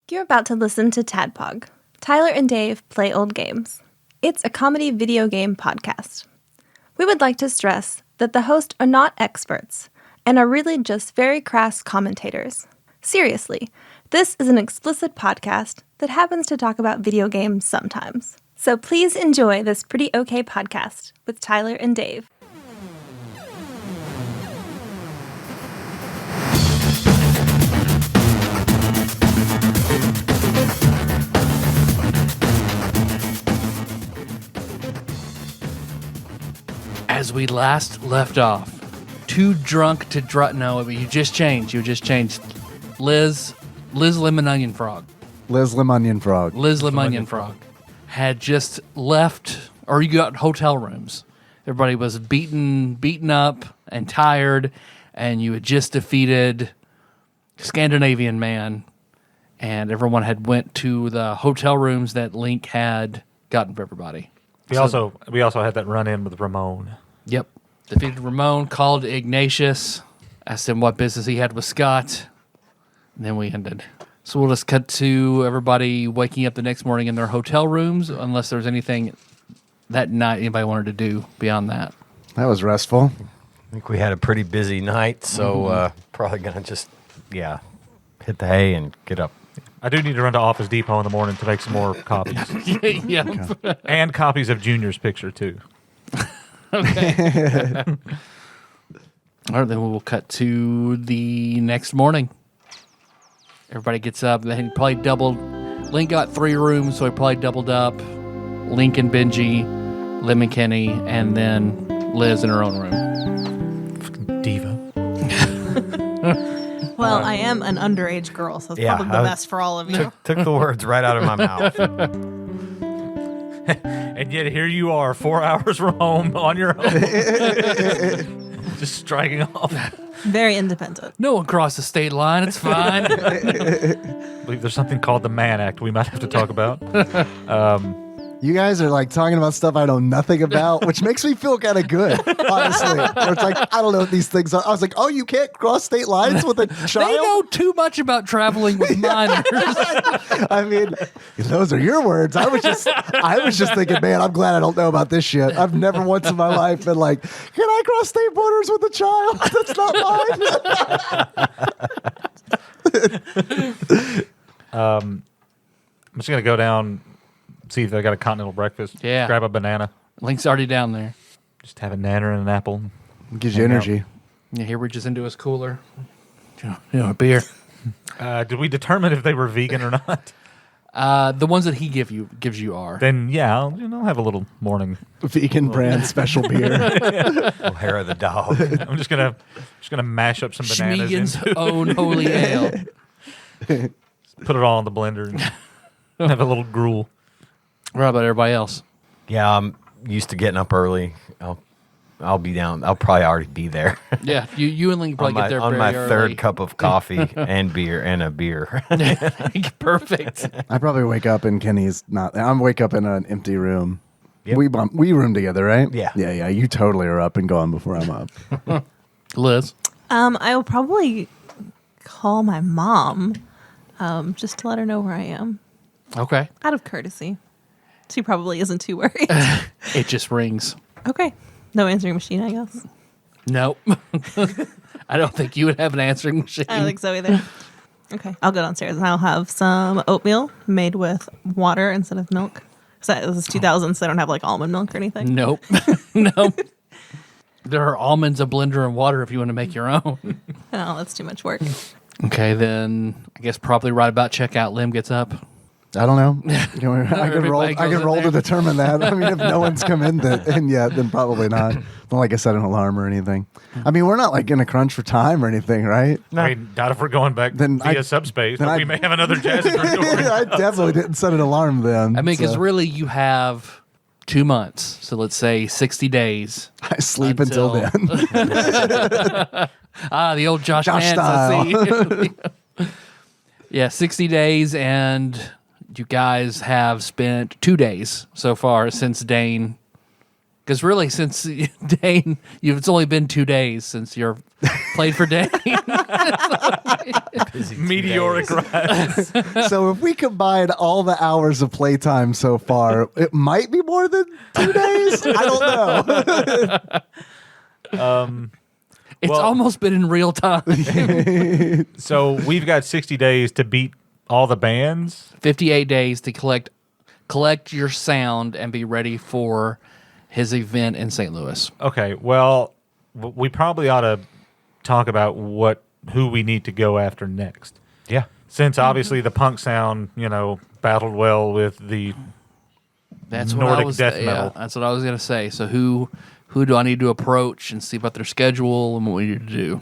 You're about to listen to TADPOG, Tyler and Dave Play Old Games. It's a comedy video game podcast. We would like to stress that the hosts are not experts and are really just very crass commentators. Seriously, this is an explicit podcast that happens to talk about video games sometimes. So please enjoy this pretty okay podcast with Tyler and Dave. As we last left off, too drunk to no, but you just changed. Liz Lemon Onion Frog. Liz Lemon Frog. Liz Lemon Frog had just left, or you got hotel rooms. Everybody was beaten up and tired, and you had just defeated Scandinavian Man, and everyone had went to the hotel rooms that Link had gotten for everybody. We also had that run-in with Ramon. Yep. Defeated Ramon, called Ignatius, asked him what business he had with Scott, and then we ended. So we'll just cut to everybody waking up the next morning in their hotel rooms, unless there's anything that night anybody wanted to do beyond that. That was restful. I think we had a pretty busy night, so probably going to just, hit the hay and get up. I do need to run to Office Depot in the morning to make some more copies. Yeah. And copies of Junior's picture, too. Okay. All right, then we'll cut to the next morning. Everybody gets up. Then probably doubled. Link got 3 rooms, so he probably doubled up. Link and Benji, Lim and Kenny, and then Liz in her own room. Fucking diva. Well, I am an underage girl, so it's probably the best for all of you. Took the words right out of my mouth. And yet here you are, 4 hours from home on your own. Just striking off. Very independent. No one crossed the state line. It's fine. I believe there's something called the Mann Act we might have to talk about. You guys are like talking about stuff I know nothing about, which makes me feel kind of good, honestly. Where it's like, I don't know what these things are. I was like, oh, you can't cross state lines with a child? They know too much about traveling with minors. I mean, those are your words. I was just thinking, man, I'm glad I don't know about this shit. I've never once in my life been like, can I cross state borders with a child? That's not mine. I'm just going to go down, see if they got a continental breakfast. Yeah. Grab a banana. Link's already down there. Just have a nanner and an apple. Gives you energy. Yeah, he reaches into his cooler. A beer. Did we determine if they were vegan or not? The ones that he gives you are. Then I'll have a little morning Vegan brand special beer. Hair of the dog. I'm just gonna mash up some bananas. Schmegan's own holy ale. Put it all in the blender and have a little gruel. What about everybody else? Yeah, I'm used to getting up early. I'll be down. I'll probably already be there. Yeah, you and Link probably get there on very my early. third cup of coffee and a beer. Perfect. I probably wake up and Kenny's not there. I'm wake up in an empty room. Yep. We room together, right? Yeah. Yeah. You totally are up and gone before I'm up. Liz? I will probably call my mom just to let her know where I am. Okay. Out of courtesy. She probably isn't too worried. It just rings. Okay. No answering machine, I guess. Nope. I don't think you would have an answering machine. I don't think so either. Okay. I'll go downstairs and I'll have some oatmeal made with water instead of milk. Because this is 2000, so they don't have like almond milk or anything. Nope. Nope. There are almonds, a blender, and water if you want to make your own. No, that's too much work. Okay, then I guess probably right about checkout, Lim gets up. I don't know. I can roll. Everybody I goes can in roll there. to determine that. I mean, if no one's come in yet, then probably not. Not like I set an alarm or anything. I mean, we're not like in a crunch for time or anything, right? I mean, not if we're going back via subspace, but we may have another Jazzy Dream. I definitely didn't set an alarm then. I mean, because so. really you have 2 months. So let's say 60 days. I sleep until then. The old Josh Nance, style. I see. Yeah, 60 days, and you guys have spent 2 days so far since Dane Because really, since Dane, it's only been 2 days since you're played for Dane. Meteoric rise. So if we combine all the hours of playtime so far, it might be more than 2 days. I don't know. It's Well- almost been in real time. So we've got 60 days to beat all the bands. 58 days to collect your sound and be ready for his event in St. Louis. Okay, well, we probably ought to talk about who we need to go after next. Yeah. Since obviously the punk sound, battled well with the That's Nordic what I was, death metal. That's what I was gonna say. So who do I need to approach and see about their schedule and what we need to do?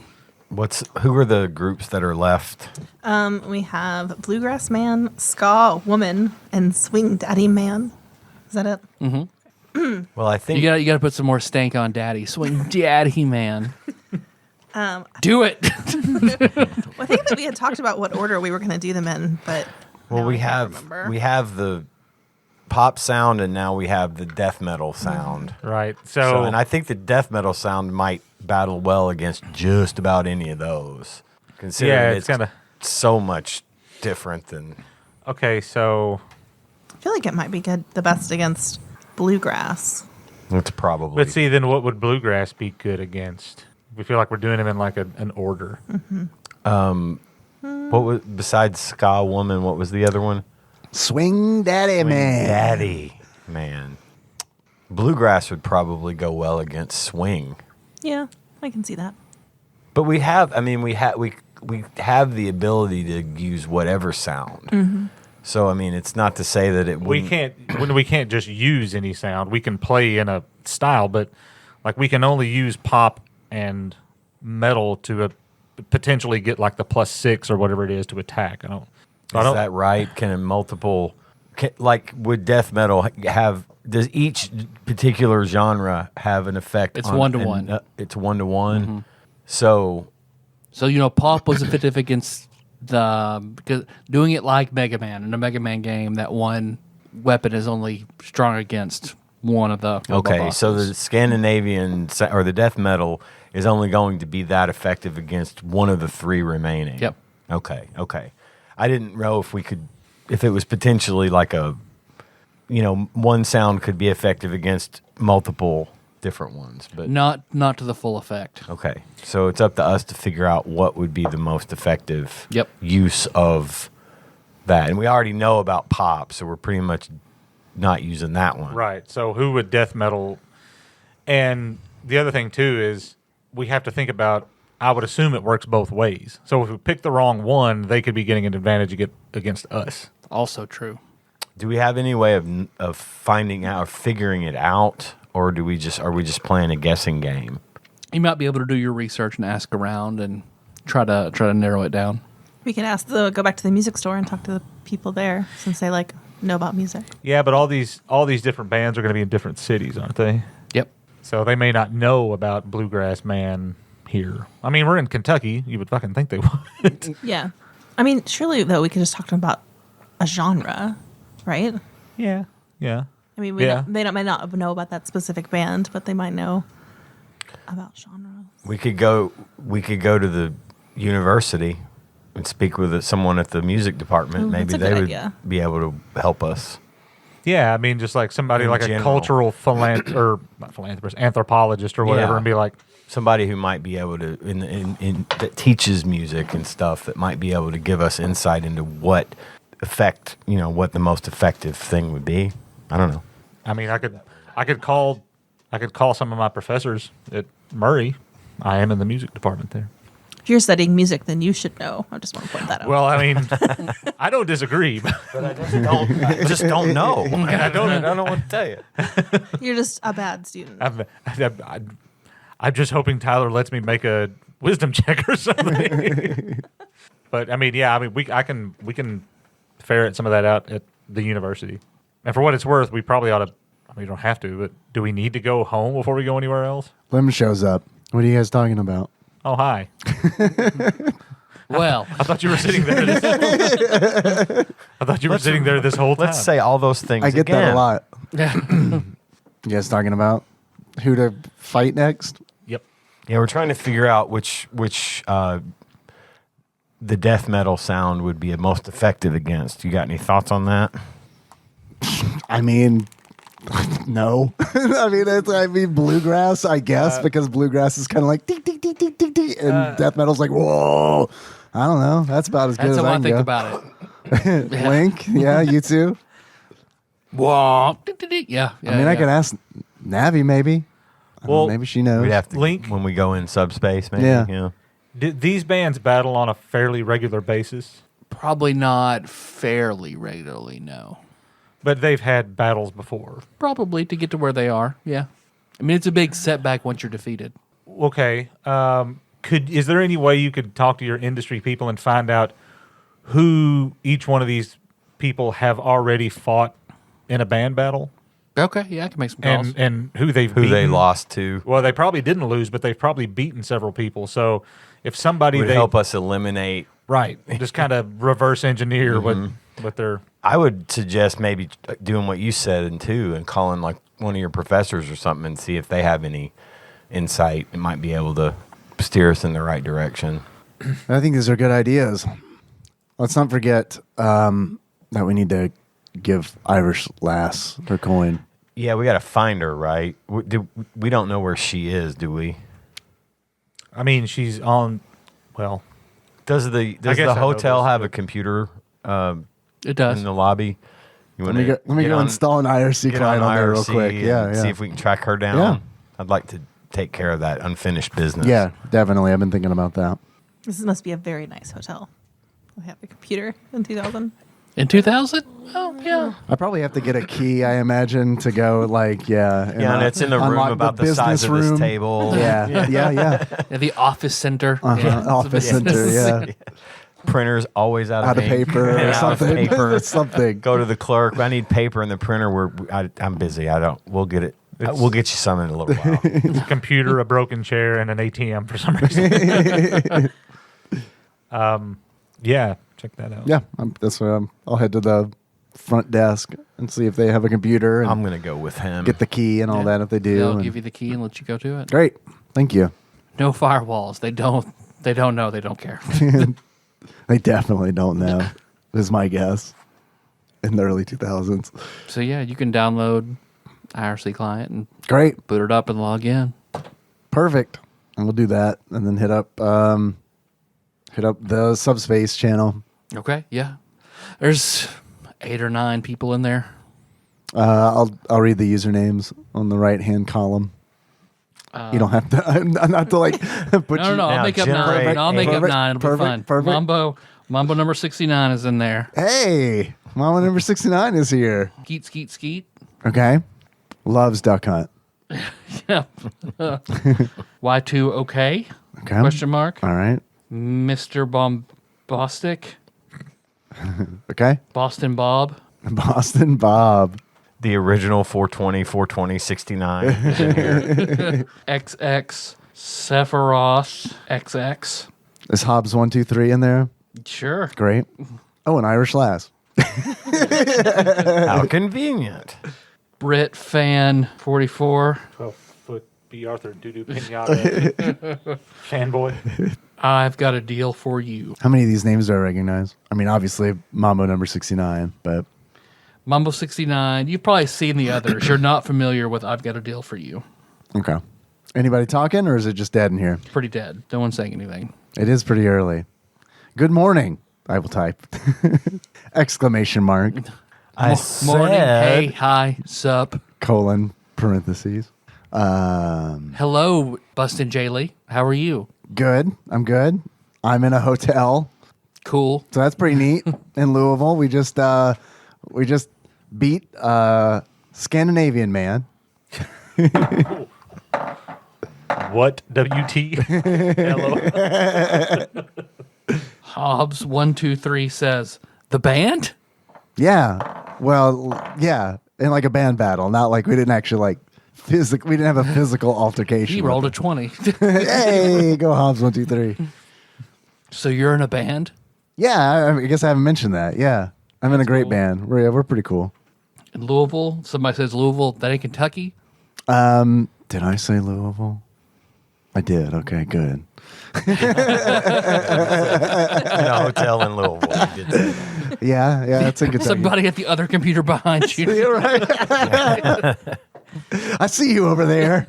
Who are the groups that are left? We have Bluegrass Man, Ska Woman, and Swing Daddy Man. Is that it? Well, I think You gotta put some more stank on Daddy. Swing Daddy, man. Do it. Well, I think that we had talked about what order we were going to do them in, but well now we I can't have remember. we have the pop sound and now we have the death metal sound. right. So, and I think the death metal sound might battle well against just about any of those. Considering Yeah, it's it's kinda- so much different than Okay, so I feel like it might be the best against Bluegrass. it's probably. let's see. Then what would bluegrass be good against? We feel like we're doing them in like an order. What was besides Ska Woman? What was the other one? Swing Daddy Man. Daddy man. Bluegrass would probably go well against swing. Yeah, I can see that. But we have have the ability to use whatever sound. So I mean, it's not to say that it We wouldn't. we can't just use any sound. We can play in a style, but like we can only use pop and metal to potentially get like the +6 or whatever it is to attack. I don't. Is that right? Would death metal have? Does each particular genre have an effect? It's on, 1-to-1. It's 1-to-1. So So pop was effective against because doing it like Mega Man in a Mega Man game, that one weapon is only strong against one of the okay, so bosses. the Scandinavian or the death metal is only going to be that effective against one of the 3 remaining. Yep. Okay. I didn't know if it was potentially like one sound could be effective against multiple different ones, but not to the full effect. okay. So it's up to us to figure out what would be the most effective Yep. use of that. And we already know about pop, so we're pretty much not using that one. Right. So who would death metal? And the other thing too is we have to think about. I would assume it works both ways. So if we pick the wrong one, they could be getting an advantage against us. Also true. Do we have any way of finding out or figuring it out, or are we just playing a guessing game? You might be able to do your research and ask around and try to narrow it down. We can go back to the music store and talk to the people there since they know about music. Yeah, but all these different bands are going to be in different cities, aren't they? Yep. So they may not know about Bluegrass Man here. I mean, we're in Kentucky. You would fucking think they would. Yeah. I mean, surely, though, we could just talk to them about a genre, right? Yeah. I mean, Yeah. they might not know about that specific band, but they might know about genres. We could go to the university and speak with someone at the music department. Ooh, Maybe that's a they good would idea. be able to help us. Yeah, I mean, just like somebody In like general. a cultural anthropologist or whatever, Yeah. and be like, Somebody who might be able to that teaches music and stuff that might be able to give us insight into what the most effective thing would be. I don't know. I mean, I could call some of my professors at Murray. I am in the music department there. If you're studying music, then you should know. I just want to point that out. Well, I mean, I don't disagree, but I just don't know. I don't know what to tell you. You're just a bad student. I'm just hoping Tyler lets me make a wisdom check or something. But I mean, yeah, I mean, we can ferret some of that out at the university. And for what it's worth, we probably ought to. I mean, we don't have to, but do we need to go home before we go anywhere else? Lim shows up. What are you guys talking about? Oh, hi. Well, I thought you were sitting there. Sitting there this whole time. Let's say all those things I get again. that a lot. You guys talking about? who to fight next. Yep. Yeah, we're trying to figure out which the death metal sound would be most effective against. You got any thoughts on that? I mean, no. I mean bluegrass, I guess, because bluegrass is kind of like dee, dee, dee, dee, dee, dee, and death metal's like whoa. I don't know. That's about as good That's as how I I can think go. about it. Link, yeah, you too. Whoa. Yeah. I mean, I could ask Navi maybe. I don't know, Well, maybe she knows. We'd have to Link? when we go in subspace, maybe. Yeah. These bands battle on a fairly regular basis, Probably not fairly regularly, no. but they've had battles before. Probably to get to where they are, yeah. I mean, it's a big setback once you're defeated. Okay. Is there any way you could talk to your industry people and find out who each one of these people have already fought in a band battle Okay, yeah, I can make some calls. and who they've Who they beaten? lost to Well, they probably didn't lose, but they've probably beaten several people. So if somebody would they help us eliminate. right, just kind of reverse engineer Mm-hmm. what their I would suggest maybe doing what you said and calling like one of your professors or something and see if they have any insight. It might be able to steer us in the right direction. I think these are good ideas. Let's not forget that we need to give Irish Lass her coin. Yeah, we got to find her, right? We don't know where she is, do we? I mean, she's on. Well, Does the guess I know hotel this, have a but- computer It does. in the lobby? You Let me go install an IRC get client on there real IRC quick. Yeah, and yeah. see if we can track her down. Yeah. I'd like to take care of that unfinished business. Yeah, definitely. I've been thinking about that. This must be a very nice hotel. We have a computer in 2000. In 2000? Oh, yeah. I probably have to get a key, I imagine, to go like, Yeah, and it's in the room unlock about the size of business this room. table. Yeah, yeah, yeah. Yeah, the office center. Yeah, it's a Office business. center, yeah. Printer's always out Out of of ink. paper or Out of something. paper. Something. Go to the clerk. I need paper in the printer. I'm busy. We'll get it. We'll get you some in a little while. a computer, a broken chair, and an ATM for some reason. Yeah, check that out. Yeah, that's what I'll head to the front desk and see if they have a computer and I'm gonna go with him. get the key and all that if they do. They'll and- give you the key and let you go to it. Great. Thank you. No firewalls. They don't know. They don't care. They definitely don't know, is my guess, in the early 2000s. So, yeah, you can download IRC client and Great. boot it up and log in. Perfect. And we'll do that and then hit up the Subspace channel. Okay, yeah. There's 8 or 9 people in there. I'll read the usernames on the right-hand column. You don't have to. Not to like put No, you. I'll now make up generate 9. I'll make up Perfect, 9. It'll perfect, be fun. perfect. Mambo number 69 is in there. Hey, Mama number 69 is here. Skeet, skeet, skeet. Okay. Loves Duck Hunt. Yeah. Y2 okay? Okay. Question mark. All right. Mr. Bombastic. Okay. Boston Bob. Boston Bob. the original 420, 69 is in here. XX Sephiroth XX. Is Hobbs 123 in there? Sure. Great. Oh, an Irish Lass. How convenient. Brit Fan 44. 12-foot B. Arthur Doo-Doo Pinata fanboy. I've got a deal for you. How many of these names do I recognize? I mean, obviously Mambo number 69, but Mumble 69. You've probably seen the others. You're not familiar with I've got a deal for you. okay. Anybody talking, or is it just dead in here? Pretty dead. No one's saying anything. It is pretty early. Good morning. I will type. Exclamation mark. I Morning. Hey, said, hi, sup. Colon parentheses. Hello, Bustin' Jaylee. How are you? Good. I'm good. I'm in a hotel, Cool. so that's pretty neat. In Louisville, we just beat Scandinavian Man. What? WT? Hello. Hobbs 123 says the band. Yeah. Well, yeah, in like a band battle, not like we didn't actually like we didn't have a physical altercation. He with rolled a it. 20. Hey, go Hobbs 1, 2, 3. So you're in a band? Yeah, I guess I haven't mentioned that. Yeah, I'm in a great cool. band. We're pretty cool. In Louisville? Somebody says Louisville. That ain't Kentucky? Did I say Louisville? I did. Okay, good. In a hotel in Louisville. You did say that. Yeah, it's in Kentucky. Somebody at the other computer behind you. You're right. I see you over there.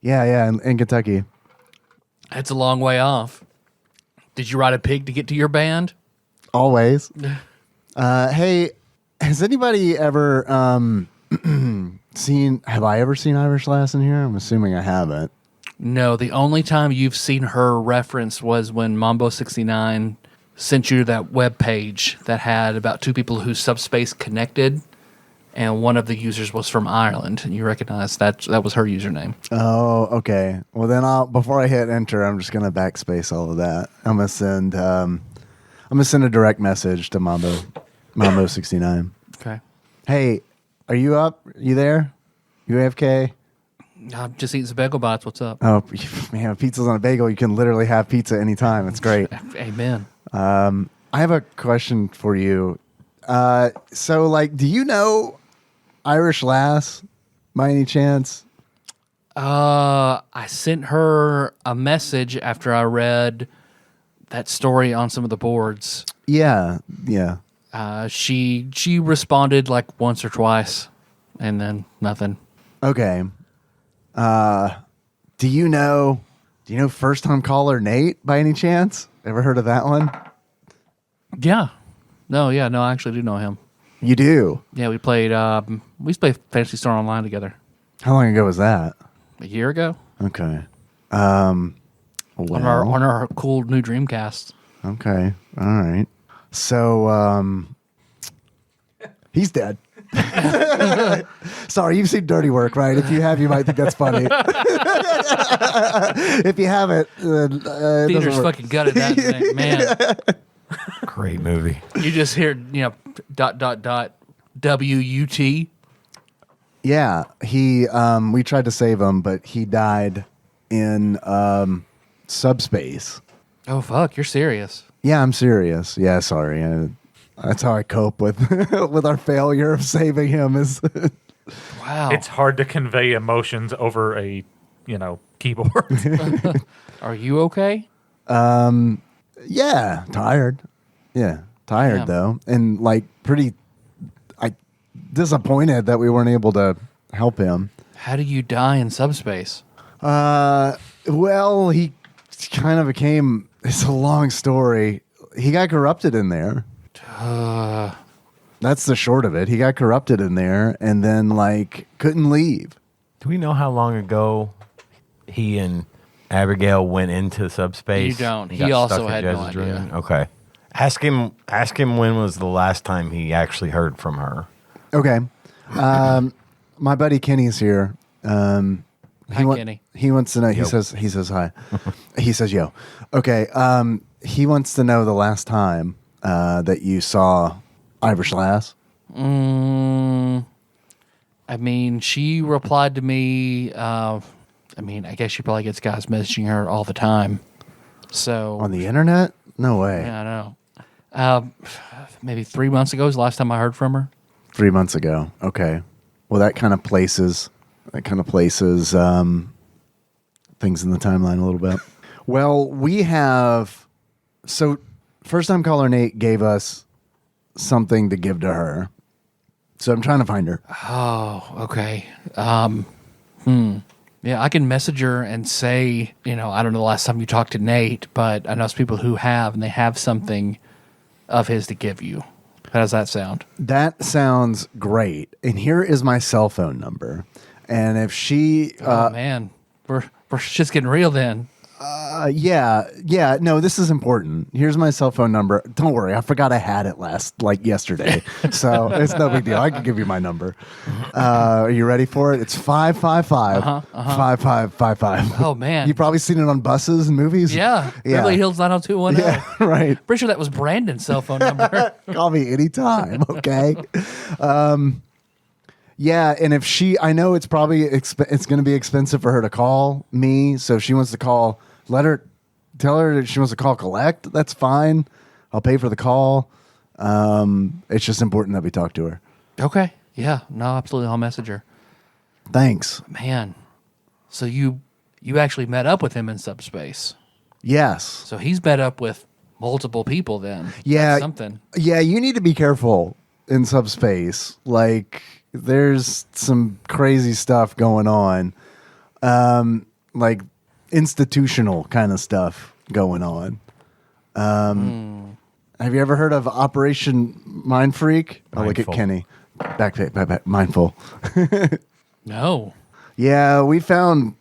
Yeah, in Kentucky. That's a long way off. Did you ride a pig to get to your band? Always. Hey, has anybody ever have I ever seen Irish Lass in here? I'm assuming I haven't. No, the only time you've seen her referenced was when Mambo69 sent you that web page that had about two people whose subspace connected, and one of the users was from Ireland, and you recognize that was her username. Oh, okay. Well, then before I hit enter, I'm just gonna backspace all of that. I'm gonna send a direct message to Mambo69. Okay. Hey, are you up? You there? You AFK? I'm just eating some bagel bites. What's up? Oh, man, if pizza's on a bagel, you can literally have pizza anytime. It's great. Amen. I have a question for you. So, like, do you know Irish Lass by any chance? I sent her a message after I read that story on some of the boards. Yeah. She responded like once or twice, and then nothing. Okay. Do you know first time caller Nate by any chance? Ever heard of that one? Yeah. No, I actually do know him. You do? Yeah, we used to play Fantasy Star Online together. How long ago was that? A year ago? Okay. On our cool new Dreamcast. Okay. All right. So, he's dead. Sorry, you've seen Dirty Work, right? If you have, you might think that's funny. If you haven't, Theater's fucking gutted that thing, man. Great movie. You just hear, WUT. Yeah, we tried to save him, but he died in subspace. Oh, fuck, you're serious. Yeah, I'm serious. Yeah, sorry. That's how I cope with with our failure of saving him. Is Wow. It's hard to convey emotions over a, keyboard. Are you okay? yeah, tired. Yeah, tired Yeah. though, and like pretty. Disappointed that we weren't able to help him. How do you die in subspace? Well, he kind of became. It's a long story. He got corrupted in there. That's the short of it. He got corrupted in there, and then couldn't leave. Do we know how long ago he and Abigail went into subspace? You don't. and He got also stuck in had no Jez's idea. room? Okay. Ask him when was the last time he actually heard from her. Okay. My buddy Kenny's here. Hi, Kenny. He wants to know. He Yo. says hi. He says yo. Okay. He wants to know the last time that you saw Irish Lass. I mean, she replied to me. I guess she probably gets guys messaging her all the time. So On the internet? No way. yeah, I know. Maybe 3 months ago was the last time I heard from her. 3 months ago. Okay. Well, that kind of places things in the timeline a little bit. Well, we have. So, first time caller Nate gave us something to give to her. So I'm trying to find her. Oh, okay. Yeah, I can message her and say, I don't know the last time you talked to Nate, but I know some people who have, and they have something of his to give you. How does that sound? That sounds great. And here is my cell phone number. And if she, Oh man, we're just getting real then. yeah, no, this is important. Here's my cell phone number. Don't worry, I forgot I had it yesterday, so it's no big deal. I can give you my number. Are you ready for it? It's 555-5555. Oh man, You've probably seen it on buses and movies. yeah, Beverly Hills 90210. Yeah, right. Pretty sure that was Brandon's cell phone number. Call me anytime, okay? Yeah, and if I know it's probably it's going to be expensive for her to call me, so if she wants to call, tell her that she wants to call collect. That's fine. I'll pay for the call. It's just important that we talk to her. Okay, yeah, no, absolutely, I'll message her. Thanks. Man, so you actually met up with him in subspace. Yes. So he's met up with multiple people then. Yeah. That's something. Yeah, you need to be careful in subspace. Like, there's some crazy stuff going on. Like institutional kind of stuff going on. Have you ever heard of Operation Mind Freak? Oh, look at Mindful. Kenny. Back. Mindful. No. Yeah, we found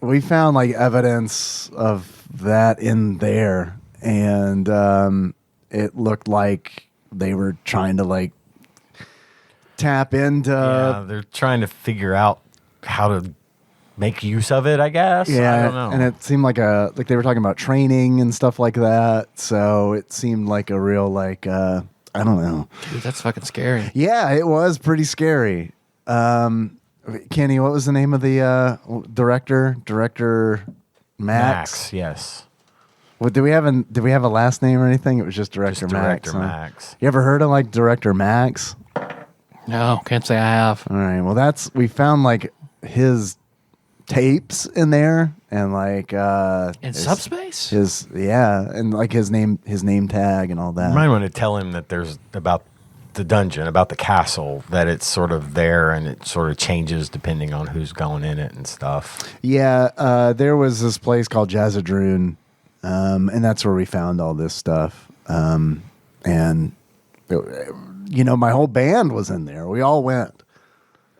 like evidence of that in there, and it looked like they were trying to like tap into. Yeah, they're trying to figure out how to make use of it, I guess. I don't know. And it seemed like they were talking about training and stuff like that. So it seemed like a real like I don't know. Dude, that's fucking scary. Yeah, it was pretty scary. Kenny, what was the name of the director? Director Max. Yes. What did we have a last name or anything? It was just Director Just Max. Director huh? Max. You ever heard of like Director Max? No, can't say I have. All right. Well, we found like his tapes in there and like In subspace? and like his name tag and all that. You might want to tell him that there's about the dungeon, about the castle, that it's sort of there and it sort of changes depending on who's going in it and stuff. Yeah, there was this place called Jazzadroon, and that's where we found all this stuff. And my whole band was in there. We all went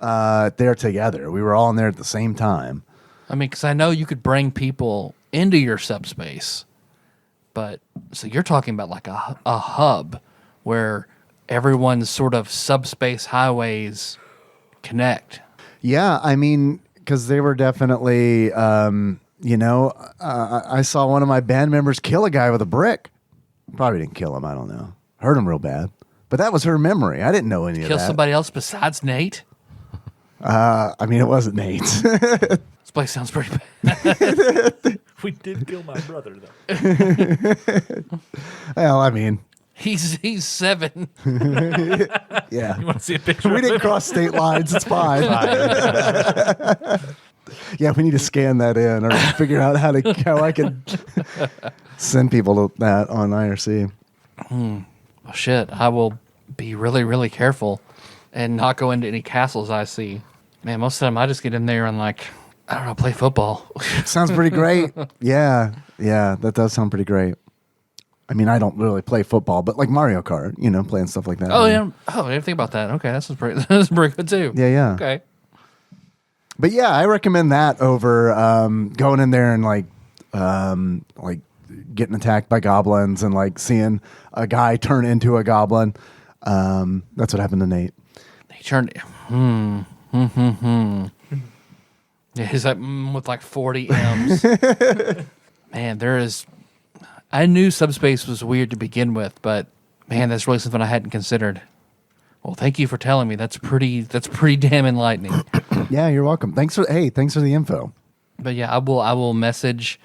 there together. We were all in there at the same time. I mean, because I know you could bring people into your subspace, but so you're talking about like a hub where everyone's sort of subspace highways connect. Yeah, I mean, because they were definitely, I saw one of my band members kill a guy with a brick. Probably didn't kill him. I don't know. Hurt him real bad. But that was her memory. I didn't know any of Kill that. somebody else besides Nate? I mean, it wasn't Nate's. This place sounds pretty bad. We did kill my brother, though. Well, I mean, He's 7. yeah. You want to see a picture We of didn't him? cross state lines. It's fine. Yeah, we need to scan that in or figure out how I can send people to that on IRC. Well, shit, I will be really, really careful and not go into any castles I see. Man, most of the time I just get in there and like, I don't know, play football. Sounds pretty great. Yeah, that does sound pretty great. I mean, I don't really play football, but like Mario Kart, playing stuff like that. Oh, yeah. Oh, I didn't think about that. Okay, that's pretty good too. Yeah. Okay. But yeah, I recommend that over going in there and like getting attacked by goblins and like seeing a guy turn into a goblin. That's what happened to Nate. He turned. Yeah, he's like with like 40 M's. Man, I knew subspace was weird to begin with, but man, that's really something I hadn't considered. Well, thank you for telling me. That's pretty damn enlightening. Yeah, you're welcome. Thanks for the info. But yeah, I will message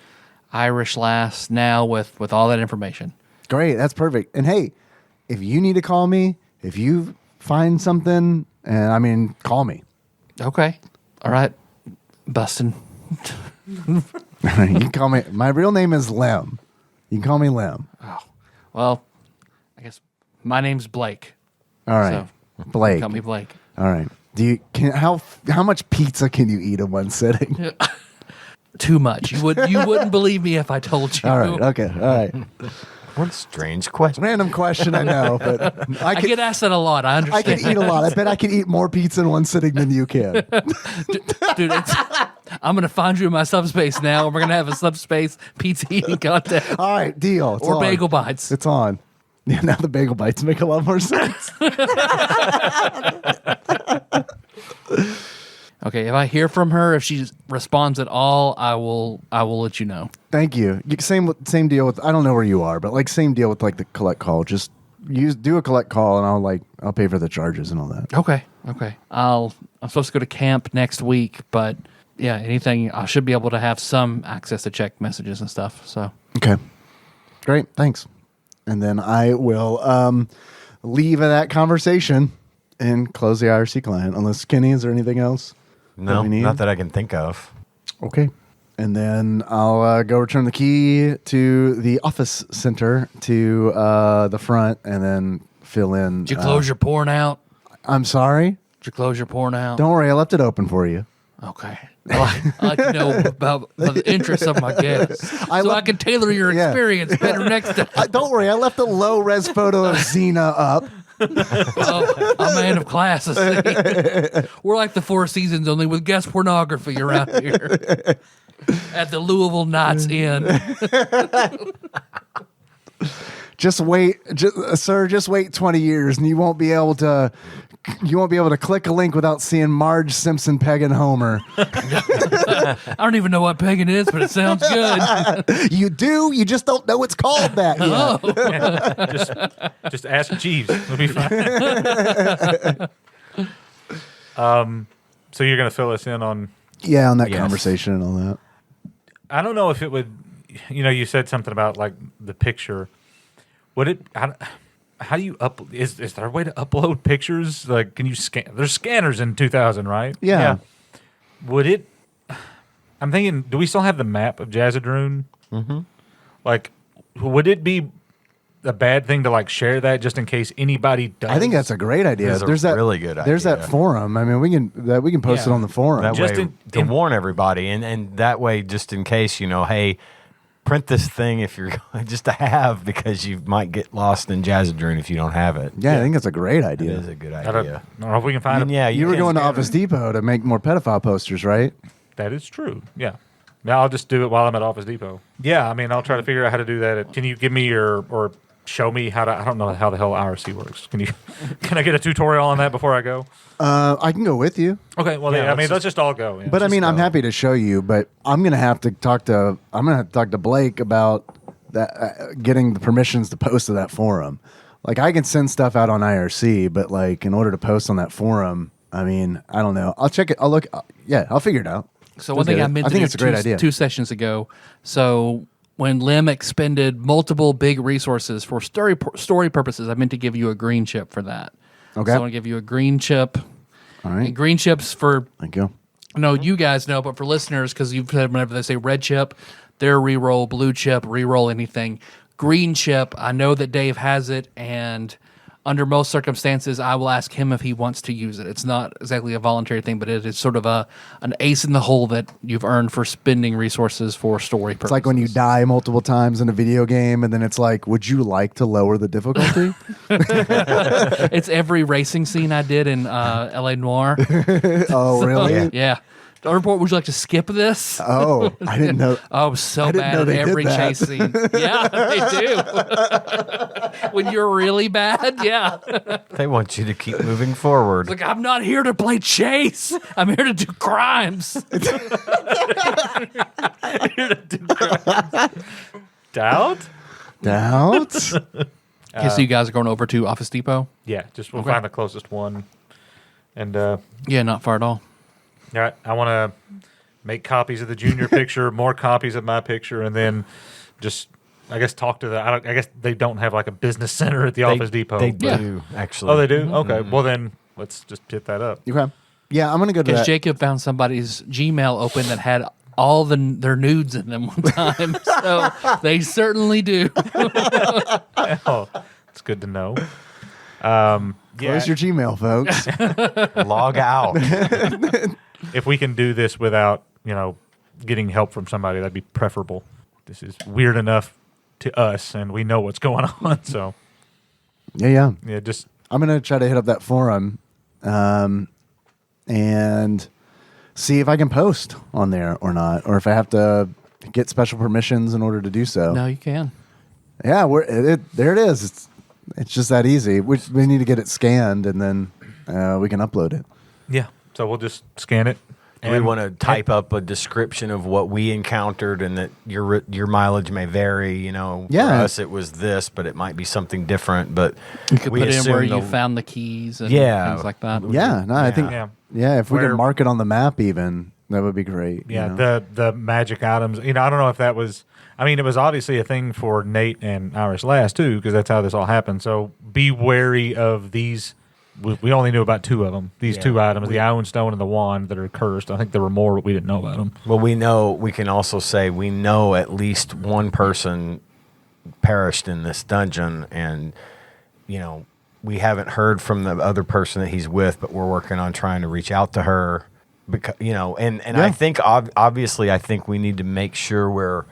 Irish Lass now with all that information. Great, that's perfect. And hey, if you need to call me, if you find something, call me. Okay. All right. Bustin'. You can call me. My real name is Lem. You can call me Lem. Well, I guess my name's Blake. All right, So, Blake. Call me Blake. All right. How much pizza can you eat in one sitting? Too much. You wouldn't believe me if I told you. All right. Okay. All right. What a strange question. Random question, I know, but I get asked that a lot. I I understand. can eat a lot. I bet I can eat more pizza in one sitting than you can. Dude, I'm going to find you in my subspace now, and we're going to have a subspace pizza eating contest. All right, deal. It's Or on. bagel bites. It's on. Yeah, now the bagel bites make a lot more sense. Okay, if I hear from her, if she responds at all, I will let you know. Thank you. Same deal with. I don't know where you are, but like same deal with like the collect call. Just do a collect call, and I'll pay for the charges and all that. Okay. I'm supposed to go to camp next week, but yeah, anything I should be able to have some access to check messages and stuff. So Okay. Great. Thanks. And then I will leave that conversation and close the IRC client. Unless Kenny, is there anything else? No, we need? not that I can think of. Okay. And then I'll go return the key to the office center to the front and then fill in. Did you close your porn out? I'm sorry? Did you close your porn out? Don't worry, I left it open for you. Okay. I like to know about the interests of my guests, I can tailor your experience better next time. Don't worry, I left a low-res photo of Xena up. Oh, a man of class. I see. We're like the Four Seasons, only with guest pornography around here at the Louisville Knots Inn. Just wait, sir. Just wait 20 years, and you won't be able to. You won't be able to click a link without seeing Marge Simpson pegging Homer. I don't even know what pegging is, but it sounds good. You do. You just don't know it's called that yet. Just ask Jeeves. It'll be fine. So you're going to fill us in on... Yeah, on that Yes. conversation and all that. I don't know if it would... you said something about, like, the picture. Would it... How do you is there a way to upload pictures? Like, can you scan? There's scanners in 2000, right? Yeah. Would it? I'm thinking, do we still have the map of Jazzadroon? Mm-hmm. Like, would it be a bad thing to like share that just in case anybody does? I think that's a great idea. That's a There's that really good There's idea. that forum. I mean, we can post it on the forum. That Just way to in- warn everybody, and that way, just in case, hey, print this thing if you're just to have, because you might get lost in Jazzadroon if you don't have it. Yeah, I think it's a great It idea. is a good I don't idea. know if we can find it. Yeah, You were can going to scan Office it. Depot to make more pedophile posters, right? That is true. Yeah. Now I'll just do it while I'm at Office Depot. Yeah, I mean, I'll try to figure out how to do that. Can you give me or show me how to? I don't know how the hell IRC works. Can I get a tutorial on that before I go? I can go with you. Okay. Well, Yeah, I mean, let's just all go. Yeah. But I mean, I'm go. happy to show you. But I'm gonna have to talk to Blake about that, getting the permissions to post to that forum. Like, I can send stuff out on IRC, but like in order to post on that forum, I mean, I don't know. I'll check it. I'll look. Yeah, I'll figure it out. So one thing I meant to think do it's a great two, idea. 2 sessions ago. So when Lim expended multiple big resources for story purposes, I meant to give you a green chip for that. Okay. So I want to give you a green chip. All right. And green chips for, Thank you. no, you guys know, but for listeners, because you've said whenever they say red chip, they're reroll, blue chip, reroll anything. Green chip, I know that Dave has it, and under most circumstances, I will ask him if he wants to use it. It's not exactly a voluntary thing, but it is sort of an ace in the hole that you've earned for spending resources for story purposes. It's like when you die multiple times in a video game, and then it's like, would you like to lower the difficulty? It's every racing scene I did in L.A. Noire. Oh, really? Yeah. Don't report, would you like to skip this? Oh, I didn't know. Oh, it was so I didn't bad know at they did every that. chase scene. Yeah, they do. When you're really bad, yeah. They want you to keep moving forward. Like, I'm not here to play chase. I'm here to do crimes. Doubt? Doubt? Okay, so you guys are going over to Office Depot? Yeah. Just we'll Okay. find the closest one, and Yeah, not far at all. all right, I want to make copies of the junior picture, more copies of my picture, and then just, I guess, talk to I guess they don't have like a business center at the Office Depot. They Yeah. do, actually. Oh, they do? Okay. Well, then let's just hit that up. Okay. Yeah, I'm going to go to Because that. Jacob found somebody's Gmail open that had all their nudes in them one time. So they certainly do. Oh, it's good to know. Yeah, Close your Gmail, folks. Log out. if we can do this without, getting help from somebody, that'd be preferable. This is weird enough to us, and we know what's going on. So, Yeah. yeah, just I'm going to try to hit up that forum and see if I can post on there or not, or if I have to get special permissions in order to do so. No, you can. Yeah, there it is. It's just that easy. We need to get it scanned, and then we can upload it. yeah. So we'll just scan it. We want to type up a description of what we encountered, and that your mileage may vary. For Yeah. us it was this, but it might be something different. But You could we put in where assume you found the keys and Yeah. things like that. Yeah, no, I think Yeah. if we Where- can mark it on the map, even that would be great. Yeah, you know? the magic items. I don't know if that was. I mean, it was obviously a thing for Nate and Iris Last too, because that's how this all happened. So be wary of these we only knew about 2 of them. These Yeah. 2 items, the Iron Stone and the wand that are cursed. I think there were more, but we didn't know about them. Well, we can also say we know at least one person perished in this dungeon, and, we haven't heard from the other person that he's with, but we're working on trying to reach out to her. Because, and Yeah. I think, obviously, I think we need to make sure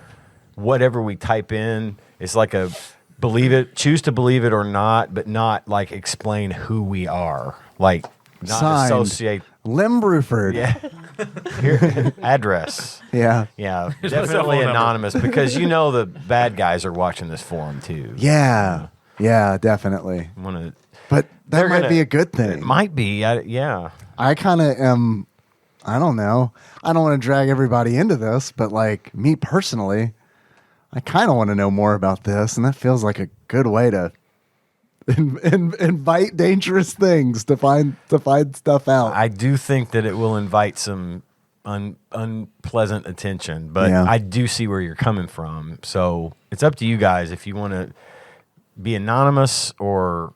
whatever we type in is like a choose to believe it or not, but not like explain who we are. Like, not Signed, associate. Lim Bruford. Yeah. Here, address. Yeah. Yeah, Here's my cell definitely phone number. anonymous because the bad guys are watching this forum too. Yeah. Yeah, definitely. But that might be a good thing. It might be. Yeah. I kind of am, I don't know. I don't want to drag everybody into this, but like me personally, I kind of want to know more about this, and that feels like a good way to invite dangerous things to find stuff out. I do think that it will invite some unpleasant attention, but Yeah. I do see where you're coming from. So it's up to you guys if you want to be anonymous or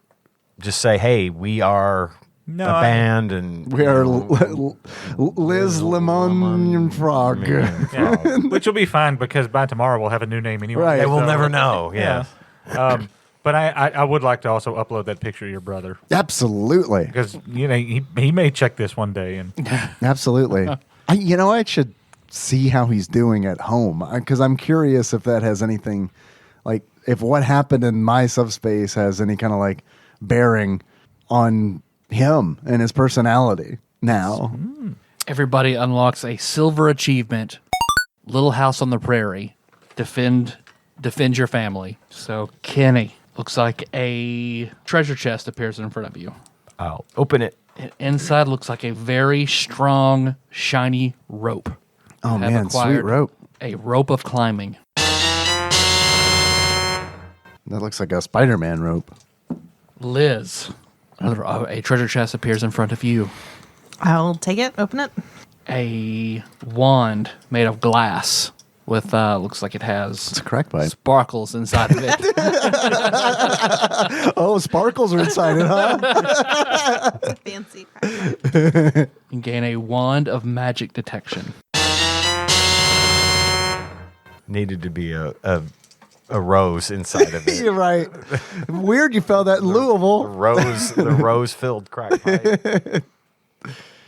just say, "Hey, we are No, a band, and We are Liz Lemon Frog. Yeah. Which will be fine because by tomorrow we'll have a new name anyway. Right. they will So- never know." Yeah. Yeah. But I would like to also upload that picture of your brother Absolutely. because he may check this one day and Absolutely. I should see how he's doing at home because I'm curious if that has anything, like if what happened in my subspace has any kind of like bearing on him and his personality now. Everybody unlocks a silver achievement. Little House on the Prairie. Defend your family. So Kenny, looks like a treasure chest appears in front of you. I'll open it. And inside looks like a very strong, shiny rope. Oh You have man, sweet acquired rope. A rope of climbing. That looks like a Spider-Man rope. Liz, a treasure chest appears in front of you. I'll take it, open it. A wand made of glass with looks like it has It's a crack pipe. sparkles inside of it. Oh, sparkles are inside it, huh? Fancy. You gain a wand of magic detection. Needed to be a rose inside of You're it. right. Weird you found that in Louisville. The rose-filled crack pipe.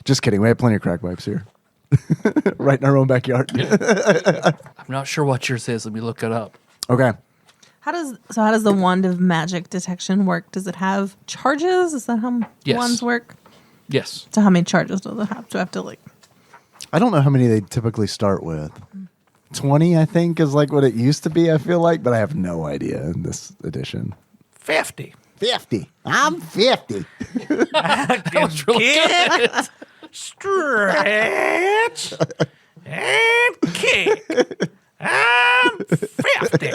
Just kidding. We have plenty of crack pipes here. Right in our own backyard. I'm not sure what yours is. Let me look it up. Okay. How does the wand of magic detection work? Does it have charges? Is that how Yes. wands work? Yes. So how many charges does it have? Do I have to like? I don't know how many they typically start with. 20, I think, is like what it used to be, I feel like, but I have no idea in this edition. 50. 50. I'm 50. Get, stretch, and kick. I'm 50.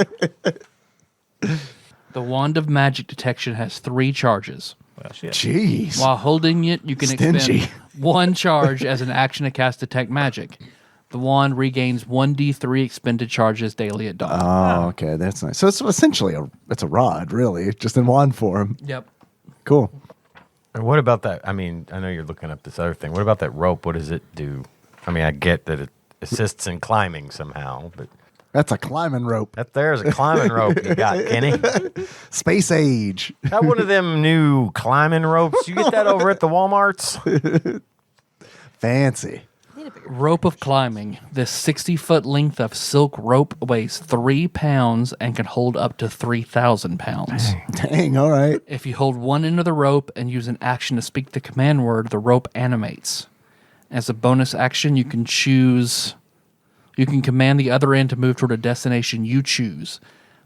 The wand of magic detection has 3 charges. Well, shit. Jeez. While holding it, you can Stingy. expend 1 charge as an action to cast detect magic. The wand regains 1d3 expended charges daily at dawn. Oh, okay. That's nice. So it's essentially it's a rod, really, just in wand form. Yep. Cool. And what about that? I mean, I know you're looking up this other thing. What about that rope? What does it do? I mean, I get that it assists in climbing somehow, but That's a climbing rope. there's a climbing rope you got, Kenny. Space age. That one of them new climbing ropes. You get that over at the Walmarts? Fancy. Rope of climbing. This 60-foot length of silk rope weighs 3 pounds and can hold up to 3,000 pounds. Dang, all right. If you hold one end of the rope and use an action to speak the command word, the rope animates. As a bonus action, you can command the other end to move toward a destination you choose.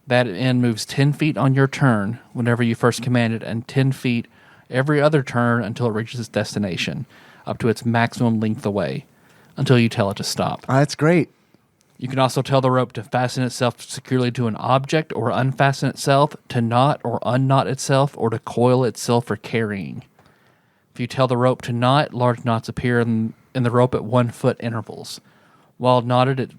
That end moves 10 feet on your turn whenever you first command it, and 10 feet every other turn until it reaches its destination, up to its maximum length away, until you tell it to stop. That's great. You can also tell the rope to fasten itself securely to an object or unfasten itself, to knot or unknot itself, or to coil itself for carrying. If you tell the rope to knot, large knots appear in the rope at 1 foot intervals. While knotted, it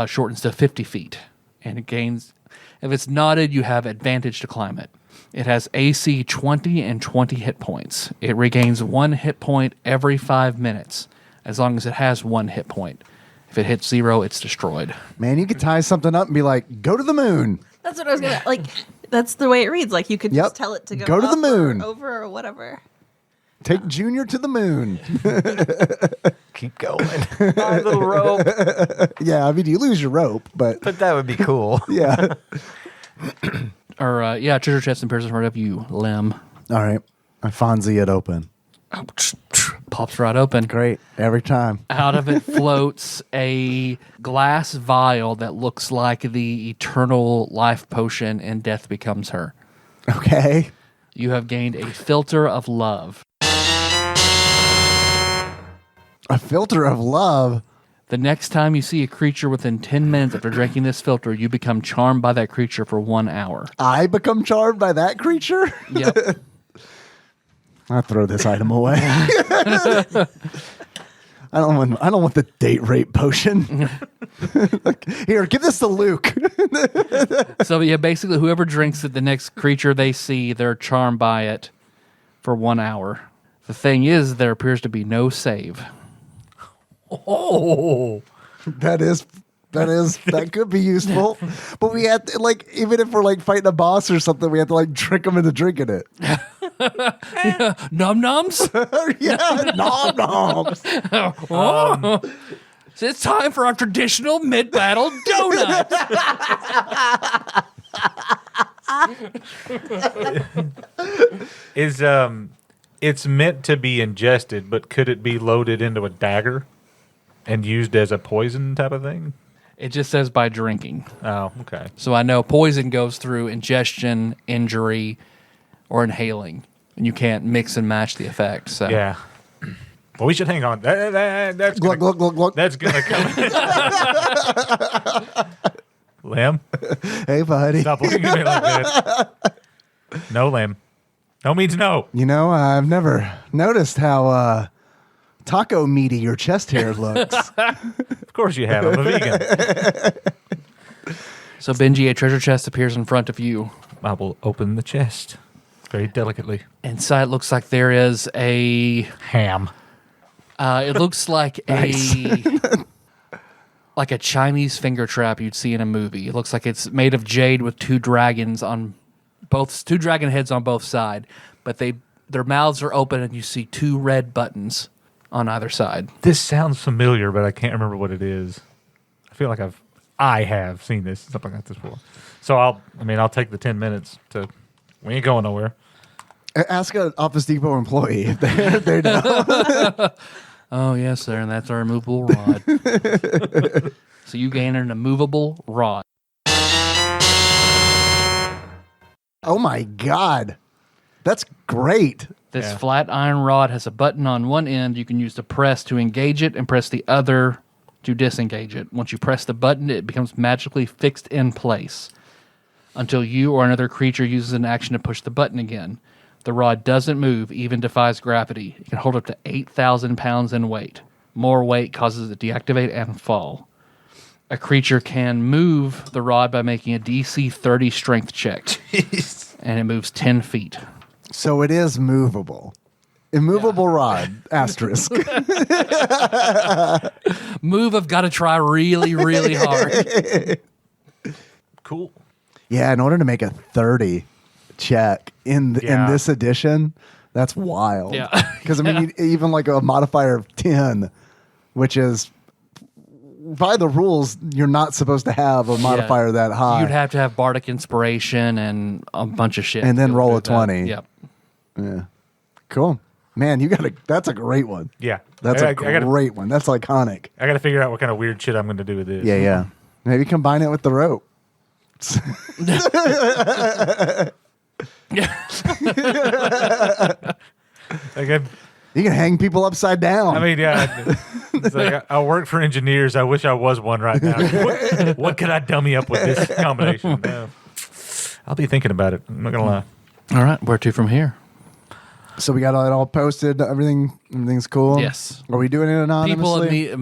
shortens to 50 feet, and it gains. If it's knotted, you have advantage to climb it. It has AC 20 and 20 hit points. It regains 1 hit point every 5 minutes, as long as it has 1 hit point. If it hits 0, it's destroyed. Man, you could tie something up and be like, go to the moon. That's what I was going to, like, that's the way it reads. Like, you could Yep. just tell it to Go to the up moon. or over or whatever. Take Junior to the moon. Keep going. My little rope. Yeah, I mean, you lose your rope, but But that would be cool. yeah. Or, treasure chest appears in front of you, Lem. All right. I Fonzie it open. Pops right open. Great. Every time. Out of it floats a glass vial that looks like the eternal life potion in Death Becomes Her. Okay. You have gained a filter of love. A filter of love. The next time you see a creature within 10 minutes after drinking this filter, you become charmed by that creature for 1 hour. I become charmed by that creature? Yep. I'll throw this item away. I don't want the date rape potion. Like, here, give this to Luke. So, yeah, basically, whoever drinks it, the next creature they see, they're charmed by it for 1 hour. The thing is, there appears to be no save. Oh, That could be useful. But we have to, like, even if we're like fighting a boss or something, we have to like trick them into drinking it. Num nums? Yeah, nom noms. So it's time for our traditional mid-battle donut. It's meant to be ingested, but could it be loaded into a dagger and used as a poison type of thing? It just says by drinking. Oh, okay. So I know poison goes through ingestion, injury, or inhaling. And you can't mix and match the effect. So Yeah. Well, we should hang on. That's Glug, glug, glug, glug. That's gonna come. Lamb, Hey, buddy. stop looking at me like that. No, Lamb. No means no. You know, I've never noticed how taco meaty your chest hair looks. Of course you have. I'm a vegan. So Benji, a treasure chest appears in front of you. I will open the chest very delicately. Inside looks like there is a... Ham. it looks like Nice. like a Chinese finger trap you'd see in a movie. It looks like it's made of jade with two dragon heads on both sides, but their mouths are open and you see 2 red buttons on either side. This sounds familiar, but I can't remember what it is. I feel like I have seen this something like this before. So I'll take the 10 minutes to. We ain't going nowhere. Ask an Office Depot employee if they know. Oh, yes, sir, and that's our immovable rod. So you gain an immovable rod. Oh my God. That's great. This Yeah. flat iron rod has a button on one end you can use to press to engage it and press the other to disengage it. Once you press the button, it becomes magically fixed in place until you or another creature uses an action to push the button again. The rod doesn't move, even defies gravity. It can hold up to 8,000 pounds in weight. More weight causes it to deactivate and fall. A creature can move the rod by making a DC 30 strength check. And it moves 10 feet. So it is movable. Immovable rod, asterisk. Move, I've got to try really, really hard. Cool. Yeah, in order to make a 30 check in Yeah. this edition, that's wild. Yeah. Because, I mean, even like a modifier of 10, which is, by the rules, you're not supposed to have a modifier that high. You'd have to have bardic inspiration and a bunch of shit. And then to roll do a that. 20. Yep. Yeah. Cool. Man, that's a great one. Yeah. That's a a great one. That's iconic. I got to figure out what kind of weird shit I'm going to do with this. Yeah, yeah. Maybe combine it with the rope. Like You can hang people upside down. I mean, yeah. It's like I work for engineers. I wish I was one right now. What could I dummy up with this combination? I'll be thinking about it. I'm not going to lie. All right, where to from here? So we got it all posted. Everything's cool. Yes. Are we doing it anonymously? Tell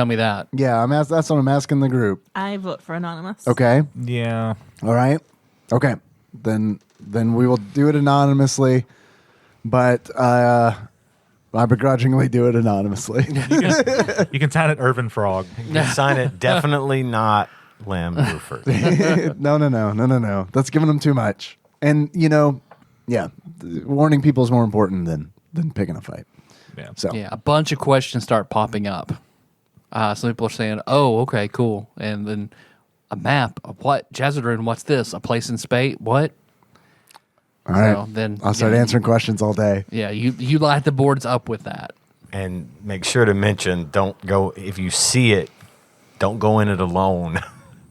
me that. Yeah, that's what I'm asking the group. I vote for anonymous. Okay. Yeah. All right. Okay. then we will do it anonymously. But I begrudgingly do it anonymously. You can sign it Irvin Frog. You can sign it definitely not Lamb Buford. No. That's giving them too much. And warning people is more important than picking a fight. Yeah. So Yeah, a bunch of questions start popping up. Some people are saying, "Oh, okay, cool," and then a map. What Jazzadrin? What's this? A place in space? What? all right, So then I'll start answering questions all day. Yeah, you light the boards up with that. And make sure to mention, don't go, if you see it, don't go in it alone.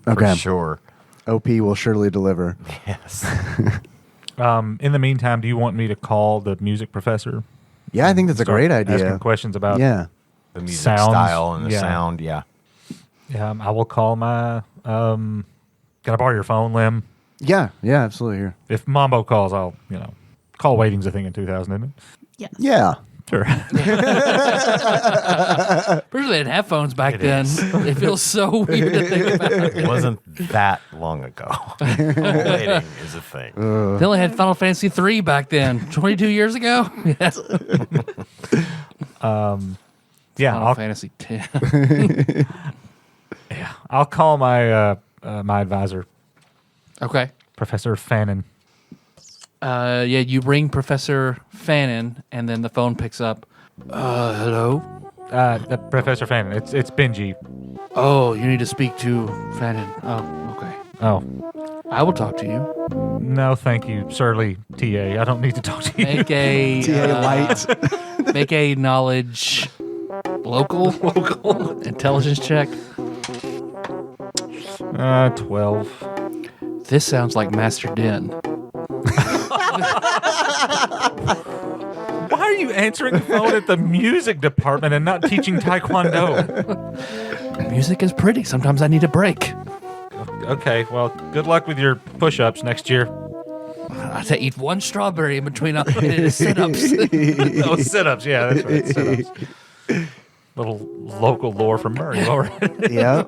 Okay. For sure. OP will surely deliver. Yes. In the meantime, do you want me to call the music professor? Yeah, I think that's a great idea. Asking questions about Yeah. The music Sounds, style and the yeah. sound, yeah. I will call my. Can I borrow your phone, Lim? Yeah, absolutely. Here. If Mambo calls, I'll call waiting's a thing in 2000, isn't it? Yes. Yeah. Sure. Pretty they didn't have phones back It then. is. It feels so weird to think about. It wasn't that long ago. Waiting is a thing. They only had Final Fantasy 3 back then, 22 years ago. Yes. Yeah, Final I'll, Fantasy 10. I'll call my my advisor, Okay. Professor Fannin. You ring Professor Fannin, and then the phone picks up. Hello? Professor Fannin. It's Benji. Oh, you need to speak to Fannin. Oh, okay. Oh, I will talk to you. no, thank you, surly TA. I don't need to talk to you. Make a TA light. make a knowledge local intelligence check. 12. This sounds like Master Den. Why are you answering the phone at the music department and not teaching Taekwondo? Music is pretty. Sometimes I need a break. Okay, well, good luck with your push-ups next year. I have to eat one strawberry in between sit-ups. Oh, sit-ups, yeah, that's right, sit-ups. Little local lore from Murray already. Yeah.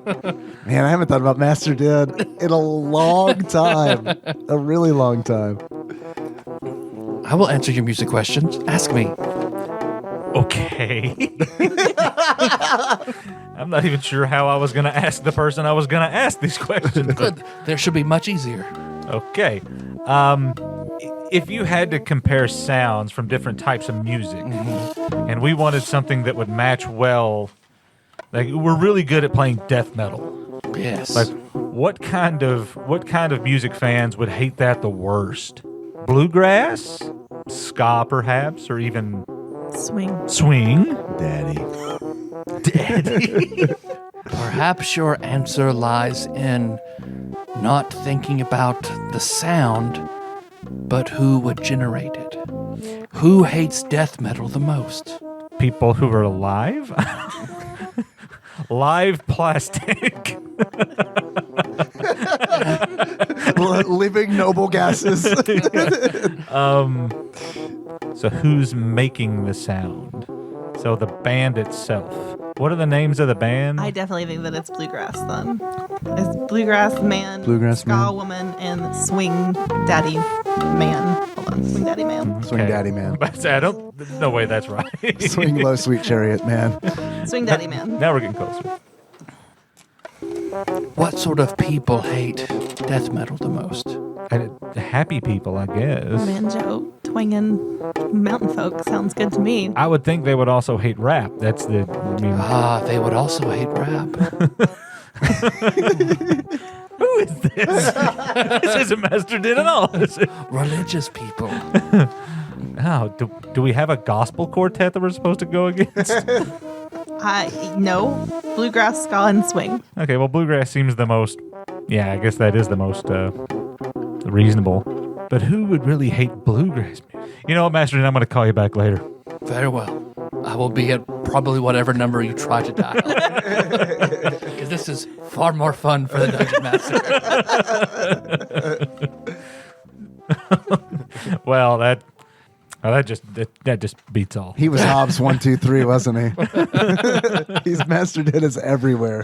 Man, I haven't thought about Master Dad in a long time. A really long time. I will answer your music questions. Ask me. Okay. I'm not even sure how I was going to ask the person I was going to ask these questions. Good. There should be much easier. Okay. If you had to compare sounds from different types of music, and we wanted something that would match well, like we're really good at playing death metal. Yes. Like, what kind of music fans would hate that the worst? Bluegrass, ska, perhaps, or even swing. Daddy. Perhaps your answer lies in not thinking about the sound, but who would generate it. Who hates death metal the most? People who are alive. Live plastic. Living noble gases. So who's making the sound? So the band itself. What are the names of the band? I definitely think that it's bluegrass then. It's bluegrass man, Bluegrass ska man. woman, and swing daddy man. Hold on, swing daddy man. Swing daddy man. I don't. There's no way that's right. Swing low, sweet chariot man. Swing daddy man. Now we're getting closer. What sort of people hate death metal the most? Happy people, I guess. Banjo, twanging, mountain folk sounds good to me. I would think they would also hate rap. That's the. I mean, They would also hate rap. who is this? This isn't Master Din at all. Is it? Religious people. Oh, do we have a gospel quartet that we're supposed to go against? No, bluegrass, ska, and swing. Okay, well, bluegrass seems the most. Yeah, I guess that is the most reasonable. But who would really hate bluegrass? You know what, Master Din, I'm going to call you back later. Very well. I will be at probably whatever number you try to dial. Because this is far more fun for the Dungeon Master. Well, that just beats all. He was Hobbs 1, 2, 3, wasn't he? He's Master Dad is everywhere.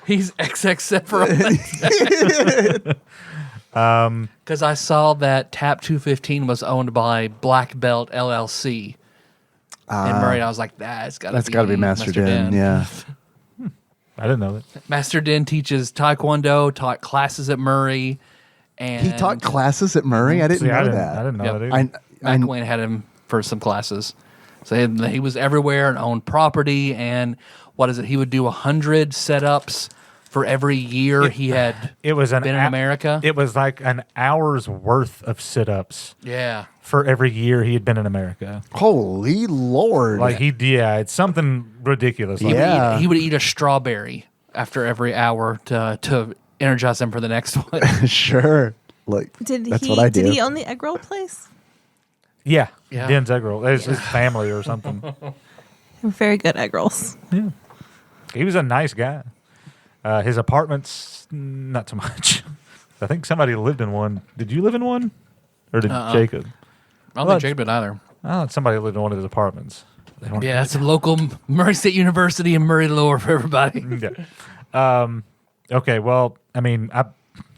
He's XX Sephiroth. Because I saw that Tap 215 was owned by Black Belt LLC in Murray. I was like, that's got That's got to be Master Den. Yeah. I didn't know that. Master Den teaches Taekwondo, taught classes at Murray. And He taught classes at Murray? I didn't See, know I didn't, that. I didn't know Yep. that either. McElwain had him for some classes. So he was everywhere and owned property. And what is it? He would do 100 setups for every year he had It was been in America. It was like an hour's worth of sit-ups Yeah. for every year he had been in America. Holy Lord. Like it's something ridiculous. Like, Yeah. He would eat a strawberry after every hour to energize him for the next one. Sure. Like, that's what I do. Did he own the egg roll place? yeah, Yeah. Den's egg roll. It's his family or something. Very good egg rolls. He was a nice guy. His apartments, not so much. I think somebody lived in one. Did you live in one? Or did Jacob? I don't think Jacob did either. I thought somebody lived in one of his apartments. They weren't- Yeah, it's a local Murray State University in Murray Lower for everybody. Yeah. Okay, well, I mean,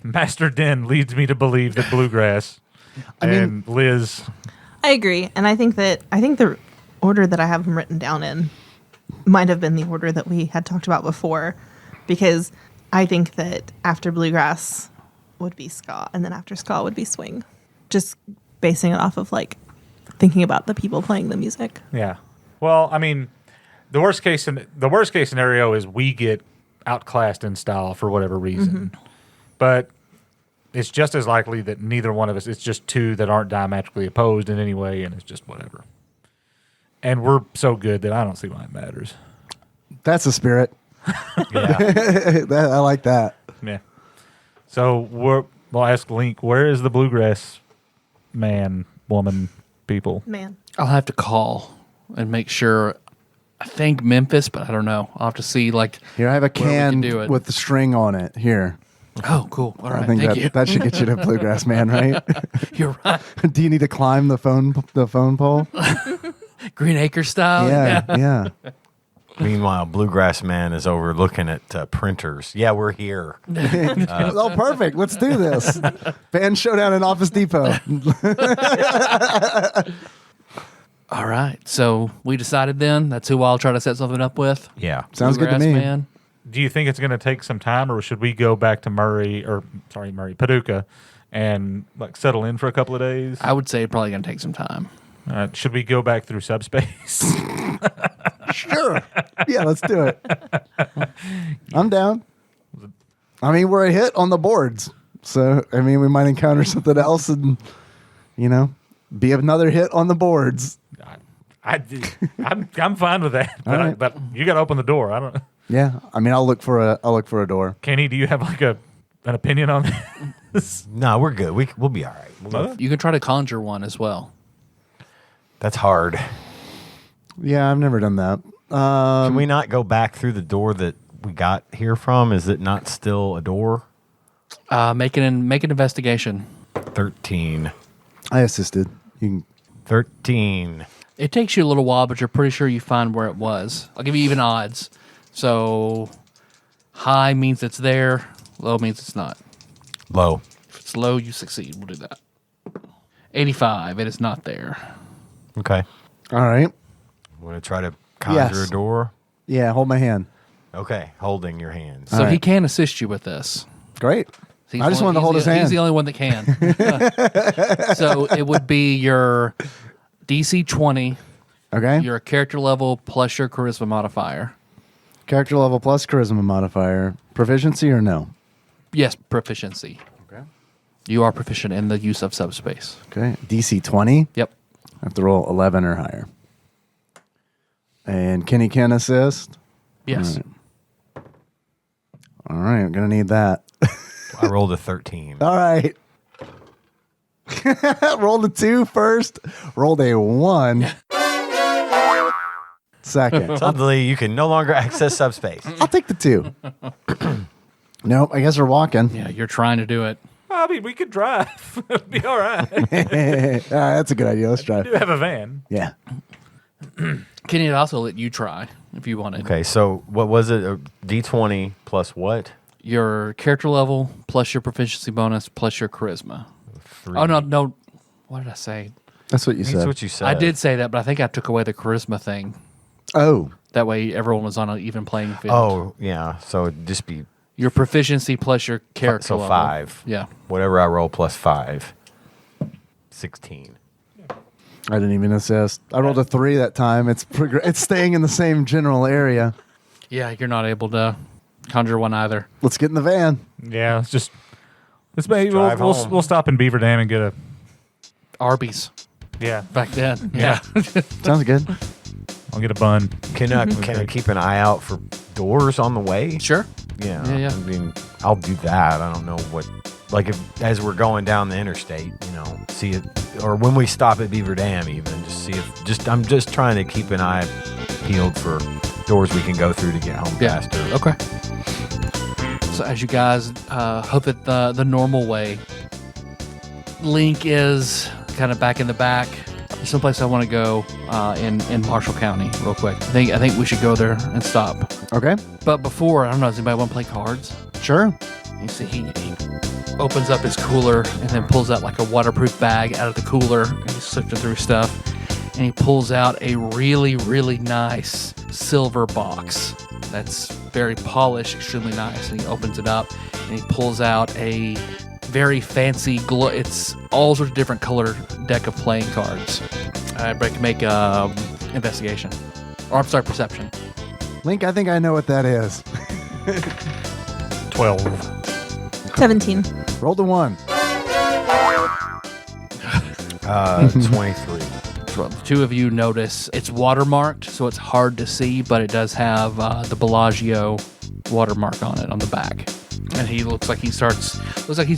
Master Den leads me to believe that Bluegrass and Liz. I agree, and I think the order that I have them written down in might have been the order that we had talked about before, because I think that after Bluegrass would be ska, and then after ska would be swing. Just basing it off of like thinking about the people playing the music. Yeah. Well, I mean, the worst case scenario is we get outclassed in style for whatever reason. But it's just as likely that neither one of us, it's just two that aren't diametrically opposed in any way, and it's just whatever. And we're so good that I don't see why it matters. That's the spirit. Yeah. I like that. Yeah. So we'll ask Link, where is the Bluegrass man, woman, people? Man. I'll have to call and make sure. I think Memphis, but I don't know. I'll have to see. Like, Here, I have a where we can can do it. with the string on it. Here. Oh, cool. All right. I think Thank you. that should get you to Bluegrass Man, right? You're right. Do you need to climb the phone pole? Green Acre style. Yeah. Meanwhile, Bluegrass Man is over looking at printers. Yeah, we're here. Oh, perfect. Let's do this. Band showdown in Office Depot. All right. So we decided then that's who I'll try to set something up with. Yeah. Sounds good to Bluegrass me. Man. Do you think it's going to take some time, or should we go back to Paducah, and like settle in for a couple of days? I would say it's probably going to take some time. Should we go back through subspace? Sure. Yeah, let's do it. I'm down. I mean, we're a hit on the boards. So, I mean, we might encounter something else and, be another hit on the boards. I'm fine with that, but, right. but you got to open the door. I don't. Yeah. I mean, I'll look for a door. Kenny, do you have like an opinion on this? No, we're good. We'll be all right. You can try to conjure one as well. That's hard. Yeah, I've never done that. Can we not go back through the door that we got here from? Is it not still a door? Make an investigation. 13. I assisted. You can 13. It takes you a little while, but you're pretty sure you find where it was. I'll give you even odds. So high means it's there. Low means it's not. Low. If it's low, you succeed. We'll do that. 85. It is not there. Okay. All right. Want to try to conjure Yes. a door? Yeah, hold my hand. Okay. Holding your hands. So All he right. can assist you with this. Great. He's I just the wanted to hold his He's hand. the only one that can. So it would be your DC 20, Okay. your character level plus your charisma modifier. Character level plus charisma modifier. Proficiency or no? Yes, proficiency. Okay. You are proficient in the use of subspace. Okay. DC 20. Yep. I have to roll 11 or higher. And Kenny can assist. Yes. All right. I'm going to need that. I rolled a 13. All right. Rolled a 2 first. Rolled a 1. Second. Suddenly, you can no longer access subspace. I'll take the 2. Nope. I guess we're walking. Yeah, you're trying to do it. I mean, we could drive. It'd be all right. All right, that's a good idea. Let's try. We do have a van. Yeah. Kenny would also let you try if you wanted. Okay, so what was it? A D20 plus what? your character level plus your proficiency bonus plus your charisma. 3. Oh, no. What did I say? That's what you That's said. what you said. I did say that, but I think I took away the charisma thing. Oh, That way everyone was on an even playing field. Oh, yeah. So it'd just be Your proficiency plus your character so level. 5. Yeah. Whatever I roll plus 5. 16. I didn't even assist. I rolled a 3 that time. It's it's staying in the same general area. Yeah, you're not able to conjure one either. Let's get in the van. Yeah, let's maybe drive home. we'll stop in Beaver Dam and get a Arby's yeah. back then. Yeah. Sounds good. I'll get a bun. Can I keep an eye out for doors on the way? Sure. Yeah. Yeah. I mean, I'll do that. I don't know what. Like if as we're going down the interstate, see it, or when we stop at Beaver Dam, even just see if. I'm just trying to keep an eye peeled for doors we can go through to get home faster. Okay. So as you guys hope it the normal way, Link is kind of back in the back. There's someplace I want to go in Marshall County real quick. I think we should go there and stop. Okay. But before, I don't know, does anybody want to play cards? Sure. You see, he opens up his cooler and then pulls out like a waterproof bag out of the cooler, and he's sifting through stuff, and he pulls out a really, really nice silver box that's very polished, extremely nice, and he opens it up, and he pulls out a very fancy it's all sorts of different color deck of playing cards. Everybody can make investigation, or I'm sorry, perception. Link, I think I know what that is. 12. 17. Roll the 1. 23. So the two of you notice it's watermarked, so it's hard to see, but it does have the Bellagio watermark on it on the back. And he looks like he's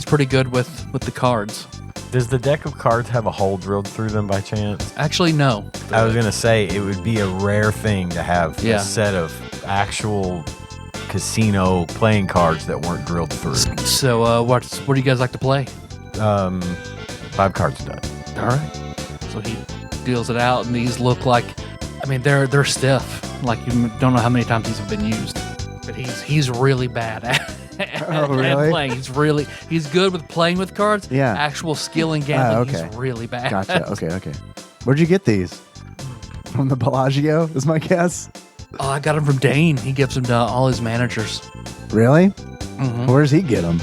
pretty good with the cards. Does the deck of cards have a hole drilled through them by chance? Actually, no. I was gonna say it would be a rare thing to have Yeah. a set of actual casino playing cards that weren't drilled through. So what do you guys like to play? 5 cards done. All right. So he deals it out, and these look like, I mean, they're stiff. Like you don't know how many times these have been used, but he's really bad at. Oh, really? At playing. He's good with playing with cards. Yeah. Actual skill and gambling, okay. he's really bad. Gotcha. Okay. Where'd you get these? From the Bellagio, is my guess. Oh, I got him from Dane. He gives them to all his managers. Really? Mm-hmm. Where does he get them?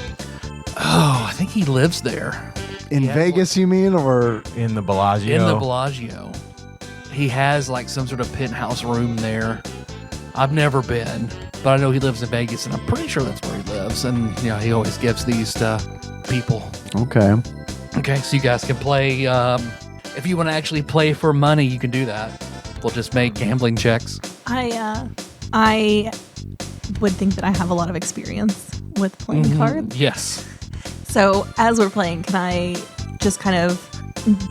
Oh, I think he lives there. In Yeah, Vegas, you mean, or In the Bellagio. In the Bellagio. He has like some sort of penthouse room there. I've never been, but I know he lives in Vegas, and I'm pretty sure that's where he lives. And he always gives these to people. okay? Okay, so you guys can play. If you want to actually play for money, you can do that. We'll just make gambling checks. I would think that I have a lot of experience with playing cards. Yes. So as we're playing, can I just kind of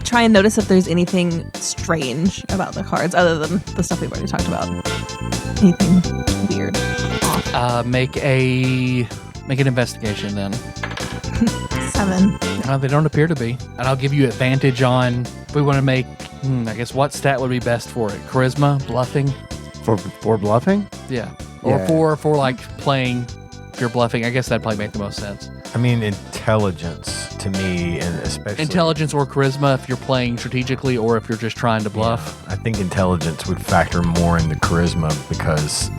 try and notice if there's anything strange about the cards other than the stuff we've already talked about? Anything weird? Make an investigation then. 7. They don't appear to be, and I'll give you advantage on. If we want to make, I guess what stat would be best for it? Charisma, bluffing. For bluffing? Yeah. Or Yeah. for like playing. If you're bluffing, I guess that'd probably make the most sense. I mean, intelligence to me, and especially Intelligence or charisma if you're playing strategically, or if you're just trying to bluff. I think intelligence would factor more in the charisma because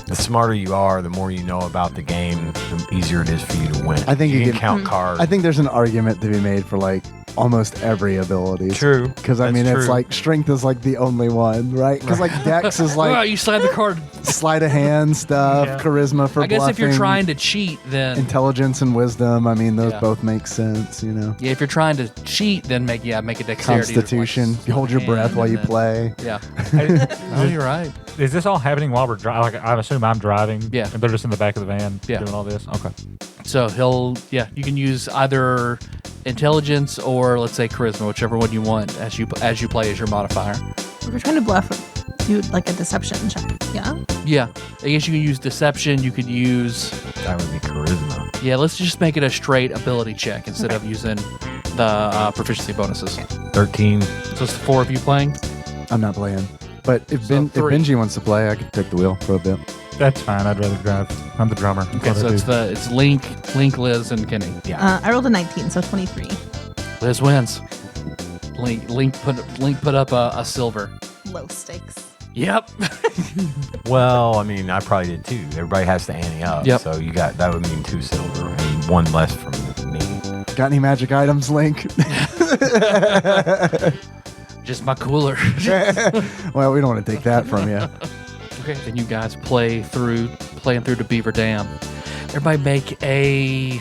the smarter you are, the more you know about the game, the easier it is for you to win. I think you can can- count cards. I think there's an argument to be made for like almost every ability. True. Because I That's mean, it's true. like strength is like the only one, right? Because like Dex is Well, like you slide the card. sleight of hand stuff, Yeah. charisma for I guess if you're bluffing, trying to cheat, then intelligence and wisdom. I mean, those Yeah. both make sense, yeah, if you're trying to cheat, then make a dexterity. Constitution. You hold your breath while you play. Yeah. No, you're right. Is this all happening while we're driving? Like, I assume I'm driving. Yeah. And they're just in the back of the van Yeah. doing all this. Okay. So you can use either intelligence or let's say charisma, whichever one you want as you play as your modifier. If we're trying to bluff, do like a deception check. Yeah. Yeah, I guess you can use deception. You could use that would be charisma. yeah. Let's just make it a straight ability check instead of using the proficiency bonuses. 13. So it's the 4 of you playing. I'm not playing. But if So if 3. Benji wants to play, I could take the wheel for a bit. That's fine. I'd rather drive. I'm the drummer. Okay, so it's Link, Liz, and Kenny. I rolled a 19, so 23. Liz wins. Link put up a silver. Low stakes. Yep. Well, I mean, I probably did too. Everybody has to ante up. Yep. So you got that would mean 2 silver and 1 less from me. Got any magic items, Link? Just my cooler. Well, we don't want to take that from you. Okay, then you guys playing through the Beaver Dam. Everybody make an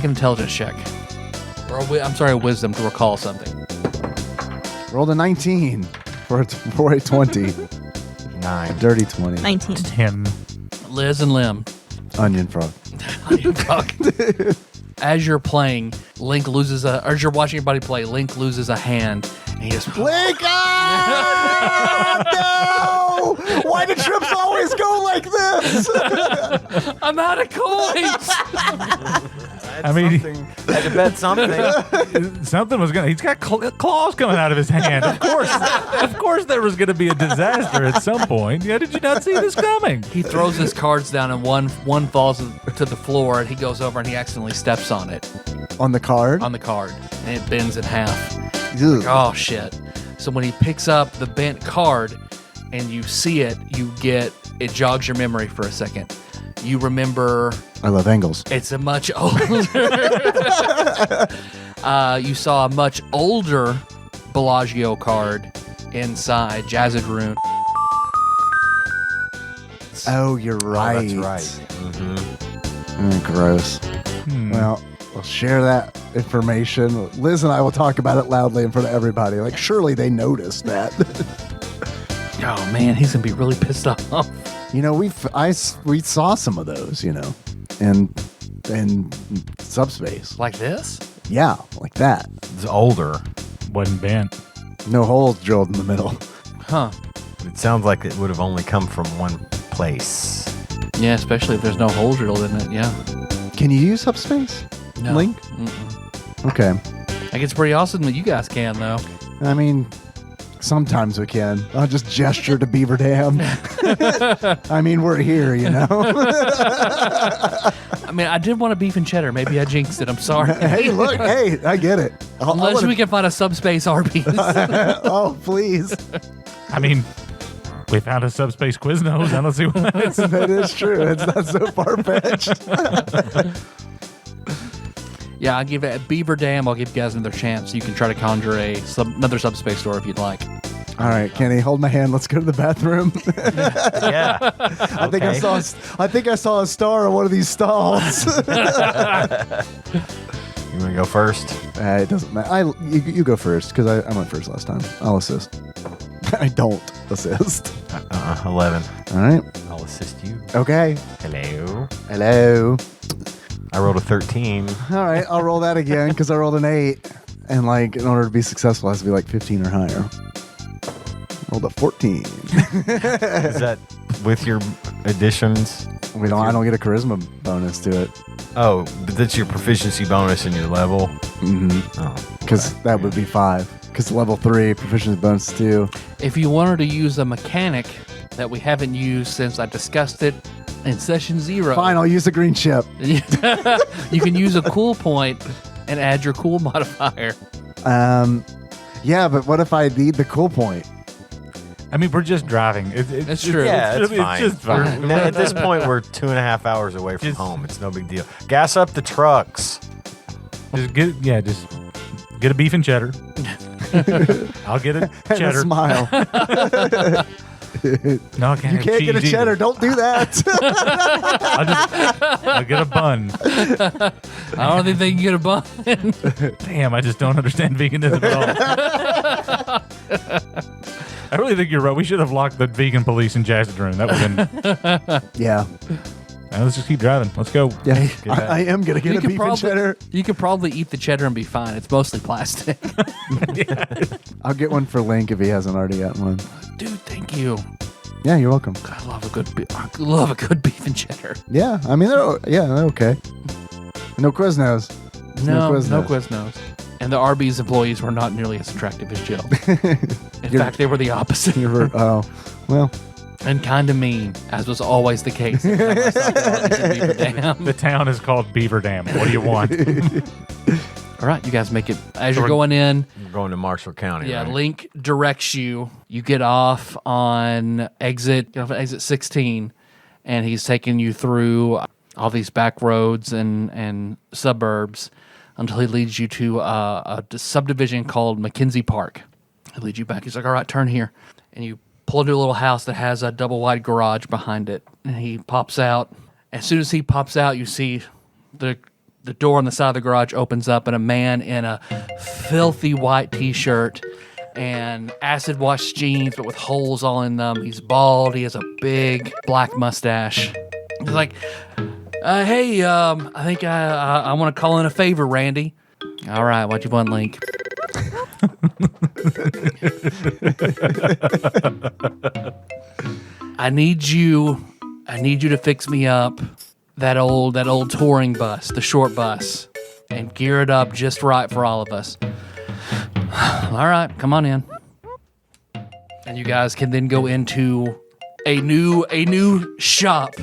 intelligence check. Or a wisdom to recall something. Rolled a 19 for a 20. 9. Dirty 20. 19. 10. Liz and Lim. Onion frog. As you're playing, as you're watching everybody play, Link loses a hand, and he just Link! Oh, no! Why do trips always go like this? I'm out of coins. I mean, had to bet something. Something was gonna. He's got claws coming out of his hand. Of course, there was gonna be a disaster at some point. Yeah, did you not see this coming? He throws his cards down, and one falls to the floor, and he goes over and he accidentally steps on it. On the card? And it bends in half. Ugh. Oh shit! So when he picks up the bent card, and you see it, it jogs your memory for a second. You remember. I love angles. It's a much older. You saw a much older Bellagio card inside Jazzed Rune. Oh, you're right. Oh, that's right. Mm-hmm. Gross. Well, we'll share that information. Liz and I will talk about it loudly in front of everybody. Like, surely they noticed that. Oh man, he's gonna be really pissed off. You know, we saw some of those, you know, and subspace. Like this? Yeah, like that. It's older. Wasn't bent. No holes drilled in the middle. Huh. It sounds like it would have only come from one place. Yeah, especially if there's no hole drilled in it. Yeah. Can you use subspace? No. Link? Mm-mm. Okay. I think it's pretty awesome that you guys can, though. I mean, sometimes we can. I'll just gesture to Beaver Dam. I mean, we're here, you know. I mean, I did want a beef and cheddar. Maybe I jinxed it. I'm sorry. Hey, look. Hey, I get it. Unless we can find a subspace Arby's. Oh, please. I mean, we found a subspace Quiznos. I don't see what that is. That is true. It's not so far-fetched. Yeah, I'll give it at Beaver Dam. I'll give you guys another chance. You can try to conjure another subspace door if you'd like. All right, Kenny, hold my hand. Let's go to the bathroom. Yeah. I think I saw a star in one of these stalls. You want to go first? It doesn't matter. You go first because I went first last time. I'll assist. I don't assist. 11. All right. I'll assist you. Okay. Hello. I rolled a 13. All right. I'll roll that again because I rolled an 8. And like, in order to be successful, it has to be like 15 or higher. Rolled a 14. Is that with your additions? I don't get a charisma bonus to it. Oh, but that's your proficiency bonus in your level? Mm-hmm. Oh. Because that would be 5. Because level 3, proficiency bonus 2. If you wanted to use a mechanic that we haven't used since I discussed it in session 0. Fine, I'll use the green chip. You can use a cool point and add your cool modifier. Yeah, but what if I need the cool point? I mean, we're just driving. That's true. Yeah, it's fine. just fine. At this point, we're 2.5 hours away from home. It's no big deal. Gas up the trucks. Just get a beef and cheddar. I'll get a And cheddar. a smile. No, I can't. You can't get a cheese cheddar. either. Don't do that. I'll get a bun. I don't think they can get a bun. Damn, I just don't understand veganism at all. I really think you're right. We should have locked the vegan police in Jazzed Room. That would have been. Yeah. Let's just keep driving. Let's go. Yeah. I am going to get a beef and cheddar. You could probably eat the cheddar and be fine. It's mostly plastic. I'll get one for Link if he hasn't already got one. Dude, thank you. Yeah, you're welcome. I love a good beef and cheddar. Yeah, I mean, they're okay. No Quiznos. No Quiznos. And the Arby's employees were not nearly as attractive as Jill. In fact, they were the opposite. Oh, well, and kind of mean, as was always the case. The town is called Beaver Dam. What do you want? All right, you guys make it. As you're going in, We're going to Marshall County. yeah, right? Link directs you. You get off on exit 16, and he's taking you through all these back roads and suburbs until he leads you to a subdivision called McKenzie Park. He leads you back. He's like, all right, turn here. And you pull into a little house that has a double-wide garage behind it. And he pops out. As soon as he pops out, you see the door on the side of the garage opens up, and a man in a filthy white T-shirt and acid-wash jeans, but with holes all in them. He's bald. He has a big black mustache. He's like, hey, I think I want to call in a favor, Randy. All right, what you want, Link? I need you to fix me up that old touring bus, the short bus, and gear it up just right for all of us. All right, come on in. And you guys can then go into a new shop,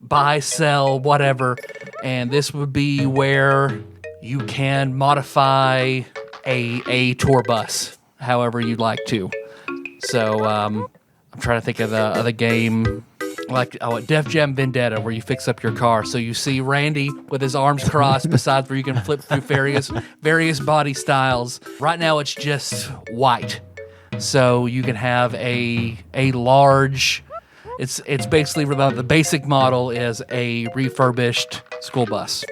buy, sell, whatever, and this would be where you can modify a tour bus however you'd like to. So I'm trying to think of the game, like Def Jam Vendetta, where you fix up your car. So you see Randy with his arms crossed, besides where you can flip through various body styles. Right now it's just white, so you can have a large. It's basically the basic model is a refurbished school bus.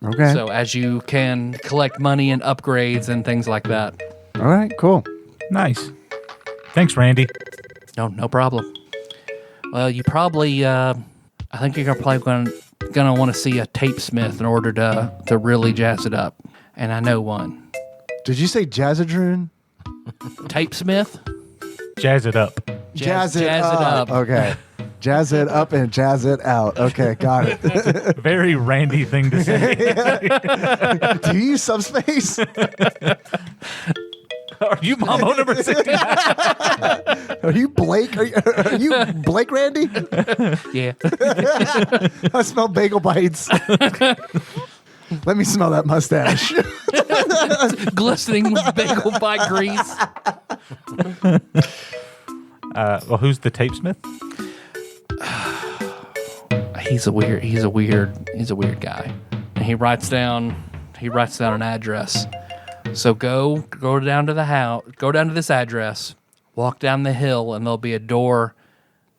Okay. So as you can collect money and upgrades and things like that. All right, cool. Nice. Thanks, Randy. No problem. Well, you probably, I think you're probably gonna want to see a tape smith in order to really jazz it up. And I know one. Did you say Jazzadroon? Tape smith? Jazz it up. Jazz it up. Okay. Jazz it up and jazz it out. Okay, got it. Very Randy thing to say. Do you use subspace? Are you Mambo number 69? Are you Blake? Are you Blake Randy? Yeah. I smell bagel bites. Let me smell that mustache. Glistening with bagel bite grease. Well, who's the tape smith? He's a weird guy. And he writes down an address. So go down to the house, go down to this address, walk down the hill, and there'll be a door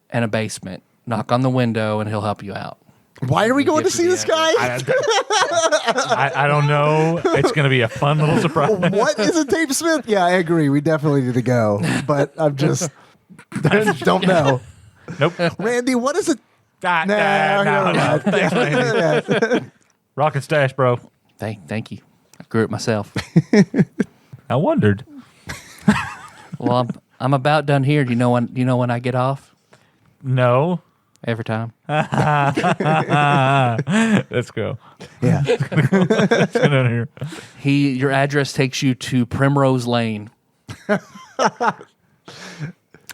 and a basement. Knock on the window, and he'll help you out. Why are we going to see this guy? I don't know. It's going to be a fun little surprise. What is a tape smith? Yeah, I agree. We definitely need to go, but I'm just don't know. Nope. Randy, what is it? No. Thanks, Randy. Rocket stash, bro. Thank you. I grew it myself. I wondered. Well, I'm about done here. Do you know when I get off? No. Every time. Let's go. Yeah. Let's get out of here. Your address takes you to Primrose Lane.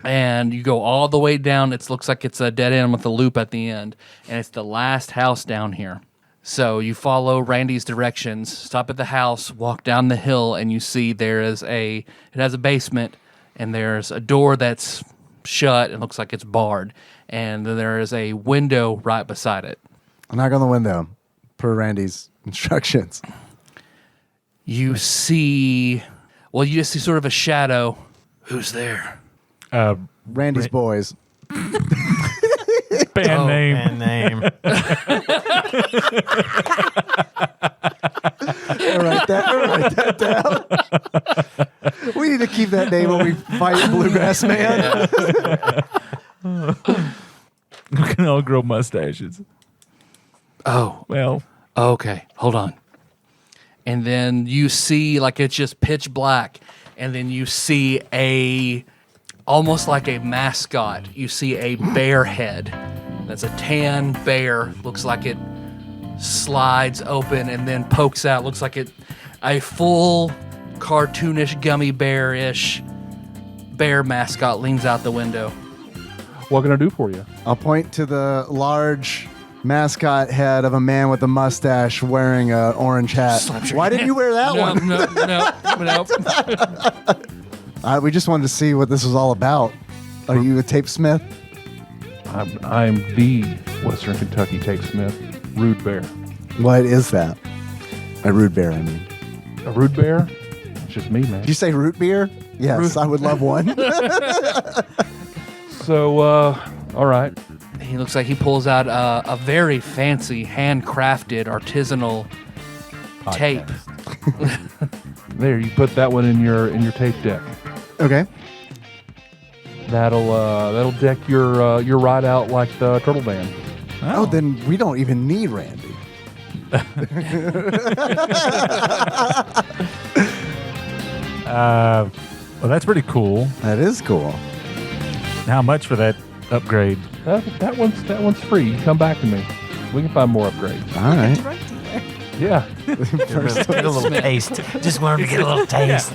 And you go all the way down. It looks like it's a dead end with a loop at the end. And it's the last house down here. So you follow Randy's directions, stop at the house, walk down the hill, and you see it has a basement, and there's a door that's shut and looks like it's barred. And then there is a window right beside it. Knock on the window, per Randy's instructions. You just see sort of a shadow. Who's there? Randy's boys. Band name. And name. Write that down. We need to keep that name when we fight Bluegrass Man. We can all grow mustaches. Oh, Well, okay. Hold on. And then you see, like, it's just pitch black. And then you see almost like a mascot. You see a bear head. That's a tan bear. Looks like it slides open and then pokes out. Looks like a full cartoonish gummy bear-ish bear mascot leans out the window. What can I do for you? I'll point to the large mascot head of a man with a mustache wearing an orange hat. Why didn't you wear that one? No. We just wanted to see what this was all about. Are you a tapesmith? I'm the Western Kentucky Tapesmith, Rude Bear. What is that? A rude bear, I mean. A rude bear? It's just me, man. Did you say root beer? Yes, I would love one. So, all right. He looks like he pulls out a very fancy, handcrafted, artisanal tape. There, you put that one in your tape deck. Okay. That'll deck your ride out like the Turtle Van. Oh, then we don't even need Randy. Well, that's pretty cool. That is cool. How much for that upgrade? That one's free. You come back to me. We can find more upgrades. All right. Drug dealer. Yeah. Get a little taste. Just want him to get a little taste.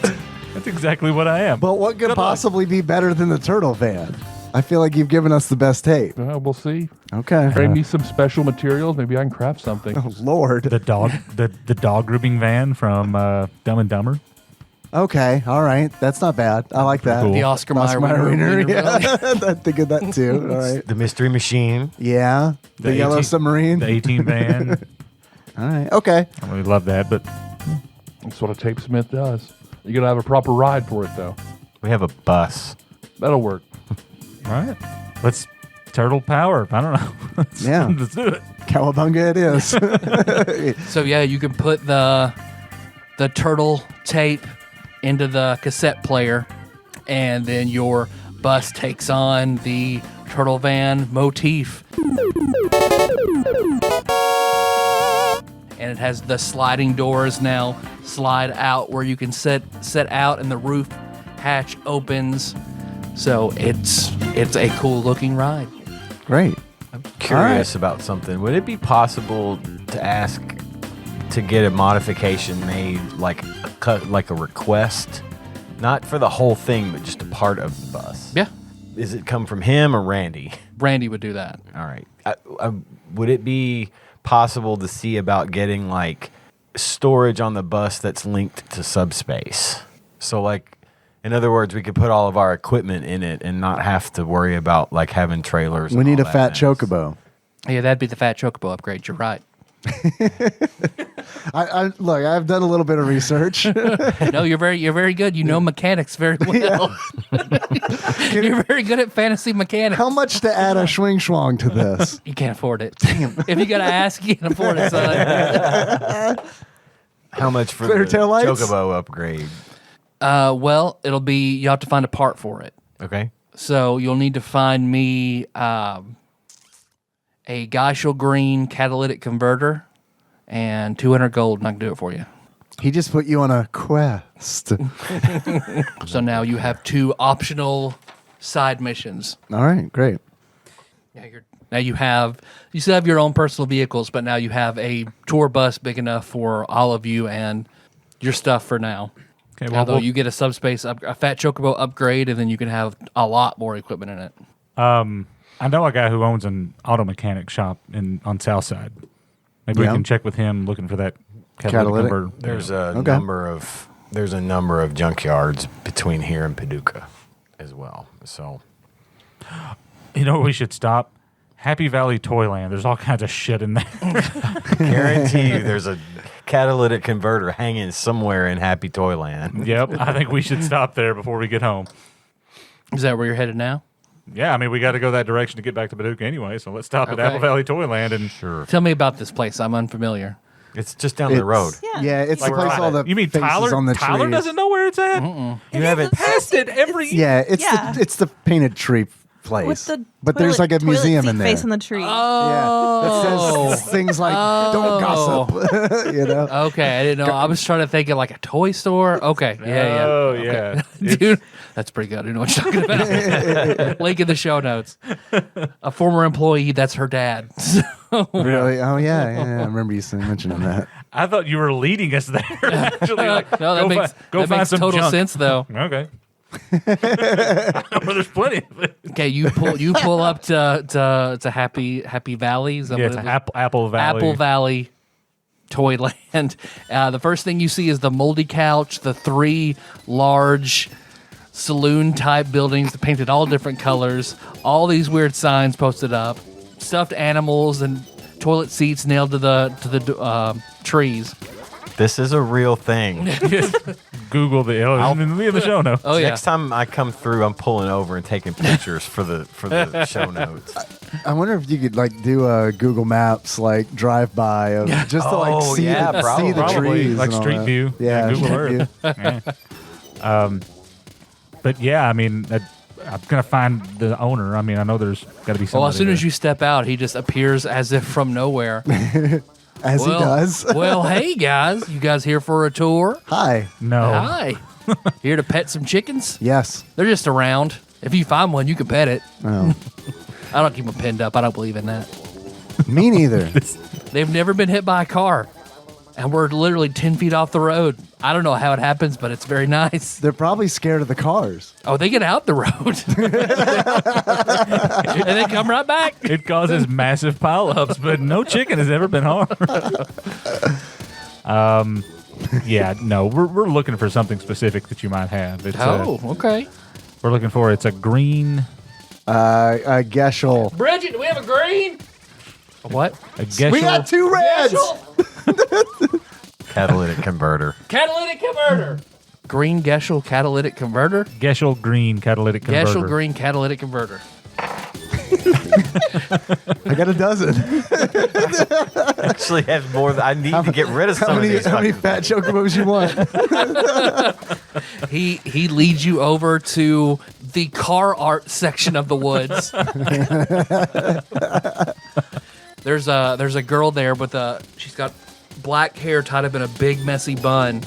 That's exactly what I am. But what could possibly be better than the turtle van? I feel like you've given us the best tape. We'll see. Okay. Bring me some special materials. Maybe I can craft something. Oh, Lord. The dog grooming van from Dumb and Dumber. Okay. All right. That's not bad. I like that. Cool. The Oscar Mayer Wiener, winner. yeah. I think of that too. All right. The mystery machine. Yeah. The yellow 18 submarine. The 18 van. All right. Okay. We love that, but That's what a tapesmith does. You gotta have a proper ride for it, though. We have a bus. That'll work. all right. Let's turtle power. I don't know. Yeah. Let's do it. Cowabunga it is. So yeah, you can put the turtle tape into the cassette player, and then your bus takes on the turtle van motif. And it has the sliding doors now slide out where you can set out, and the roof hatch opens. So it's a cool looking ride. Great. I'm curious about something. Would it be possible to ask to get a modification made, like a request, not for the whole thing, but just a part of the bus? Yeah, Is it come from him or Randy? Randy would do that. All right. Would it be possible to see about getting like storage on the bus that's linked to subspace? So like, in other words, we could put all of our equipment in it and not have to worry about like having trailers. We and need all a that fat mess. chocobo. Yeah, that'd be the Fat Chocobo upgrade. You're right. Look, I've done a little bit of research. No, you're very good. You know mechanics very well. You're very good at fantasy mechanics. How much to add a swing schwang to this? You can't afford it. If you gotta ask, you can't afford it, son. How much for Clear the taillights? chocobo upgrade? Well, it'll be you have to find a part for it. Okay. So you'll need to find me a Geishel Green catalytic converter and 200 gold, and I can do it for you. He just put you on a quest. So now you have 2 optional side missions. All right, great. Yeah, now you still have your own personal vehicles, but now you have a tour bus big enough for all of you and your stuff for now. Okay, Although you get a subspace, a Fat Chocobo upgrade, and then you can have a lot more equipment in it. I know a guy who owns an auto mechanic shop on Southside. Maybe we Yeah. can check with him looking for that Catalytic. converter. There's Okay. a number of junkyards between here and Paducah as well. So You know where we should stop? Happy Valley Toyland. There's all kinds of shit in there. guarantee you there's a catalytic converter hanging somewhere in Happy Toyland. Yep. I think we should stop there before we get home. Is that where you're headed now? Yeah, I mean, we got to go that direction to get back to Paducah anyway, so let's stop at Okay. Apple Valley Toyland and Sure. Tell me about this place. I'm unfamiliar. It's just down the road. Yeah, it's the Like, place all the you mean faces Tyler? on the Tyler trees. doesn't know where it's at. You haven't Passed it every year. Yeah, it's the painted tree place. With the but there's like a toilet museum seat in there. face in the tree. Yeah, that says things like "Don't gossip." You know. Okay, I didn't know. I was trying to think of like a toy store. Okay, yeah. Oh, Okay. yeah. Dude, that's pretty good. I don't know what you're talking about. Link in the show notes. A former employee, that's her dad. Really? Oh yeah. I remember you mentioning that. I thought you were leading us there. Actually, like, No, that makes find some total junk. sense, though. Okay. There's plenty of it. Okay, you pull up to Happy Valley. Is that Yeah, what it's it was? Apple Valley. Apple Valley Toyland. The first thing you see is the moldy couch, the 3 large saloon type buildings painted all different colors, all these weird signs posted up, stuffed animals and toilet seats nailed to the trees. This is a real thing. Google the in the show notes. Oh yeah. Next time I come through, I'm pulling over and taking pictures for the show notes. I wonder if you could like do a Google Maps like drive by of just to like Oh, see, yeah, see the probably. trees, Like and all Street that. View. Yeah, Google Street Earth. View. Yeah. But yeah, I mean, I'm gonna find the owner. I mean, I know there's got to be somebody. Well, as soon as there. you step out, he just appears as if from nowhere. As he does. Well, hey guys, you guys here for a tour? Hi. No. Hi. Here to pet some chickens? Yes. They're just around. If you find one, you can pet it. Oh. I don't keep them pinned up. I don't believe in that. Me neither. They've never been hit by a car. And we're literally 10 feet off the road. I don't know how it happens, but it's very nice. They're probably scared of the cars. Oh, they get out the road. And they come right back. It causes massive pileups, but no chicken has ever been harmed. Yeah, no, we're looking for something specific that you might have. It's Okay. we're looking for it's a green. Geschel. Bridget, do we have a green? A what? A Geschel, We got 2 reds. Catalytic converter. Catalytic converter. Green Geschel catalytic converter. Geschel green catalytic converter. Geschel green catalytic converter. I got a dozen. Actually, have more. I need to get rid of some of these. How many fucking fat chocobos you want? He leads you over to the car art section of the woods. There's a girl there with she's got black hair tied up in a big messy bun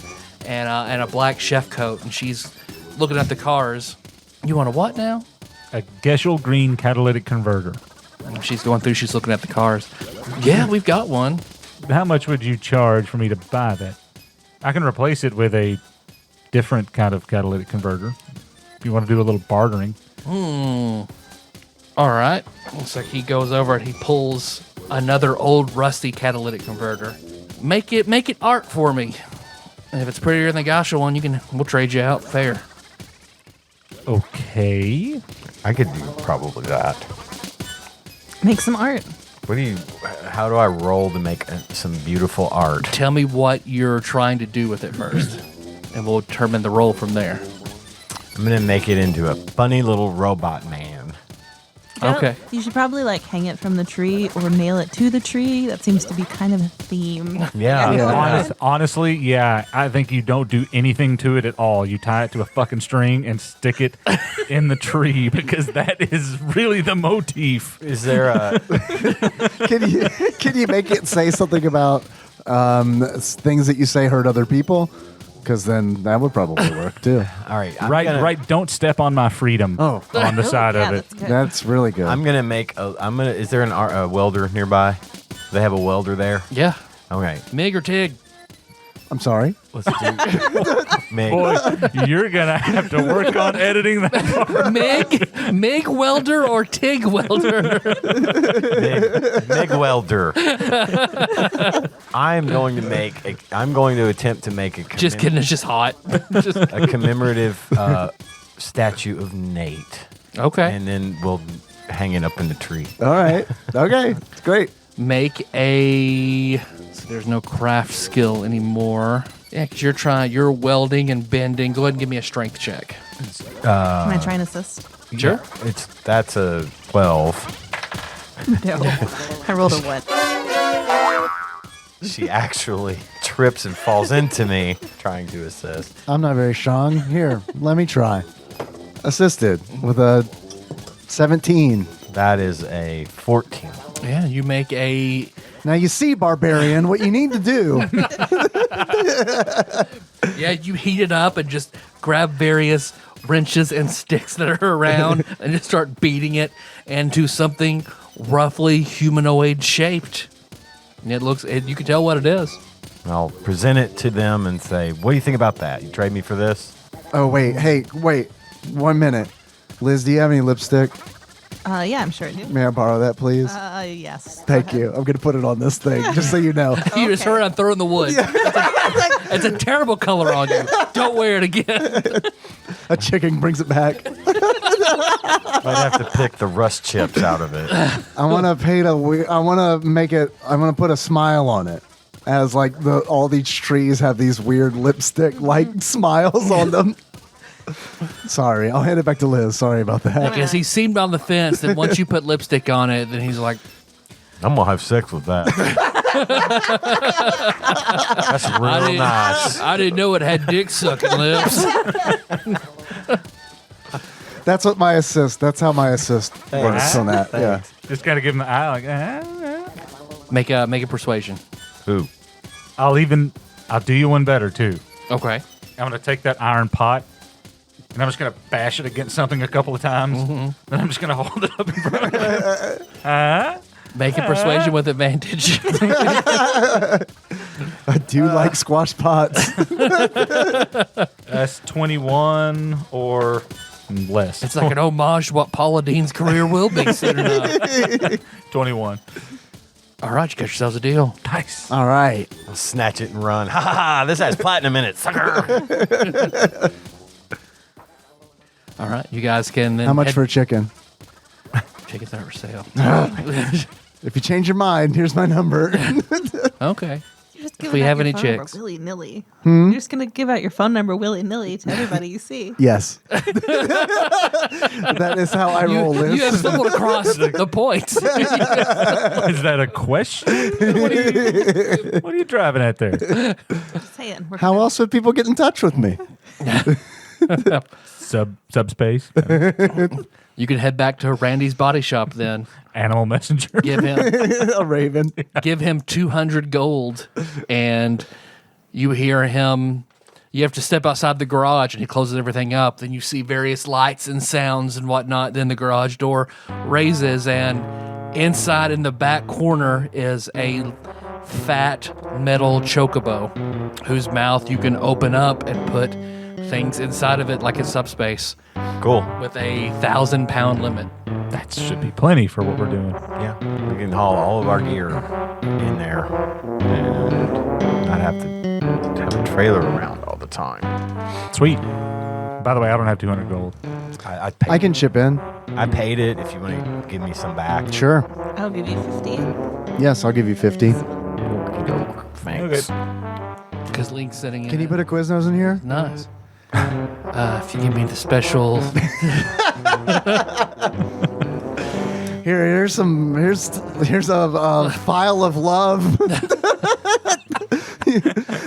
and a black chef coat, and she's looking at the cars. You want a what now? A Geschel green catalytic converter. And she's going through. She's looking at the cars. Yeah, we've got one. How much would you charge for me to buy that? I can replace it with a different kind of catalytic converter. If you want to do a little bartering. All right. Looks like he goes over and he pulls another old rusty catalytic converter. Make it art for me. And if it's prettier than the Gasha one, we'll trade you out fair. Okay. I could do probably that. Make some art. How do I roll to make some beautiful art? Tell me what you're trying to do with it first, and we'll determine the roll from there. I'm gonna make it into a funny little robot man. Okay. You should probably like hang it from the tree or nail it to the tree. That seems to be kind of a theme. Yeah. Honestly, yeah, I think you don't do anything to it at all. You tie it to a fucking string and stick it in the tree because that is really the motif. Is there a? Can you make it say something about things that you say hurt other people? Because then that would probably work too. All right. Right. Don't step on my freedom. Oh. On the side yeah, of it. that's good. That's really good. I'm gonna make. Is there a welder nearby? Do they have a welder there? Yeah. Okay. Mig or Tig? I'm sorry. Let's do. Meg. Boy, you're gonna have to work on editing that. Mig welder or Tig welder? Meg welder. I'm going to attempt to make a. Just kidding. It's just hot. A commemorative statue of Nate, Okay. and then we'll hang it up in the tree. All right. Okay. It's great. Make a. So there's no craft skill anymore. Yeah, because you're welding and bending. Go ahead and give me a strength check. Can I try and assist? Sure. That's a 12. No. I rolled a 1. She actually trips and falls into me trying to assist. I'm not very strong. Here, let me try. Assisted with a 17. That is a 14. Yeah, you make a. Now you see, barbarian, what you need to do. Yeah, you heat it up and just grab various wrenches and sticks that are around and just start beating it into something roughly humanoid shaped. And you can tell what it is. I'll present it to them and say, "What do you think about that? You trade me for this?" Oh, wait. Hey, wait. 1 minute. Liz, do you have any lipstick? Yeah, I'm sure I do. May I borrow that, please? Yes. Thank you. I'm going to put it on this thing, just so you know. You just heard I'm throwing the wood. It's a terrible color on you. Don't wear it again. A chicken brings it back. Might have to pick the rust chips out of it. I want to paint I want to make it. I want to put a smile on it, as like all these trees have these weird lipstick like smiles on them. Sorry, I'll hand it back to Liz. Sorry about that. Because he seemed on the fence that once you put lipstick on it, then he's like, I'm gonna have sex with that. That's real nice. I didn't know it had dick sucking lips. That's what my assist. That's how my assist works on that. Yeah. Just got to give him the eye. Like, Make a persuasion. Ooh. I'll do you one better too. Okay. I'm gonna take that iron pot, and I'm just gonna bash it against something a couple of times. Then I'm just gonna hold it up in front of me. Make a persuasion with advantage. I do like squash pots. That's 21 or less. It's like an homage to what Paula Dean's career will be soon enough. 21. All right, you got yourselves a deal. Nice. All right. I'll snatch it and run. Ha ha ha! This has platinum in it, sucker. All right, you guys can then. How much for a chicken? Chickens are for sale. If you change your mind, here's my number. Okay. You're just If we have any phone number chicks. willy-nilly. You're just going to give out your phone number willy-nilly to everybody you see. Yes. That is how I roll, Liz. You have stumbled across the point. Is that a question? What are you driving at there? Just saying. We're How gonna- else would people get in touch with me? Subspace. You can head back to Randy's body shop then. Animal messenger. Give him A raven. 200 gold, and you hear him. You have to step outside the garage, and he closes everything up. Then you see various lights and sounds and whatnot. Then the garage door raises, and inside in the back corner is a fat metal chocobo, whose mouth you can open up and put things inside of it like a subspace Cool. with a 1,000-pound limit. That should be plenty for what we're doing. Yeah, we can haul all of our gear in there and not have to have a trailer around all the time. Sweet. By the way, I don't have 200 gold. I paid I can chip in. I paid it. If you want to give me some back, Sure. I'll give you 50. Yes, I'll give you 50. Thanks. Because Link's sitting in Can you it. put a Quiznos in here? Nice. If you give me the special, Here's a file of love.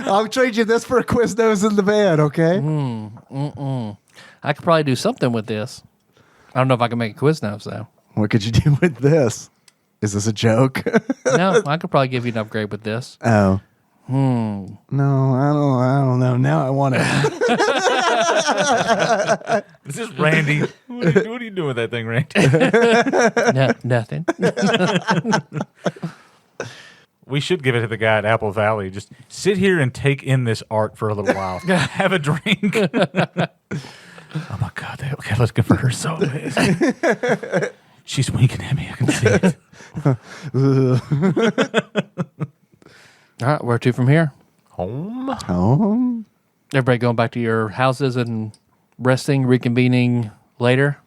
I'll trade you this for a Quiznos in the van, okay? I could probably do something with this. I don't know if I can make a Quiznos though. What could you do with this? Is this a joke? No, I could probably give you an upgrade with this. Oh. No, I don't know. Now I want it. This is Randy. What are you doing with that thing, Randy? No, nothing. We should give it to the guy at Apple Valley. Just sit here and take in this art for a little while. Have a drink. Oh my God. Okay, let's give her so amazing. She's winking at me. I can see it. All right, where to from here? Home. Oh. Everybody going back to your houses and resting, reconvening later?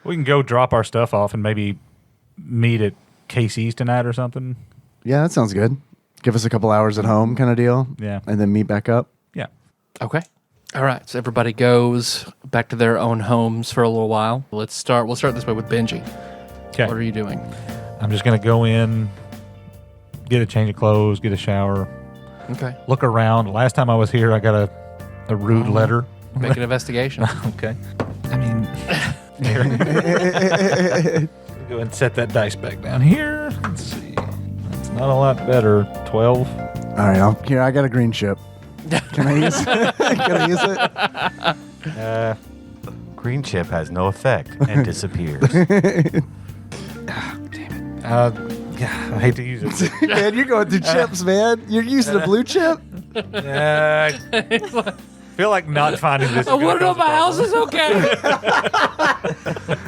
We can go drop our stuff off and maybe meet at KC's tonight or something. Yeah, that sounds good. Give us a couple hours at home kind of deal. Yeah. And then meet back up. Yeah. Okay. All right, so everybody goes back to their own homes for a little while. We'll start this way with Benji. Okay. What are you doing? I'm just going to go in, get a change of clothes, get a shower, Okay. look around. Last time I was here, I got a rude letter. Make an investigation. Okay. I mean, here. Go ahead and set that dice back down here. Let's see. That's not a lot better. 12. All right, here, I got a green chip. Can I use it? Can I use it? Green chip has no effect and disappears. Yeah, I hate to use it. Man, you're going through chips, man. You're using a blue chip? feel like not finding this. I want to know if my house is okay.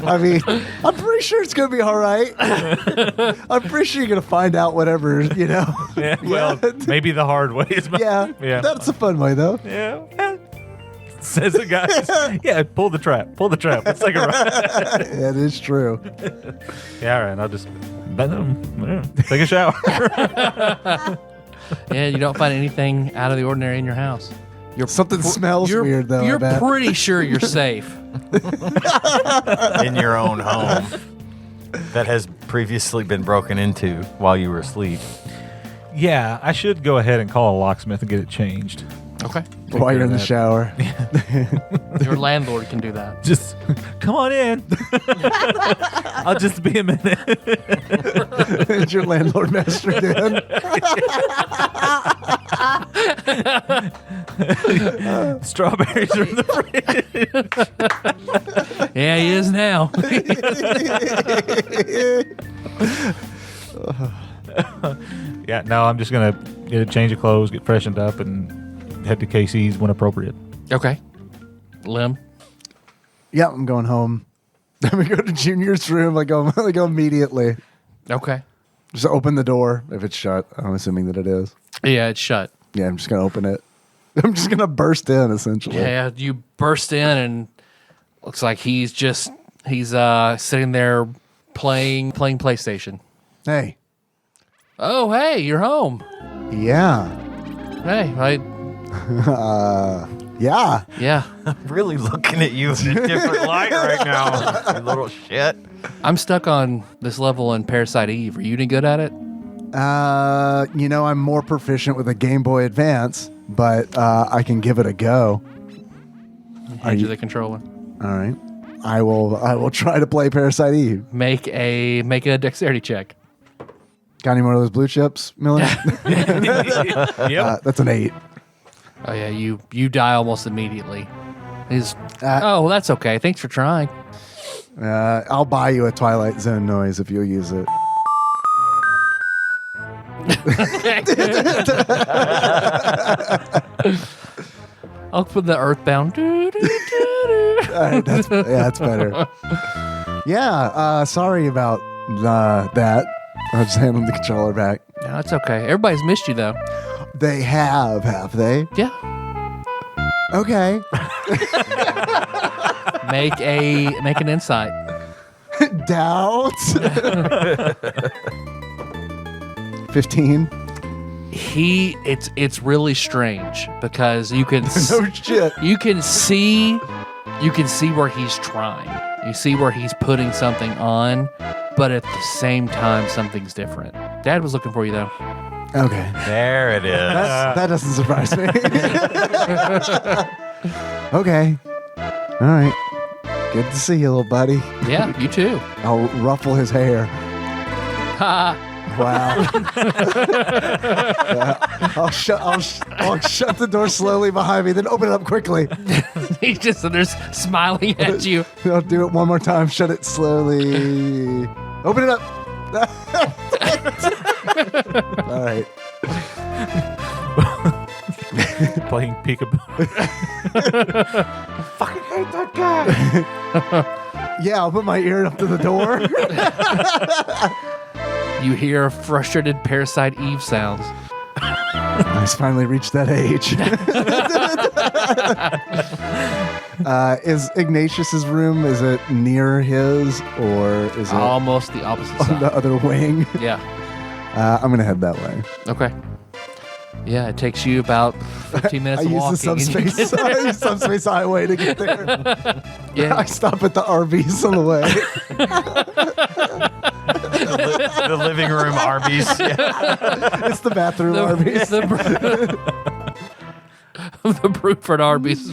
I mean, I'm pretty sure it's gonna be all right. I'm pretty sure you're gonna find out whatever, you know. Yeah, well, maybe the hard way is. Yeah, that's a fun way though. Yeah. Says the guy. Yeah, pull the trap. Let's take a ride. That is true. Yeah, all right. I'll just take a shower. Yeah, you don't find anything out of the ordinary in your house. Something smells weird though. You're I bet. pretty sure you're safe. In your own home that has previously been broken into while you were asleep. Yeah, I should go ahead and call a locksmith and get it changed. Okay. While you're in the shower. Your landlord can do that. Just come on in. I'll just be a minute. Is your landlord mastered in? Strawberries are in the fridge. Yeah, he is now. Yeah, no, I'm just going to get a change of clothes, get freshened up, and head to KC's when appropriate. Okay. Lim. Yeah, I'm going home. I'm gonna go to Junior's room. I go immediately. Okay. Just open the door if it's shut. I'm assuming that it is. Yeah, it's shut. Yeah, I'm just gonna open it. I'm just gonna burst in essentially. Yeah, you burst in and looks like he's sitting there playing PlayStation. Hey. Oh, hey, you're home. Yeah. Hey, Yeah. yeah. I'm really looking at you in a different light right now, you little shit. I'm stuck on this level in Parasite Eve. Are you any good at it? I'm more proficient with a Game Boy Advance, but I can give it a go. Hand you the controller. All right. I will try to play Parasite Eve. Make a dexterity check. Got any more of those blue chips, Miller? Yep. That's an 8. Oh yeah, you die almost immediately. Oh, well, that's okay. Thanks for trying. I'll buy you a Twilight Zone noise if you'll use it. I'll put the Earthbound. All right, that's better. Yeah, sorry about that. I'll just hand him the controller back. No, it's okay. Everybody's missed you though. They have they? Yeah. Okay. Make an insight. Doubt. 15. It's really strange because you can No shit. you can see where he's trying. You see where he's putting something on, but at the same time something's different. Dad was looking for you though. Okay. There it is. That doesn't surprise me. Okay. All right. Good to see you, little buddy. Yeah, you too. I'll ruffle his hair. Ha. Wow. I'll shut the door slowly behind me, then open it up quickly. He's just there's smiling at you. I'll do it one more time. Shut it slowly. Open it up. All right. Playing peekaboo. Fucking hate that guy. Yeah, I'll put my ear up to the door. You hear frustrated Parasite Eve sounds. I finally reached that age. Is Ignatius's room, is it near his or is it Almost the opposite on side. the other wing? Yeah. I'm going to head that way. Okay. Yeah, it takes you about 15 minutes I of use walking. the and you get there. subspace highway to get there. Yeah. I stop at the Arby's on the way. The living room Arby's. Yeah. It's the bathroom Arby's. The Bruford Arby's.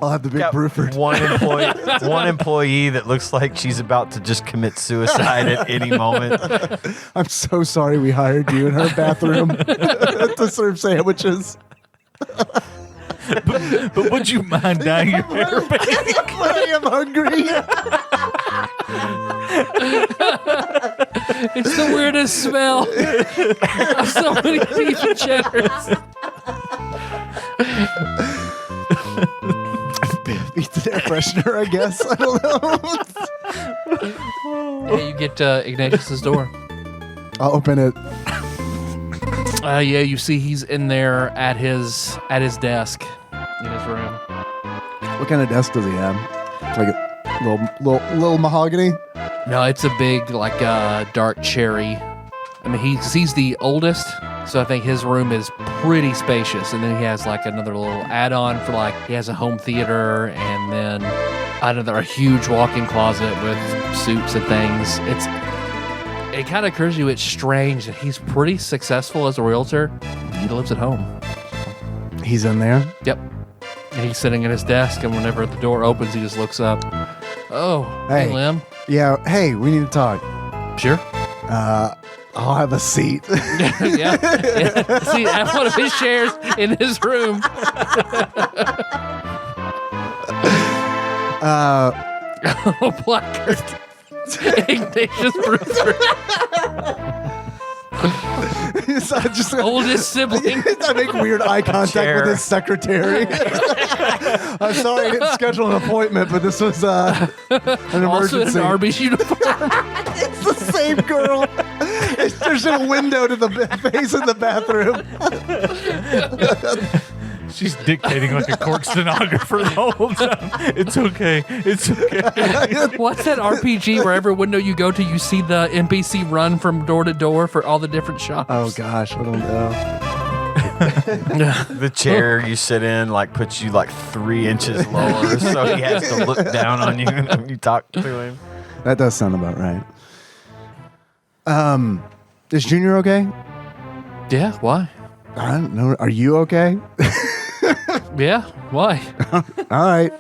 I'll have the big Got Bruford. one employee that looks like she's about to just commit suicide at any moment. I'm so sorry we hired you in her bathroom to serve sandwiches. But would you mind dyeing your hair pink? I am hungry. It's the weirdest smell of so many beef and cheddars. Beats the air freshener, I guess. I don't know. Yeah, you get Ignatius's door. I'll open it. Yeah, you see he's in there at his desk in his room. What kind of desk does he have? Like a little mahogany? No, it's a big, like, dark cherry. I mean, he's the oldest, so I think his room is pretty spacious. And then he has, like, another little add-on for, like, he has a home theater and then a huge walk-in closet with suits and things. It kind of occurs to you it's strange that he's pretty successful as a realtor. He lives at home. He's in there? Yep. And he's sitting at his desk, and whenever the door opens, he just looks up. Oh, hey, Lim. Yeah, hey, we need to talk. Sure. I'll have a seat. yeah. See, at one of his chairs in his room. Placard. Ignatius Brewster. So just oldest sibling. I make weird eye contact with his secretary. I'm sorry I didn't schedule an appointment, but this was an emergency. Also in an Arby's uniform. It's the same girl. There's a window to the face of the bathroom. She's dictating like a court stenographer the whole time. It's okay. It's okay. What's that RPG where every window you go to, you see the NPC run from door to door for all the different shops? Oh, gosh. I don't know. The chair you sit in puts you 3 inches lower, so he has to look down on you when you talk to him. That does sound about right. Is Junior okay? Yeah, why? I don't know. Are you okay? Yeah, why? All right.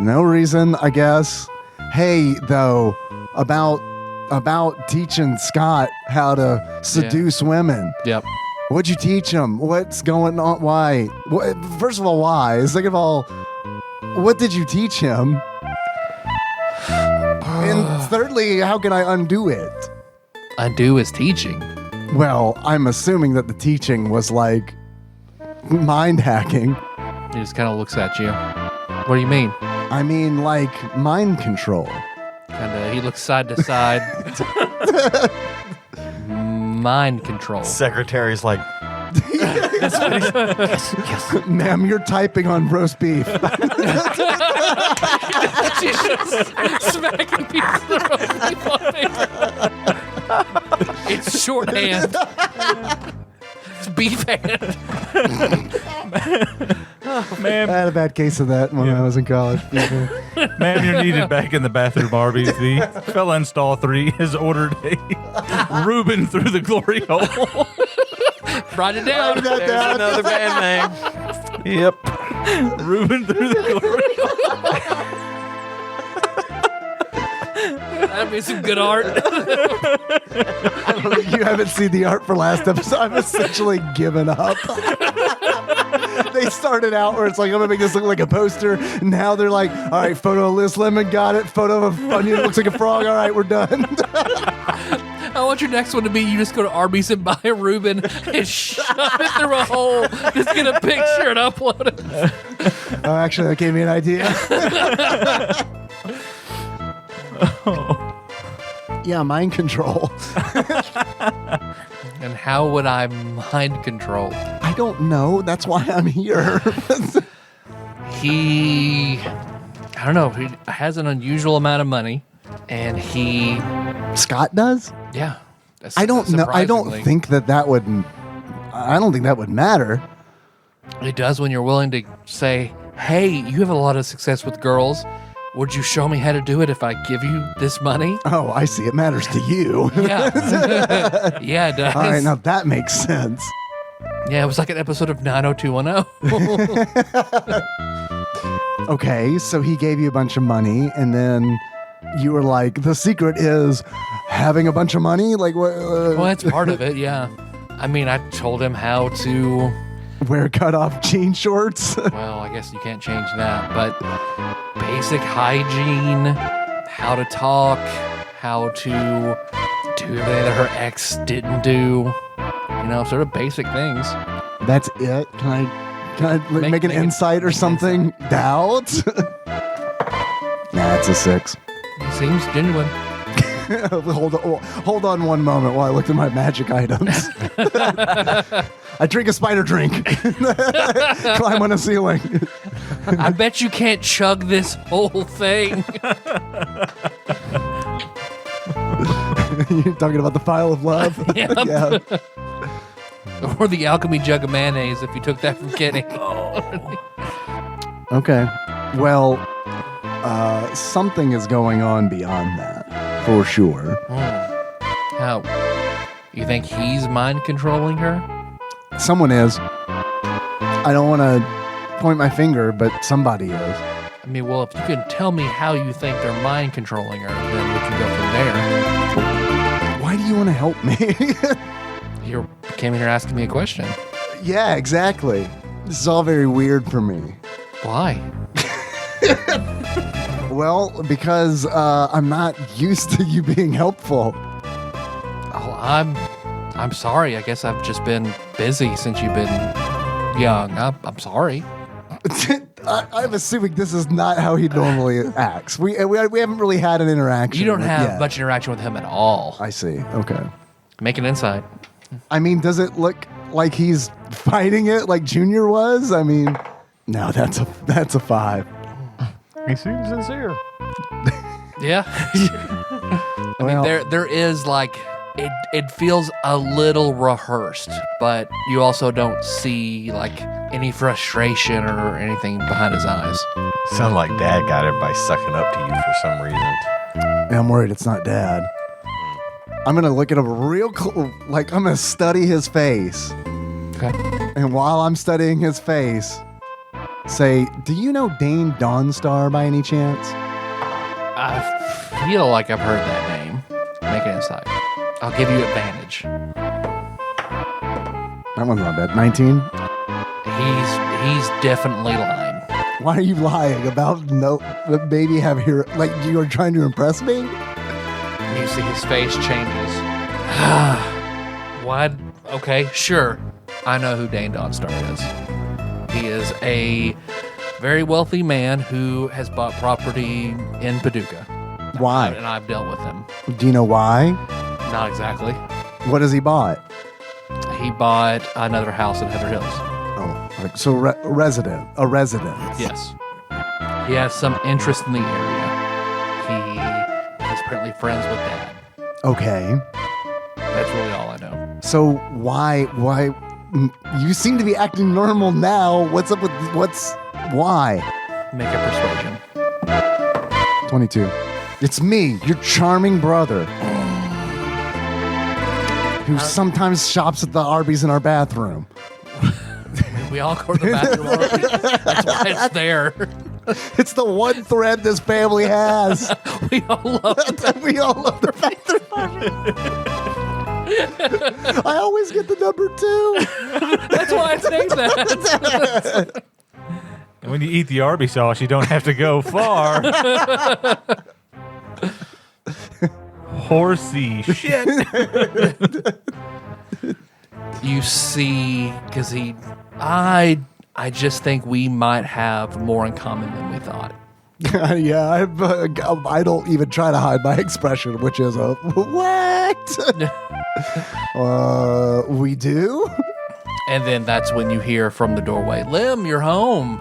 No reason, I guess. Hey, though, about teaching Scott how to seduce women. Yep. What'd you teach him? What's going on? Why? First of all, why? Second of all, what did you teach him? And thirdly, how can I undo it? Undo his teaching. Well, I'm assuming that the teaching was mind hacking. He just kind of looks at you. What do you mean? I mean, mind control. He looks side to side. Mind control. Secretary's like, yes. Ma'am, you're typing on roast beef. She's just smacking pieces of roast beef on paper. It's shorthand. It's beef hand. Ma'am, I had a bad case of that when I was in college. ma'am, you're needed back in the bathroom, Arby. The fella in stall 3 has ordered a Reuben through the glory hole. Write it down. there's another band name. Yep. Reuben through the glory hole. That'd be some good art. You haven't seen the art for last episode. I've essentially given up. They started out where it's like, I'm going to make this look like a poster. Now they're like, all right, photo of Liz Lemon, got it. Photo of a onion that looks like a frog. All right, we're done. I want your next one to be you just go to Arby's and buy a Reuben and shove it through a hole. Just get a picture and upload it. Oh, actually, that gave me an idea. Yeah, mind control. And how would I mind control? I don't know. That's why I'm here. He has an unusual amount of money, and he, Scott does? yeah. I don't know. I don't surprisingly. think that would matter. It does when you're willing to say, hey, you have a lot of success with girls. Would you show me how to do it if I give you this money? Oh, I see. It matters to you. Yeah. Yeah, it does. All right, now that makes sense. Yeah, it was like an episode of 90210. Okay, so he gave you a bunch of money, and then you were like, the secret is having a bunch of money? Like, what? Well, that's part of it, yeah. I mean, I told him how to... Wear cut-off jean shorts? Well, I guess you can't change that, but basic hygiene, how to talk, how to do everything that her ex didn't do, sort of basic things. That's it? Can Can I make an insight or something? Doubt? Nah, it's a 6. He seems genuine. Hold on one moment while I look at my magic items. I drink a spider drink. Climb on a ceiling. I bet you can't chug this whole thing. You're talking about the file of love? Yep. Yeah. Or the alchemy jug of mayonnaise if you took that from Kenny. Okay. Well, something is going on beyond that, for sure. How? You think he's mind controlling her? Someone is. I don't want to point my finger, but somebody is. I mean, well, if you can tell me how you think they're mind controlling her, then we can go from there. Why do you want to help me? You came in here asking me a question. Yeah, exactly. This is all very weird for me. Why? Well, because I'm not used to you being helpful. Oh, I'm sorry. I guess I've just been busy since you've been young. I'm sorry. I'm assuming this is not how he normally acts. We haven't really had an interaction. You don't have yet. much interaction with him at all. I see. Okay. Make an insight. I mean, does it look like he's fighting it like Junior was? I mean, no, that's a 5. He seems sincere. Yeah. I mean, there is like it feels a little rehearsed, but you also don't see like any frustration or anything behind his eyes. Sound like Dad got everybody sucking up to you for some reason. Yeah, I'm worried it's not Dad. I'm gonna look at him real like I'm gonna study his face. Okay. And while I'm studying his face, say, do you know Dane Dawnstar by any chance? I feel like I've heard that name. Make an insight. I'll give you advantage. That one's not bad. 19? He's definitely lying. Why are you lying about maybe have here like you are trying to impress me? You see his face changes. What? Okay, sure. I know who Dane Dawnstar is. He is a very wealthy man who has bought property in Paducah. Why? And I've dealt with him. Do you know why? Not exactly. What has he bought? He bought another house in Heather Hills. Oh, like, so a resident. Yes. He has some interest in the area. He is apparently friends with Dad. Okay. That's really all I know. So why you seem to be acting normal now. What's up with why? Make a persuasion. 22. It's me, your charming brother. Who sometimes shops at the Arby's in our bathroom. We all go to the bathroom already. That's why it's there. It's the one thread this family has. We all love it. We all love the bathroom. I always get the number 2. That's why I say that. And when you eat the Arby sauce, you don't have to go far. Horsey shit. You see, because I just think we might have more in common than we thought. Yeah, I don't even try to hide my expression, which is a what? We do? And then that's when you hear from the doorway, Lim, you're home.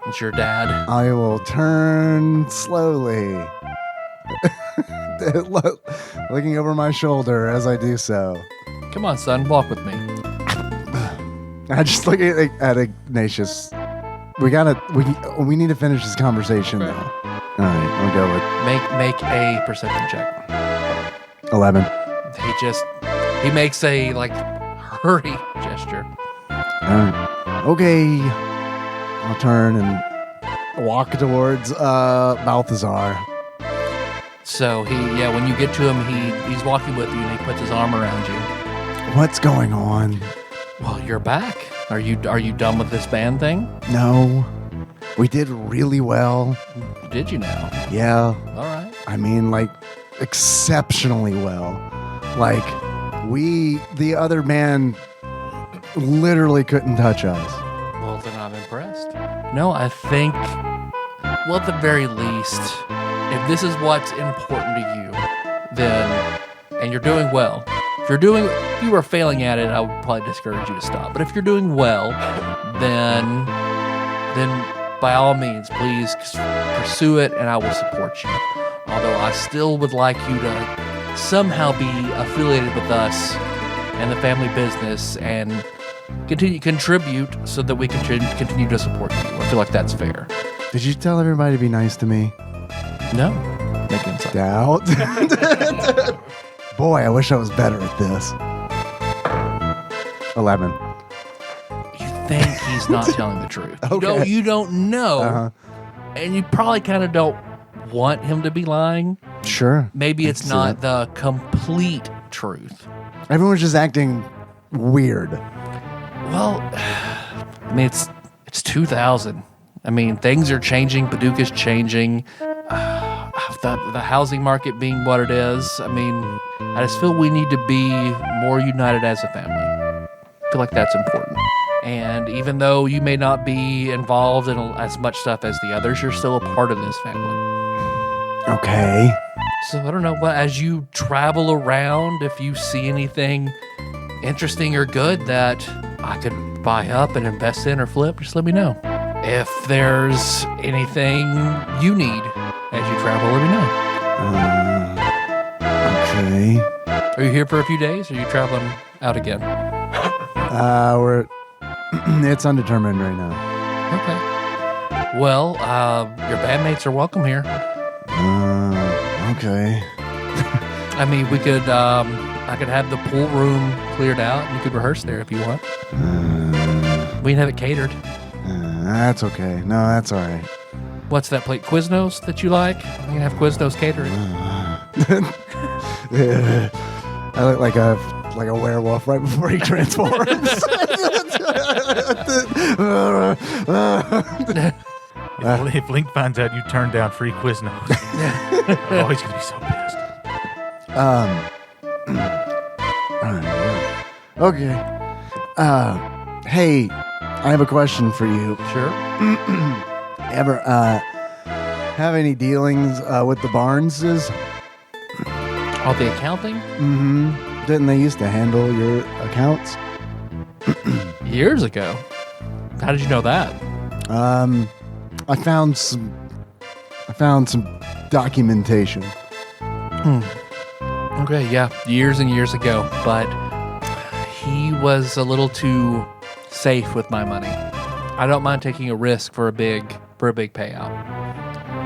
It's your dad. I will turn slowly, looking over my shoulder as I do so. Come on, son, walk with me. I just look at Ignatius. We need to finish this conversation Okay. though. All right, I'll go with Make a perception check. 11. He makes a hurry gesture. All right. Okay. I'll turn and walk towards Balthazar. So when you get to him, he's walking with you and he puts his arm around you. What's going on? Well, you're back. Are you done with this band thing? No. We did really well. Did you now? Yeah. All right. I mean, exceptionally well. The other man literally couldn't touch us. Well, then I'm impressed. No, I think, well, at the very least, if this is what's important to you, then, and you're doing well, if you are failing at it, I would probably discourage you to stop. But if you're doing well, then by all means, please pursue it, and I will support you. Although I still would like you to somehow be affiliated with us and the family business and contribute so that we can continue to support you. I feel like that's fair. Did you tell everybody to be nice to me? No. Make it inside. Doubt. Boy, I wish I was better at this. 11. You think he's not telling the truth. Okay. You don't know. Uh-huh. And you probably kind of don't want him to be lying. Sure. Maybe I it's can see not that. the complete truth. Everyone's just acting weird. Well, I mean, it's 2000. I mean, things are changing. Paducah's changing. The housing market being what it is. I mean, I just feel we need to be more united as a family. I feel like that's important. And even though you may not be involved in as much stuff as the others, you're still a part of this family. Okay. So I don't know, but as you travel around, if you see anything interesting or good that I could buy up and invest in or flip, just let me know. If there's anything you need as you travel, let me know. Okay. Are you here for a few days, or are you traveling out again? It's undetermined right now. Okay. Well, your bandmates are welcome here. Okay. I mean, I could have the pool room cleared out, and you could rehearse there if you want. We can have it catered. That's okay. No, that's all right. What's that plate? Quiznos that you like? You can have Quiznos catering. I look like a werewolf right before he transforms. If Link finds out you turned down free Quiznos, oh, he's going to be so pissed. Okay. Hey, I have a question for you. Sure. Ever have any dealings with the Barneses? Oh, the accounting? Mm-hmm. Didn't they used to handle your accounts? Years ago. How did you know that? I found some documentation. Okay, yeah, years and years ago, but he was a little too safe with my money. I don't mind taking a risk for a big payout,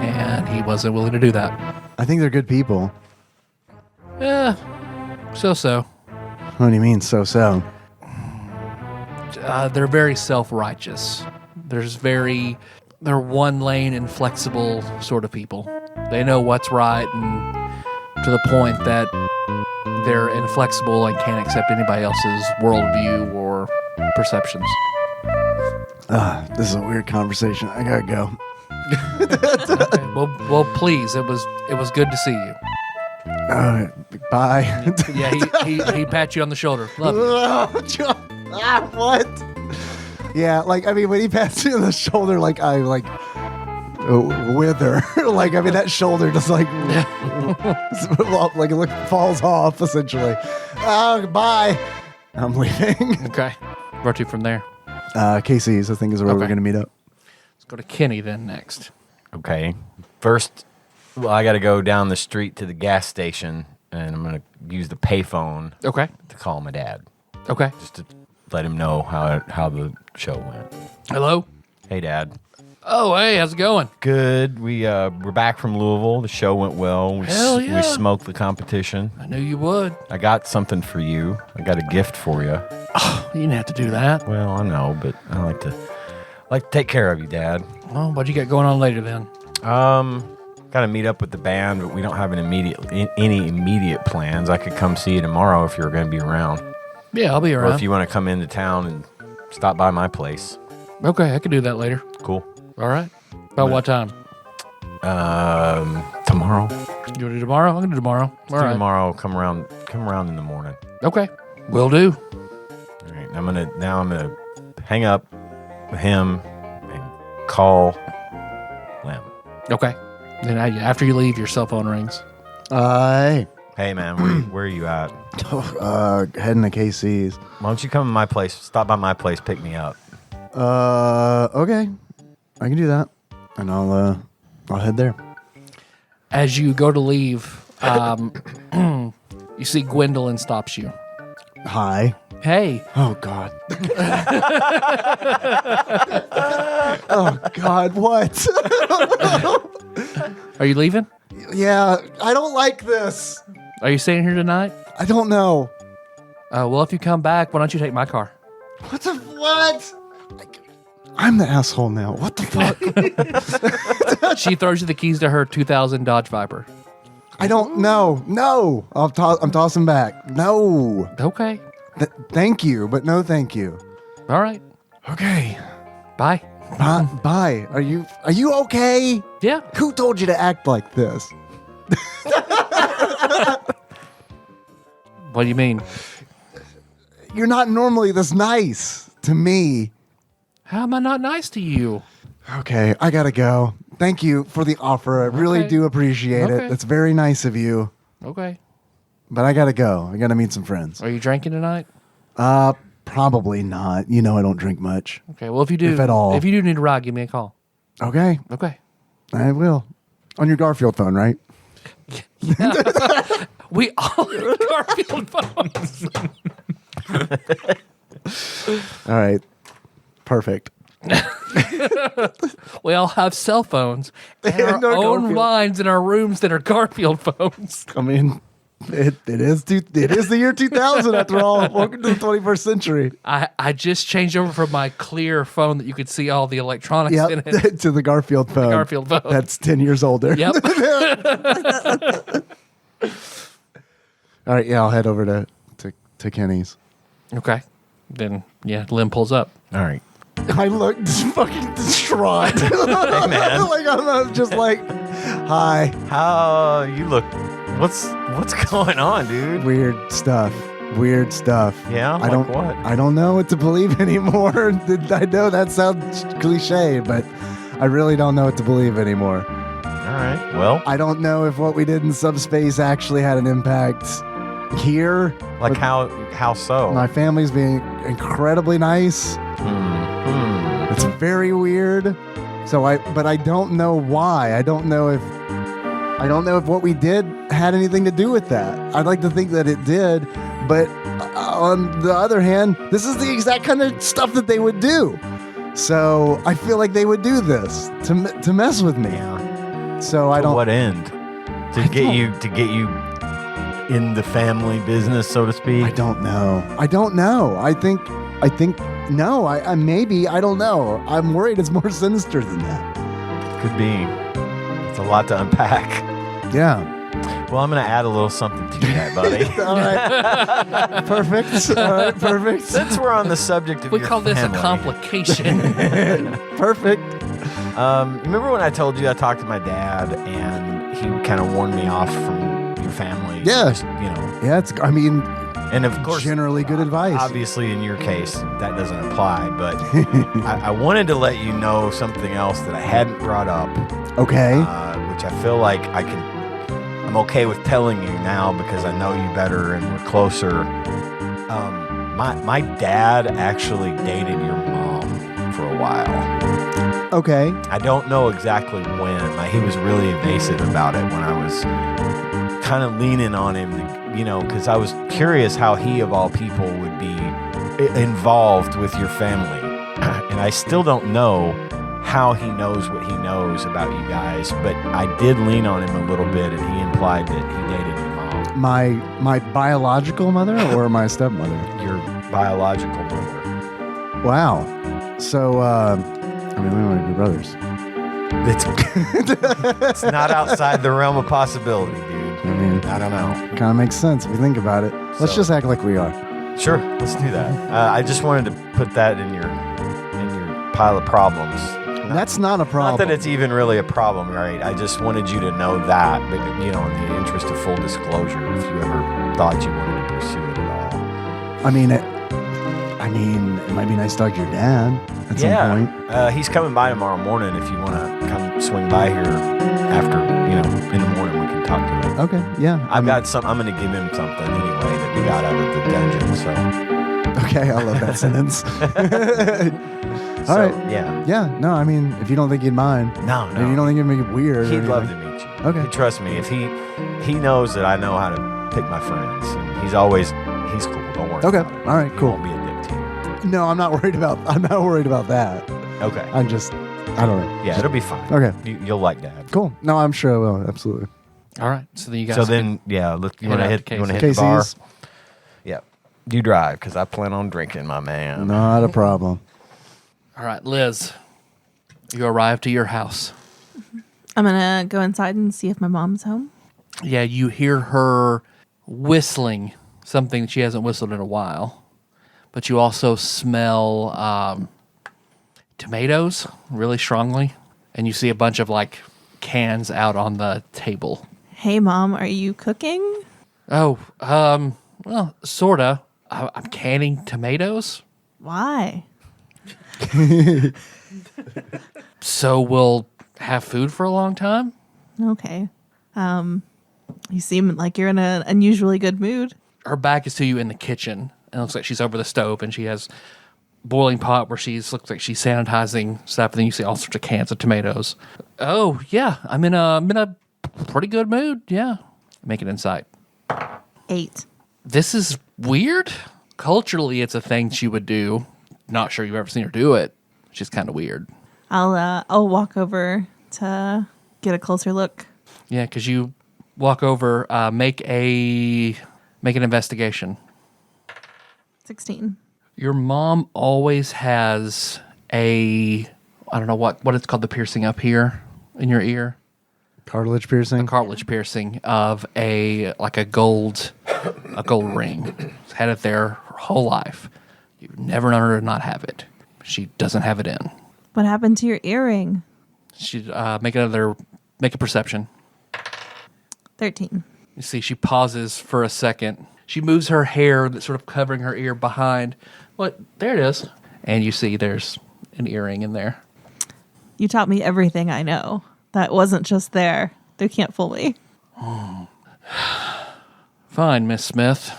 and he wasn't willing to do that. I think they're good people. Yeah, so. What do you mean, so? They're very self-righteous. They're one lane inflexible sort of people. They know what's right, and to the point that they're inflexible and can't accept anybody else's worldview or perceptions. This is a weird conversation. I gotta go. Okay, well, please. It was good to see you. Bye. Yeah, he pat you on the shoulder. Love you. What? Yeah, when he pats you on the shoulder, I wither. That shoulder just falls off essentially. Bye. I'm leaving. Okay. Brought you from there. Casey's, I think, is where we're Okay. going to meet up. Let's go to Kenny then next. Okay. First, I got to go down the street to the gas station, and I'm going to use the payphone Okay. to call my dad, Okay. just to let him know how the show went. Hello. Hey, Dad. Oh, hey, how's it going? Good. We're back from Louisville. The show went well. Hell yeah. We smoked the competition. I knew you would. I got something for you. I got a gift for you. You didn't have to do that. Well, I know, but I like to take care of you, Dad. Well, what you got going on later then? Got to meet up with the band, but we don't have any immediate plans. I could come see you tomorrow if you're going to be around, Yeah, I'll be or around. if you want to come into town and stop by my place. Okay, I can do that later. Cool. All right. About what time? Tomorrow. You want to do tomorrow? I'm going to do tomorrow. All Do right. tomorrow. Come around in the morning. Okay. Will do. All right. I'm gonna hang up with him and call Lim. Okay. Then after you leave, your cell phone rings. Hey. Hey, man, where are you at? Heading to KC's. Why don't you come to my place? Stop by my place, pick me up. Okay. I can do that. And I'll head there. As you go to leave, you see Gwendolyn stops you. Hi. Hey. Oh, God. Oh, God, what? Are you leaving? Yeah, I don't like this. Are you staying here tonight? I don't know. Well, if you come back, why don't you take my car? What? I'm the asshole now. What the fuck? She throws you the keys to her 2000 Dodge Viper. I don't know. No. I'm tossing back. No. Okay. Thank you, but no thank you. All right. Okay. Bye. Bye. Are you okay? Yeah. Who told you to act like this? What do you mean? You're not normally this nice to me. How am I not nice to you? Okay, I gotta go. Thank you for the offer. I really Okay. do appreciate Okay. it. That's very nice of you. Okay. But I gotta go. I gotta meet some friends. Are you drinking tonight? Probably not. You know I don't drink much. Okay. Well, if you do, If at all. if you do need a ride, give me a call. Okay, Okay. I will. On your Garfield phone, right? We all have Garfield phones. All right. Perfect. We all have cell phones and our And our own Garfield. lines in our rooms that are Garfield phones. I mean, it is the year 2000 after all. Welcome to the 21st century. I just changed over from my clear phone that you could see all the electronics in it. Yep, to the Garfield phone. Garfield phone. That's 10 years older. Yep. All right, yeah, I'll head over to Kenny's. Okay. Then, yeah, Lim pulls up. All right. I look fucking distraught. Hey, man. Like I'm just like, hi. How you look? What's going on, dude? Weird stuff. Yeah? I don't. Like what? I don't know what to believe anymore. I know that sounds cliche, but I really don't know what to believe anymore. All right. Well, I don't know if what we did in subspace actually had an impact here. like but how so? my family's being incredibly nice. It's very weird. But I don't know why. I don't know if what we did had anything to do with that. I'd like to think that it did, but on the other hand, this is the exact kind of stuff that they would do. So I feel like they would do this to mess with me. Yeah. So I To don't. what end? To get you in the family business, so to speak. I don't know. I think. No. I maybe. I don't know. I'm worried it's more sinister than that. Could be. It's a lot to unpack. Yeah. Well, I'm going to add a little something to that, buddy. All right. Perfect. All right. Perfect. Since we're on the subject of We your call this family, a complication. Perfect. remember when I told you I talked to my dad and he kind of warned me off from your family? Yeah. Just, Yeah. and of course, generally good advice. Obviously, in your case, that doesn't apply. But I wanted to let you know something else that I hadn't brought up, Okay. which I feel like I'm okay with telling you now because I know you better and we're closer. My dad actually dated your mom for a while. Okay. I don't know exactly when. He was really evasive about it when I was kind of leaning on him, because I was curious how he, of all people, would be involved with your family. And I still don't know how he knows what he knows about you guys, but I did lean on him a little bit, and he implied that he dated your mom. My biological mother or my stepmother? Your biological mother. Wow. So, we might be brothers. It's not outside the realm of possibility, dude. I mean, I don't know. kind of makes sense if you think about it. Let's So- just act like we are. Sure, let's do that. I just wanted to put that in your pile of problems. That's not a problem. Not that it's even really a problem, right? I just wanted you to know that, but, in the interest of full disclosure, if you ever thought you wanted to pursue it at all. mean, it might be nice to talk to your dad at some point. He's coming by tomorrow morning. If you want to come swing by here after, in the morning, we can talk to him. Okay, yeah. I'm going to give him something anyway that we got out of the dungeon. So Okay, I love that sentence. All right. Yeah. Yeah, no, I mean, if you don't think he'd mind. No. If you don't think it'd make it weird. He'd love to meet you. Okay. Trust me. If he knows that I know how to pick my friends. And he's cool. Don't worry. Okay. About it. All right, He cool. won't be a dick to you. No, I'm not worried about that. Okay. I don't know. Yeah, it'll be fine. Okay. You'll like Dad. Cool. No, I'm sure I will. Absolutely. All right. So then you guys. So then, yeah, you want to out to hit the bar? Casey's. Yeah. You drive because I plan on drinking, my man. Not a problem. All right, Liz. You arrive to your house. I'm gonna go inside and see if my mom's home. Yeah, you hear her whistling something she hasn't whistled in a while, but you also smell tomatoes really strongly, and you see a bunch of cans out on the table. Hey, Mom, are you cooking? Oh, well, sorta. I'm canning tomatoes, Why? so we'll have food for a long time. Okay. You seem like you're in an unusually good mood. Her back is to you in the kitchen, and it looks like she's over the stove, and she has boiling pot where looks like she's sanitizing stuff, and then you see all sorts of cans of tomatoes. Oh yeah, I'm in a pretty good mood. Yeah, make an insight. 8. This is weird. Culturally, it's a thing she would do. Not sure you've ever seen her do it. She's kind of weird. I'll walk over to get a closer look. Yeah, because you walk over, make an investigation. 16. Your mom always has I don't know what it's called, the piercing up here in your ear. Cartilage piercing. Cartilage piercing of a gold ring. She's had it there her whole life. You've never known her to not have it. She doesn't have it in. What happened to your earring? She'd make a perception. 13. You see, she pauses for a second. She moves her hair that's sort of covering her ear behind. What? There it is. And you see there's an earring in there. You taught me everything I know. That wasn't just there. They can't fool me. Fine, Miss Smith.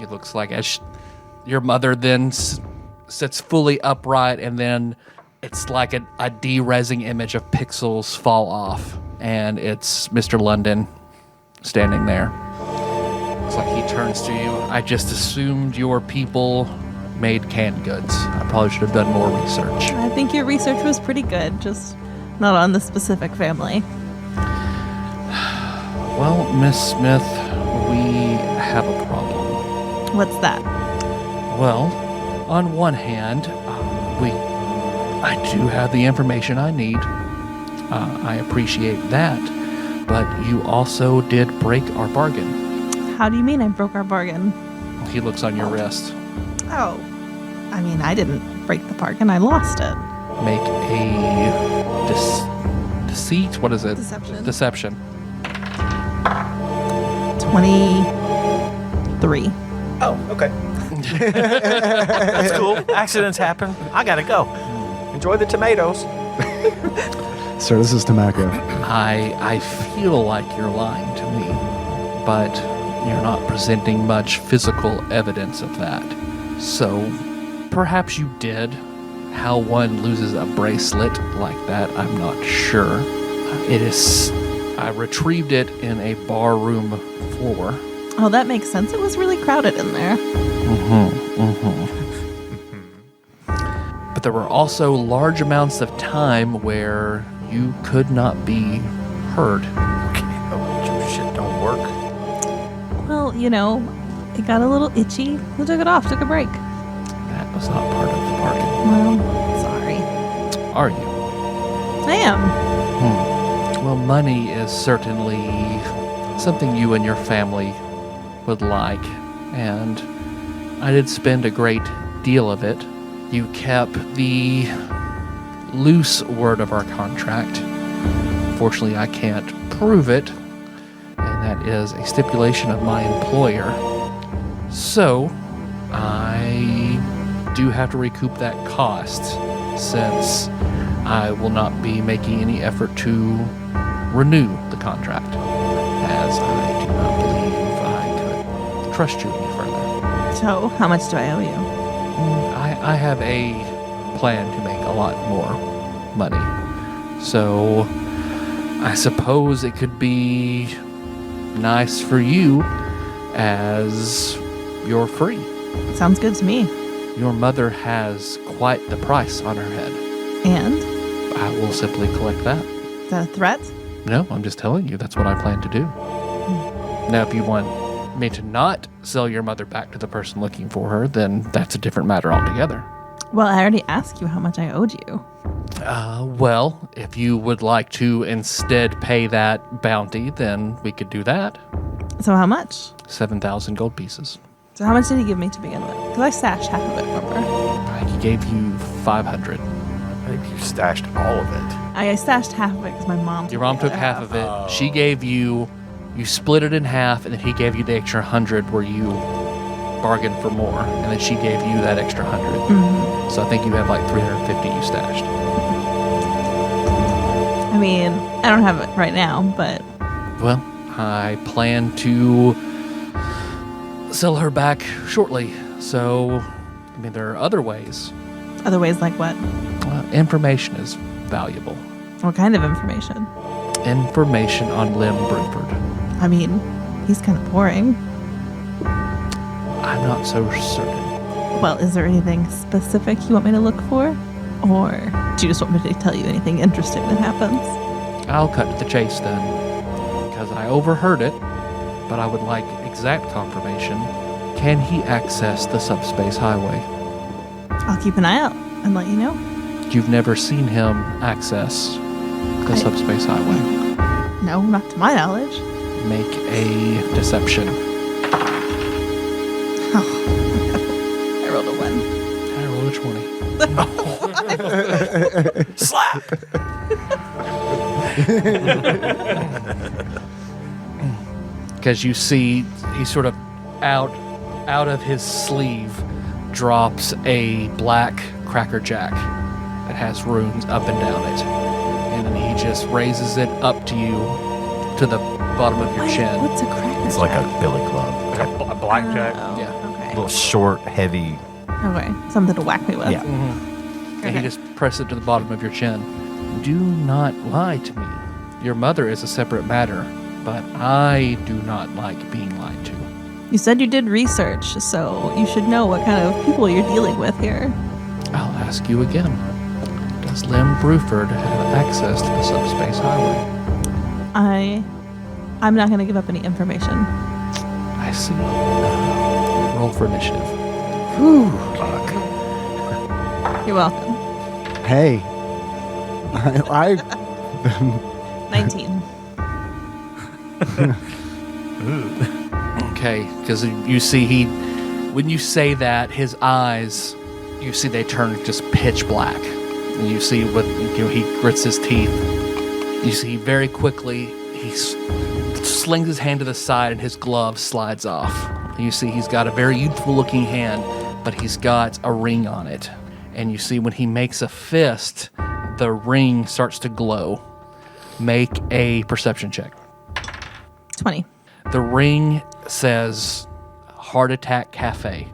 It looks like your mother then sits fully upright, and then it's like a de-resing image of pixels fall off, and it's Mr. London standing there. Looks like he turns to you. I just assumed your people made canned goods. I probably should have done more research. I think your research was pretty good, just not on the specific family. Well, Miss Smith, we have a problem. What's that? Well, on one hand, I do have the information I need. I appreciate that, but you also did break our bargain. How do you mean I broke our bargain? He looks on your wrist. Oh, I mean, I didn't break the bargain. I lost it. Make a deceit. What is it? Deception. Deception. 23. Oh, okay. That's cool. Accidents happen. I gotta go. Enjoy the tomatoes. Sir, this is tobacco. I feel like you're lying to me, but you're not presenting much physical evidence of that. So perhaps you did. How one loses a bracelet like that, I'm not sure. I retrieved it in a bar room floor. Oh, that makes sense. It was really crowded in there. But there were also large amounts of time where you could not be heard. Okay, shit don't work. Well, it got a little itchy. We took it off, took a break. That was not part of the bargain. Well, sorry. Are you? I am. Well, money is certainly something you and your family would like, and I did spend a great deal of it. You kept the loose word of our contract. Fortunately, I can't prove it, and that is a stipulation of my employer. So, I do have to recoup that cost, since I will not be making any effort to renew the contract, as I do not believe I could trust you any further. So, how much do I owe you? I have a plan to make a lot more money. So I suppose it could be nice for you as you're free. Sounds good to me. Your mother has quite the price on her head. And? I will simply collect that. Is that a threat? No, I'm just telling you that's what I plan to do. Now, if you want me to not sell your mother back to the person looking for her, then that's a different matter altogether. Well, I already asked you how much I owed you. Well, if you would like to instead pay that bounty, then we could do that. So how much? 7,000 gold pieces. So how much did he give me to begin with? Because I stashed half of it, remember? He gave you 500. I think you stashed all of it. I stashed half of it because my mom Your mom the took other half of it. She gave you split it in half, and then he gave you the extra 100 where you bargained for more, and then she gave you that extra 100. Mm-hmm. So I think you have like 350 you stashed. I mean, I don't have it right now, but Well, I plan to sell her back shortly. So, I mean, there are other ways. other ways like what? Information is valuable. What kind of information? Information on Lim Bruford. I mean, he's kind of boring. I'm not so certain. Well, is there anything specific you want me to look for? Or do you just want me to tell you anything interesting that happens? I'll cut to the chase then, because I overheard it, but I would like exact confirmation. Can he access the subspace highway? I'll keep an eye out and let you know. You've never seen him access the subspace highway. No, not to my knowledge. Make a deception. I rolled a 1. I rolled a 20. Slap! Because you see he sort of out of his sleeve drops a black Cracker Jack that has runes up and down it. And then he just raises it up to you to the bottom of your chin. What's a cracker? It's like a billy club. A blackjack. Yeah. A Okay. little short, heavy. Okay. Something to whack me with. Yeah. And he just presses it to the bottom of your chin. Do not lie to me. Your mother is a separate matter, but I do not like being lied to. You said you did research, so you should know what kind of people you're dealing with here. I'll ask you again. Does Lim Bruford have access to the subspace highway? I'm not going to give up any information. I see. Roll for initiative. You're welcome. Hey, I 19. Okay, because you see when you say that, his eyes, you see they turn just pitch black. And you see he grits his teeth. You see very quickly, he slings his hand to the side and his glove slides off. And you see he's got a very youthful looking hand, but he's got a ring on it. And you see when he makes a fist, the ring starts to glow. Make a perception check. 20. The ring says Heart Attack Cafe.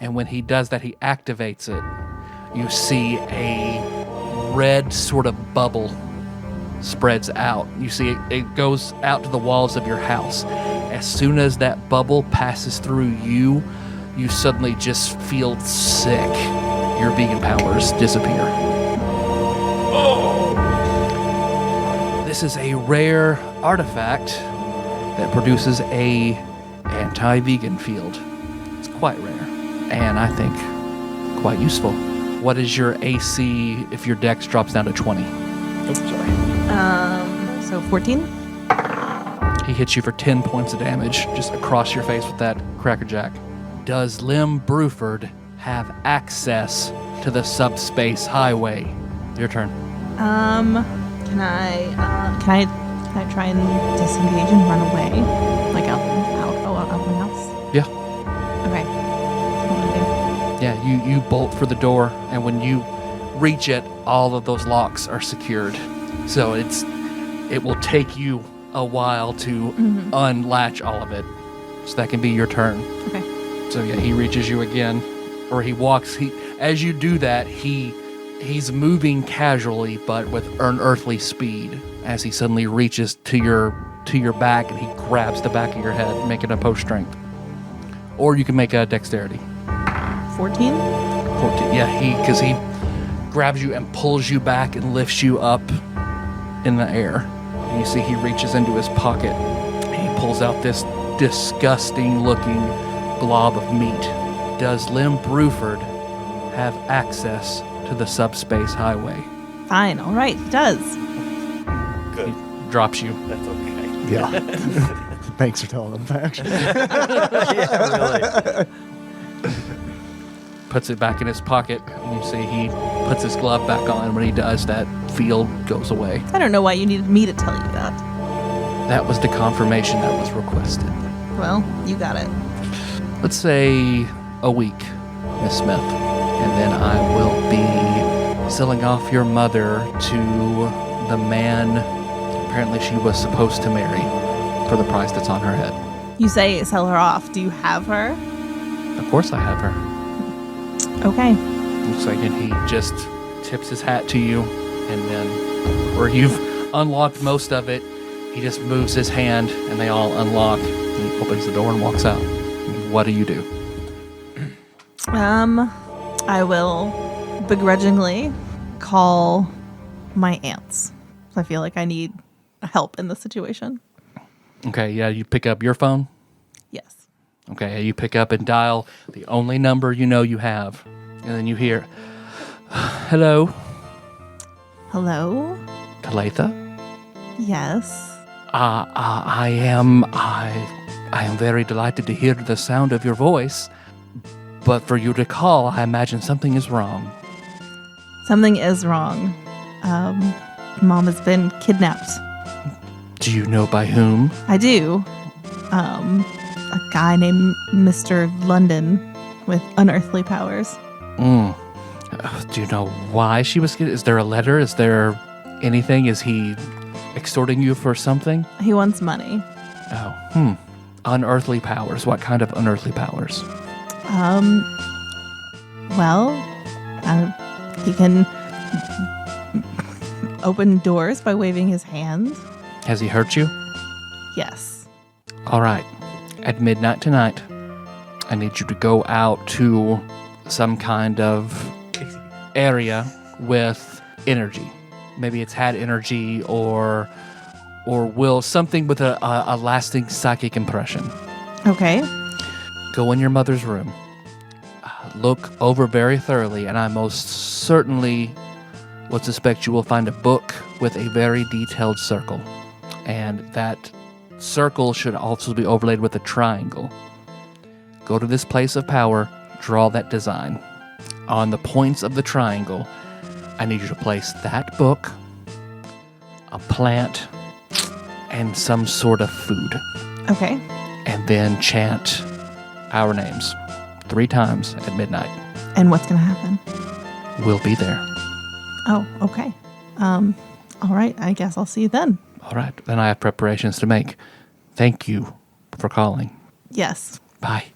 And when he does that, he activates it. You see a red sort of bubble spreads out. You see it goes out to the walls of your house. As soon as that bubble passes through you, you suddenly just feel sick. Your vegan powers disappear. This is a rare artifact that produces a anti-vegan field. It's quite rare, and I think quite useful. What is your AC if your dex drops down to 20? Oops, sorry. So 14? He hits you for 10 points of damage just across your face with that Cracker Jack. Does Lim Bruford have access to the subspace highway? Your turn. Can I try and disengage and run away? Like out of my house? Yeah. Okay. That's what I'm Yeah, you bolt for the door, and when you reach it, all of those locks are secured. So it will take you a while to unlatch all of it. So that can be your turn. Okay. So yeah, he reaches you again, or he walks. As you do that, he's moving casually, but with unearthly speed. As he suddenly reaches to your back, and he grabs the back of your head, making a post strength. Or you can make a dexterity. 14? 14. Yeah, because he grabs you and pulls you back and lifts you up in the air. And you see he reaches into his pocket and he pulls out this disgusting looking glob of meat. Does Lim Bruford have access to the subspace highway? Fine. All right. He does. Good. He drops you. That's okay. Yeah. Thanks for telling them, actually. Yeah, really. Puts it back in his pocket, and you see he puts his glove back on. When he does, that field goes away. I don't know why you needed me to tell you that. That was the confirmation that was requested. Well, you got it. Let's say a week, Miss Smith, and then I will be selling off your mother to the man apparently she was supposed to marry for the price that's on her head. You say sell her off. Do you have her? Of course I have her. Okay. Looks like he just tips his hat to you, and then where you've unlocked most of it, he just moves his hand, and they all unlock, and he opens the door and walks out. What do you do? I will begrudgingly call my aunts. I feel like I need help in this situation. Okay, yeah, you pick up your phone. Yes. Okay, you pick up and dial the only number you know you have. And then you hear, hello, Hello? Talitha? Yes. I am very delighted to hear the sound of your voice. But for you to call, I imagine something is wrong. Something is wrong. Mom has been kidnapped. Do you know by whom? I do. A guy named Mr. London with unearthly powers. Do you know why she was kidnapped? Is there a letter? Is there anything? Is he extorting you for something? He wants money. Oh, unearthly powers. What kind of unearthly powers? Well, he can open doors by waving his hand. Has he hurt you? Yes. All right. At midnight tonight, I need you to go out to some kind of area with energy. Maybe it's had energy or will something with a lasting psychic impression. Okay. Go in your mother's room. Look over very thoroughly, and I most certainly would suspect you will find a book with a very detailed circle. And that circle should also be overlaid with a triangle. Go to this place of power, draw that design. On the points of the triangle, I need you to place that book, a plant, and some sort of food. Okay. And then chant our names 3 times at midnight. And what's going to happen? We'll be there. Oh, okay. All right. I guess I'll see you then. All right. Then I have preparations to make. Thank you for calling. Yes. Bye.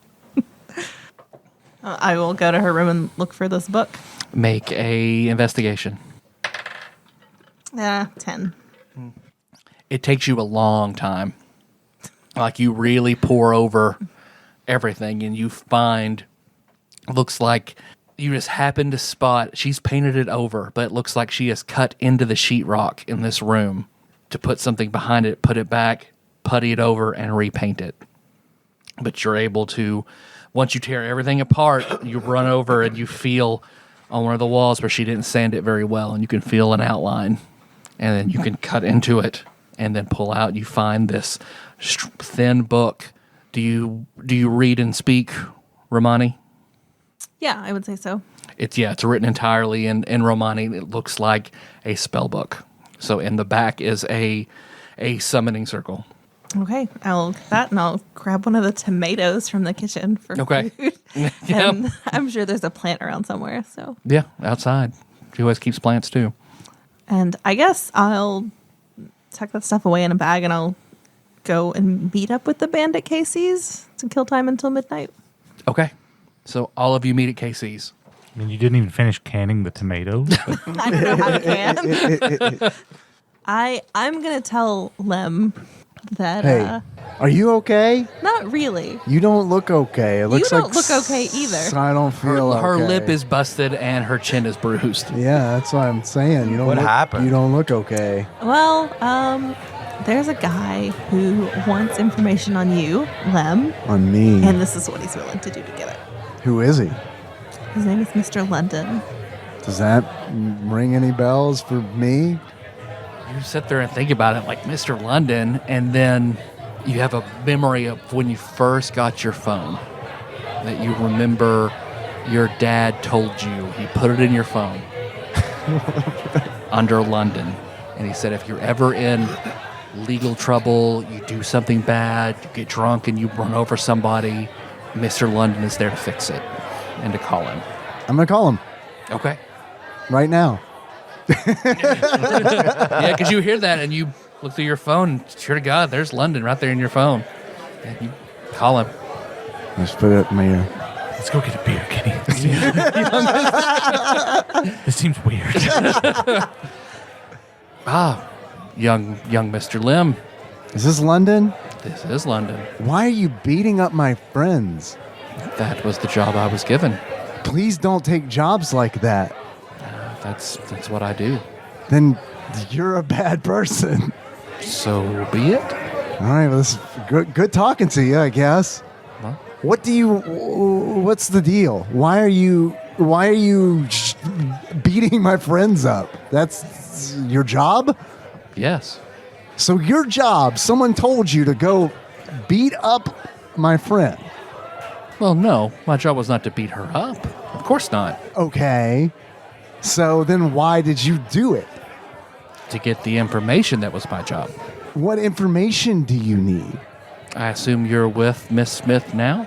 I will go to her room and look for this book. Make a investigation. 10. It takes you a long time. Like you really pour over everything and you find, looks like you just happen to spot, she's painted it over, but it looks like she has cut into the sheetrock in this room to put something behind it, put it back, putty it over, and repaint it. But you're able to, once you tear everything apart, you run over and you feel on one of the walls where she didn't sand it very well, and you can feel an outline. And then you can cut into it and then pull out. You find this thin book. Do you read and speak Romani? Yeah, I would say so. It's written entirely in Romani. It looks like a spell book. So in the back is a summoning circle. Okay, I'll get that, and I'll grab one of the tomatoes from the kitchen for Okay. food. Yep. And I'm sure there's a plant around somewhere. So, Yeah, outside. She always keeps plants too. and I guess I'll tuck that stuff away in a bag, and I'll go and meet up with the bandit Casey's to kill time until midnight. Okay. So all of you meet at KC's. I mean, you didn't even finish canning the tomatoes. I don't know how to can. I'm gonna tell Lem that Hey, are you okay? not really. You don't look okay. It looks don't like look okay either. I don't feel Her okay. lip is busted and her chin is bruised. Yeah, that's what I'm saying. You don't. What look, happened? You don't look okay. Well, there's a guy who wants information on you, Lem, On me. and this is what he's willing to do to get it. Who is he? His name is Mr. London. Does that ring any bells for me? You sit there and think about it like Mr. London, and then you have a memory of when you first got your phone that you remember your dad told you. He put it in your phone under London. And he said, if you're ever in legal trouble, you do something bad, you get drunk and you run over somebody, Mr. London is there to fix it and to call him. I'm gonna call him Okay. right now. Yeah, because you hear that and you look through your phone. Sure to God, there's London right there in your phone. And you call him. Let's put it in my ear. Let's go get a beer, Kenny. This seems weird. Young Mr. Lim. Is this London? This is London. Why are you beating up my friends? That was the job I was given. Please don't take jobs like that. That's what I do. Then you're a bad person. So be it. All right, well, this is good talking to you, I guess. Well, What's the deal? Why are you beating my friends up? That's your job? yes. So your job, someone told you to go beat up my friend. Well, no, my job was not to beat her up. Of course not. Okay. So then why did you do it? To get the information that was my job. What information do you need? I assume you're with Miss Smith now?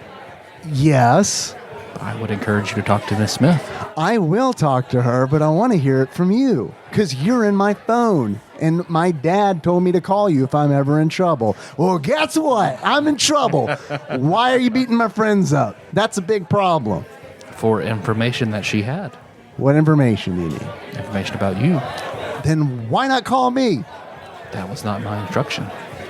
Yes, I would encourage you to talk to Miss Smith. I will talk to her, but I want to hear it from you because you're in my phone. And my dad told me to call you if I'm ever in trouble. Well, guess what? I'm in trouble. Why are you beating my friends up? That's a big problem. For information that she had. What information do you need? Information about you. Then why not call me? That was not my instruction.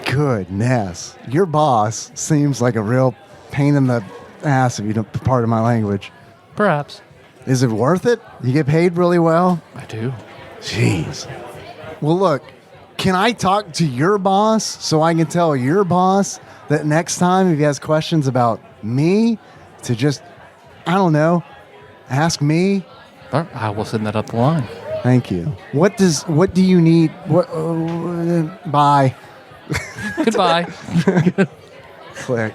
Goodness. Your boss seems like a real pain in the ass, if you don't pardon my language. Perhaps. Is it worth it? You get paid really well? I do. Jeez. Well, look, can I talk to your boss so I can tell your boss that next time if he has questions about me to just, I don't know, ask me? All right, I will send that up the line. Thank you. What do you need? What? Bye. Goodbye. Click.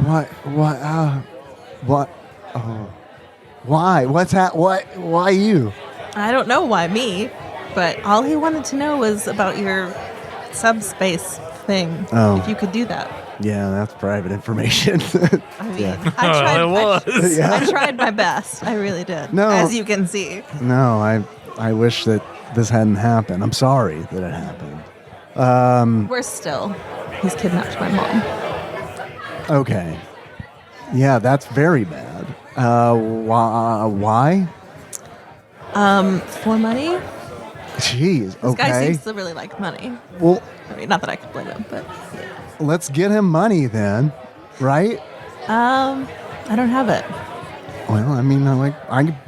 What? Oh. Why? Why you? I don't know why me, but all he wanted to know was about your subspace thing. Oh. If you could do that. Yeah, that's private information. I mean, I tried my best. I really did. No. As you can see. No, I wish that this hadn't happened. I'm sorry that it happened. Worse still, he's kidnapped my mom. Okay. Yeah, that's very bad. Why? For money? Jeez. This guy Okay. seems to really like money. Well, I mean, not that I could blame him, but let's get him money then, right? I don't have it. Well, I mean,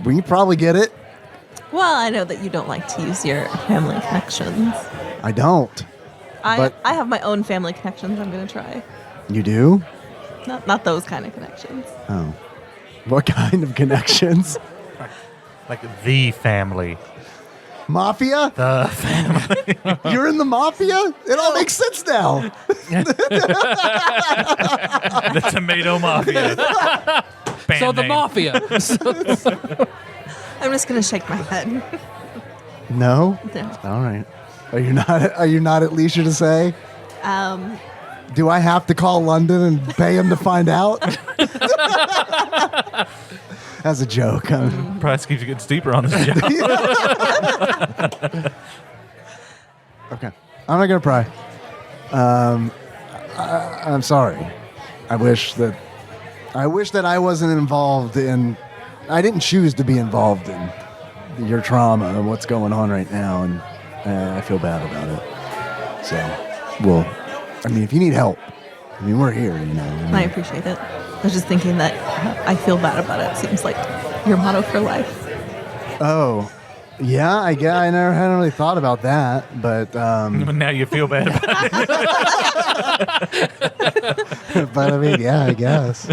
we can probably get it. Well, I know that you don't like to use your family connections. I don't. But- I have my own family connections. I'm gonna try. You do? Not those kind of connections. Oh. What kind of connections? Like the family. Mafia? The family. You're in the mafia? It all makes sense now. The tomato mafia. Band So the name. mafia. I'm just gonna shake my head. No? No. All right. Are you not at leisure to say? Do I have to call London and pay him to find out? As a joke. Price keeps getting steeper on this job. Okay. I'm not going to pry. I'm sorry. I wish that I wasn't involved in... I didn't choose to be involved in your trauma and what's going on right now, and I feel bad about it. So, well, I mean, if you need help, I mean, we're here, you know. I appreciate it. I was just thinking that I feel bad about it. Seems like your motto for life. Oh, yeah, I never hadn't really thought about that, but Now you feel bad about it. but I mean, yeah, I guess.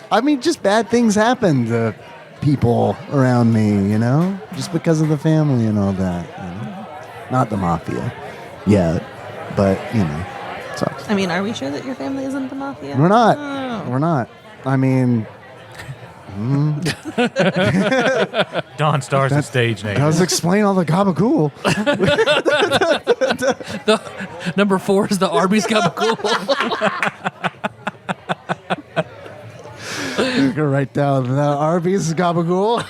I mean, just bad things happen to people around me, you know, just because of the family and all that. You know? Not the mafia yet, but you know, it sucks. I mean, are we sure that your family isn't the mafia? We're not. Oh. We're not. I mean, Don Star's the stage name. does explain all the gabagool. Number 4 is the Arby's Gabagool. You can write down the Arby's gabagool.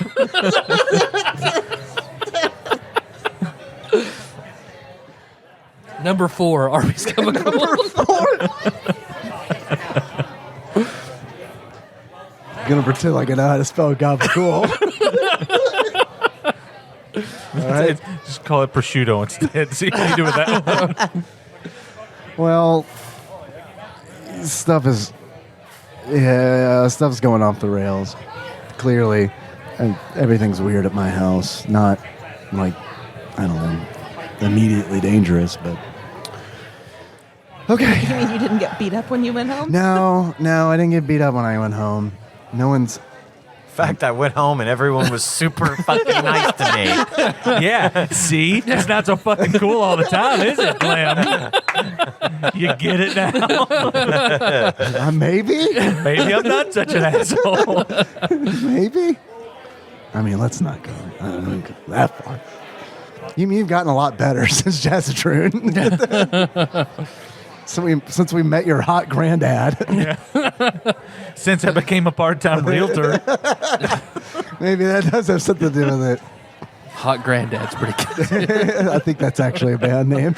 Number 4, Arby's Gabagool. Gonna pretend like I know how to spell gabagool. All right. Just call it prosciutto instead. See what you do with that one. Well, stuff's going off the rails. Clearly, and everything's weird at my house. Not like, I don't know, immediately dangerous, but okay. You mean you didn't get beat up when you went home? No, I didn't get beat up when I went home. No one's. In fact, I went home and everyone was super fucking nice to me. Yeah, see? It's not so fucking cool all the time, is it, Clem? You get it now? Maybe. Maybe I'm not such an asshole. Maybe. I mean, let's not go that far. You mean you've gotten a lot better since Jazzatroon? Since we met your hot granddad. Since I became a part-time realtor. Maybe that does have something to do with it. Hot Granddad's pretty good. I think that's actually a band name.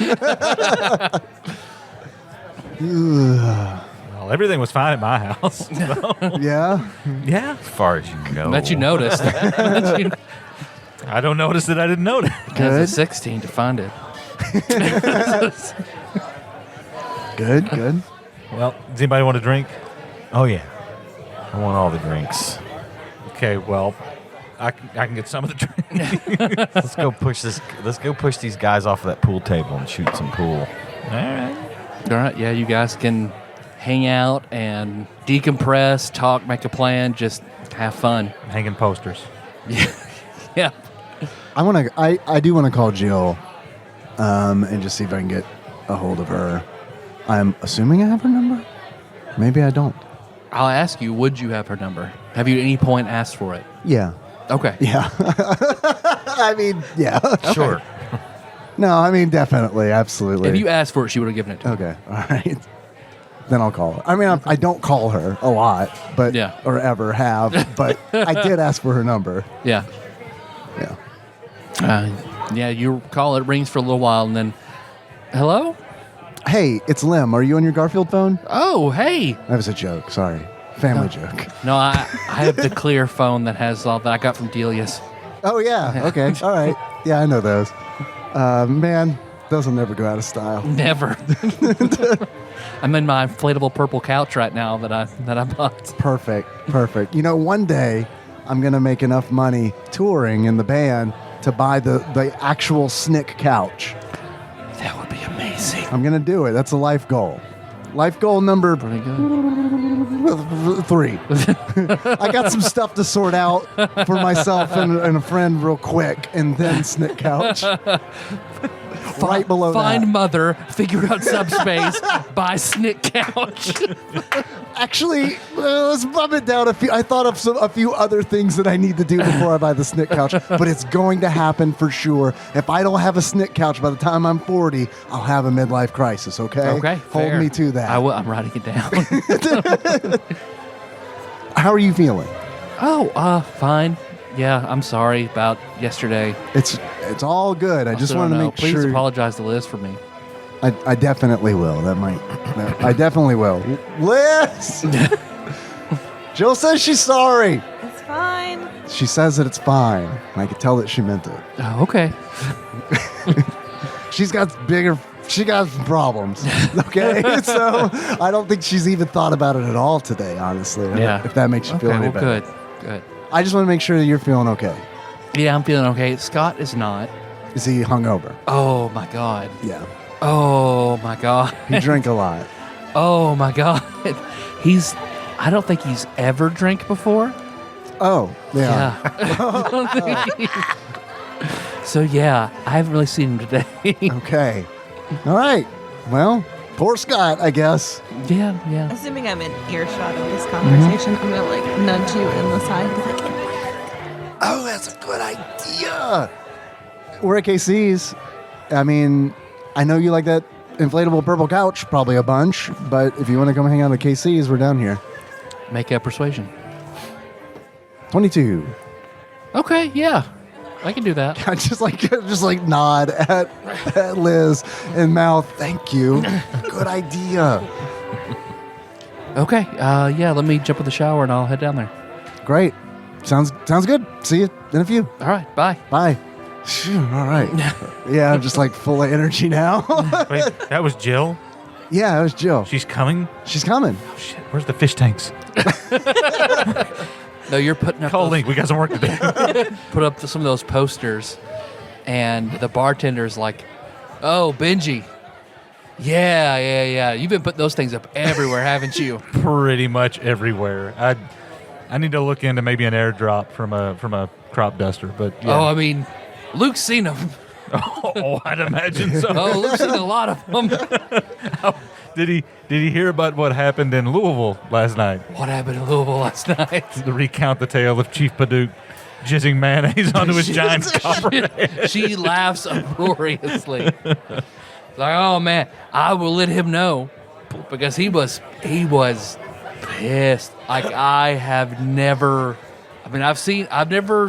Well, everything was fine at my house. Yeah. Yeah. As far as you can go. Bet you noticed. I don't notice that I didn't notice. As a 16 to find it. Good. Well, does anybody want a drink? Oh, yeah. I want all the drinks. Okay, well, I can get some of the drink. Let's go push these guys off of that pool table and shoot some pool. All right. All right, yeah, you guys can hang out and decompress, talk, make a plan, just have fun. Hanging posters. Yeah. I do want to call Jill, and just see if I can get a hold of her. I'm assuming I have her number. Maybe I don't. I'll ask you, would you have her number? Have you at any point asked for it? Yeah. Okay. Yeah. I mean, yeah. Sure. No, I mean, definitely, absolutely. If you asked for it, she would have given it to you. Okay, all right. Then I'll call her. I mean, I don't call her a lot, but Yeah. or ever have, but I did ask for her number. Yeah. Yeah. Yeah, you call, it rings for a little while, and then, hello? Hey, it's Lim. Are you on your Garfield phone? Oh, hey. That was a joke. Sorry. Family joke. No, I have the clear phone that has all that I got from Delia's. Oh, yeah. Okay. All right. Yeah, I know those. Man, those will never go out of style. Never. I'm in my inflatable purple couch right now that I bought. Perfect. You know, one day I'm going to make enough money touring in the band to buy the actual SNCC couch. That would be amazing. I'm going to do it. That's a life goal. Life goal number Pretty good. 3. I got some stuff to sort out for myself and a friend real quick, and then SNCC couch. right below Find that. mother, figure out subspace, buy Snick couch. Actually, let's bump it down a few. I thought of a few other things that I need to do before I buy the Snick couch, but it's going to happen for sure. If I don't have a Snick couch by the time I'm 40, I'll have a midlife crisis, okay? Okay, Hold fair. me to that. I will. I'm writing it down. How are you feeling? Fine. Yeah, I'm sorry about yesterday. It's all good. I just Also wanted to don't know. make Please sure. apologize to Liz for me. I definitely will. I definitely will. Liz! Jill says she's sorry. It's fine. She says that it's fine. And I can tell that she meant it. Oh, okay. She got some problems. Okay? So I don't think she's even thought about it at all today, honestly. Yeah. If that makes you feel Okay, any well, better. good. I just want to make sure that you're feeling okay. Yeah, I'm feeling okay. Scott is not. Is he hungover? Oh my god. Yeah. Oh my god. He drank a lot. Oh my god. I don't think he's ever drank before. Oh, yeah. I don't think so yeah, I haven't really seen him today. Okay. All right. Well, poor Scott, I guess. yeah. Assuming I'm in earshot of this conversation, I'm gonna like nudge you in the side. And be like, Oh, that's a good idea. We're at KC's. I mean, I know you like that inflatable purple couch probably a bunch, but if you want to come hang out at KC's, we're down here. Make a persuasion. 22. Okay, yeah. I can do that. I just like nod at Liz and mouth, thank you. Good idea. Okay, yeah, let me jump in the shower and I'll head down there. Great. Sounds good. See you in a few. All right, bye. Bye. Phew, all right. Yeah, I'm just like full of energy now. Wait, that was Jill? Yeah, it was Jill. She's coming? She's coming. Shit, where's the fish tanks? No, you're putting up Call those, Link. We got some work to do. put up some of those posters, and the bartender's like, "Oh, Benji, yeah. You've been putting those things up everywhere, haven't you?" Pretty much everywhere. I need to look into maybe an airdrop from a crop duster, but yeah. Oh, I mean, Luke's seen them. Oh, I'd imagine so. Oh, Luke's seen a lot of them. Did he hear about what happened in Louisville last night? What happened in Louisville last night? To recount the tale of Chief Paduke jizzing mayonnaise onto his giant copper head. She laughs uproariously. Like, oh man, I will let him know, because he was pissed. Like I've never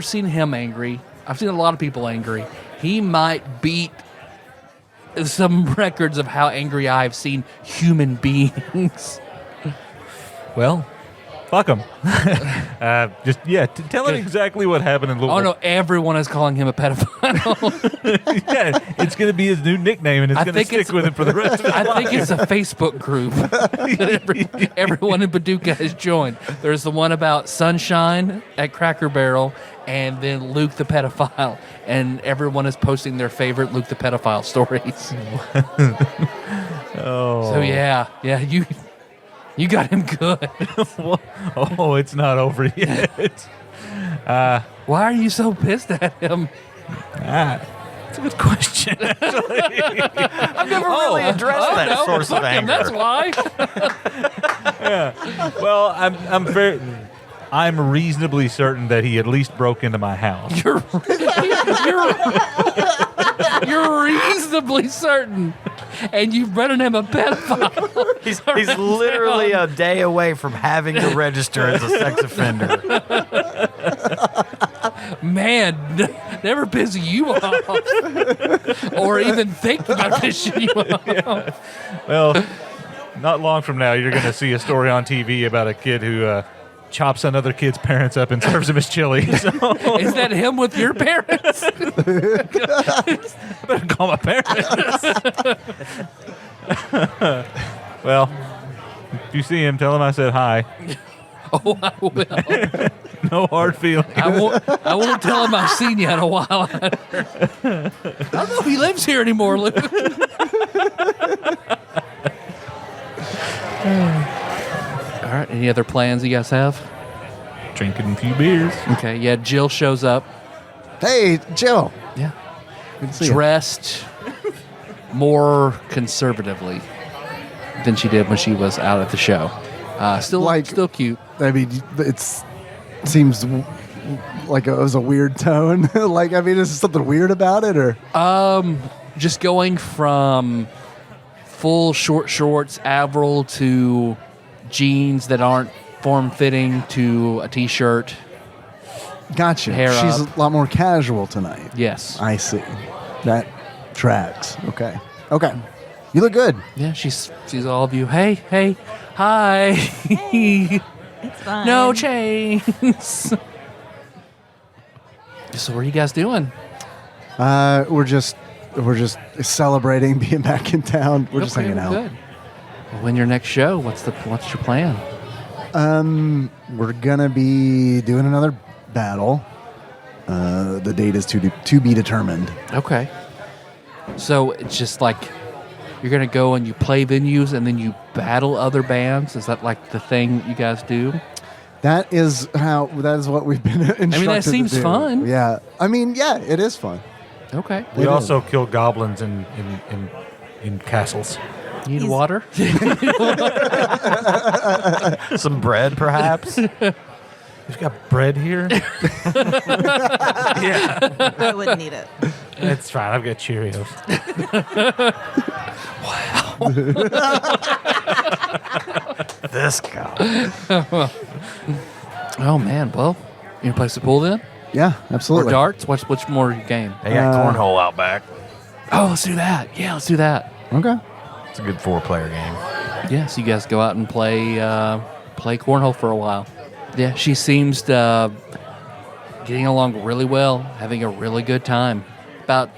seen him angry. I've seen a lot of people angry. He might beat some records of how angry I've seen human beings. Well, fuck him. Tell him exactly what happened in Louisville. Oh no, everyone is calling him a pedophile. Yeah, it's going to be his new nickname, and it's going to stick with him for the rest of his life. I think it's a Facebook group that everyone in Paducah has joined. There's the one about Sunshine at Cracker Barrel, and then Luke the pedophile, and everyone is posting their favorite Luke the pedophile stories. Oh. So yeah, you got him good. Oh, it's not over yet. Why are you so pissed at him? That's a good question. I've never really addressed that source of Fuck him, anger. that's why. Well, I'm reasonably certain that he at least broke into my house. You're reasonably certain, and you've written him a pedophile. He's literally a day away from having to register as a sex offender. Man, never pissing you off, or even think about pissing you off. Well, not long from now, you're going to see a story on TV about a kid who chops another kid's parents up and serves them as chili. So Is that him with your parents? I better call my parents. Well, if you see him, tell him I said hi. Oh, I will. No hard feelings. I won't tell him I've seen you in a while. I don't know if he lives here anymore, Luke. All right. Any other plans you guys have? Drinking a few beers. Okay. Yeah. Jill shows up. Hey, Jill. Yeah. Good to see you. Dressed more conservatively than she did when she was out at the show. Still cute. I mean, seems like it was a weird tone. Like, I mean, is there something weird about it, or Just going from full short shorts, Avril, to jeans that aren't form-fitting, to a T-shirt. gotcha? Hair She's up. a lot more casual tonight. Yes. I see. That tracks. Okay. You look good. Yeah, she sees all of you. Hey, hi. It's fine. No chains. So what are you guys doing? We're just celebrating being back in town. We're just hanging out. Good. Well, when your next show, what's your plan? We're gonna be doing another battle. The date is to be determined. Okay. So it's just like you're going to go and you play venues and then you battle other bands? Is that like the thing you guys do? That is what we've been instructed I mean, that seems to do. fun. Yeah. I mean, yeah, it is fun. Okay. We also kill goblins in castles. You need water? Some bread, perhaps. You've got bread here? Yeah. I wouldn't need it. It's fine. I've got Cheerios. This guy. Oh, man. Well, you going to play some pool then? Yeah, Or absolutely. darts? What's more your game? They got cornhole out back. Oh, let's do that. Yeah, let's do that. Okay. It's a good 4-player game. Yeah, so you guys go out and play cornhole for a while. Yeah, she seems getting along really well, having a really good time. About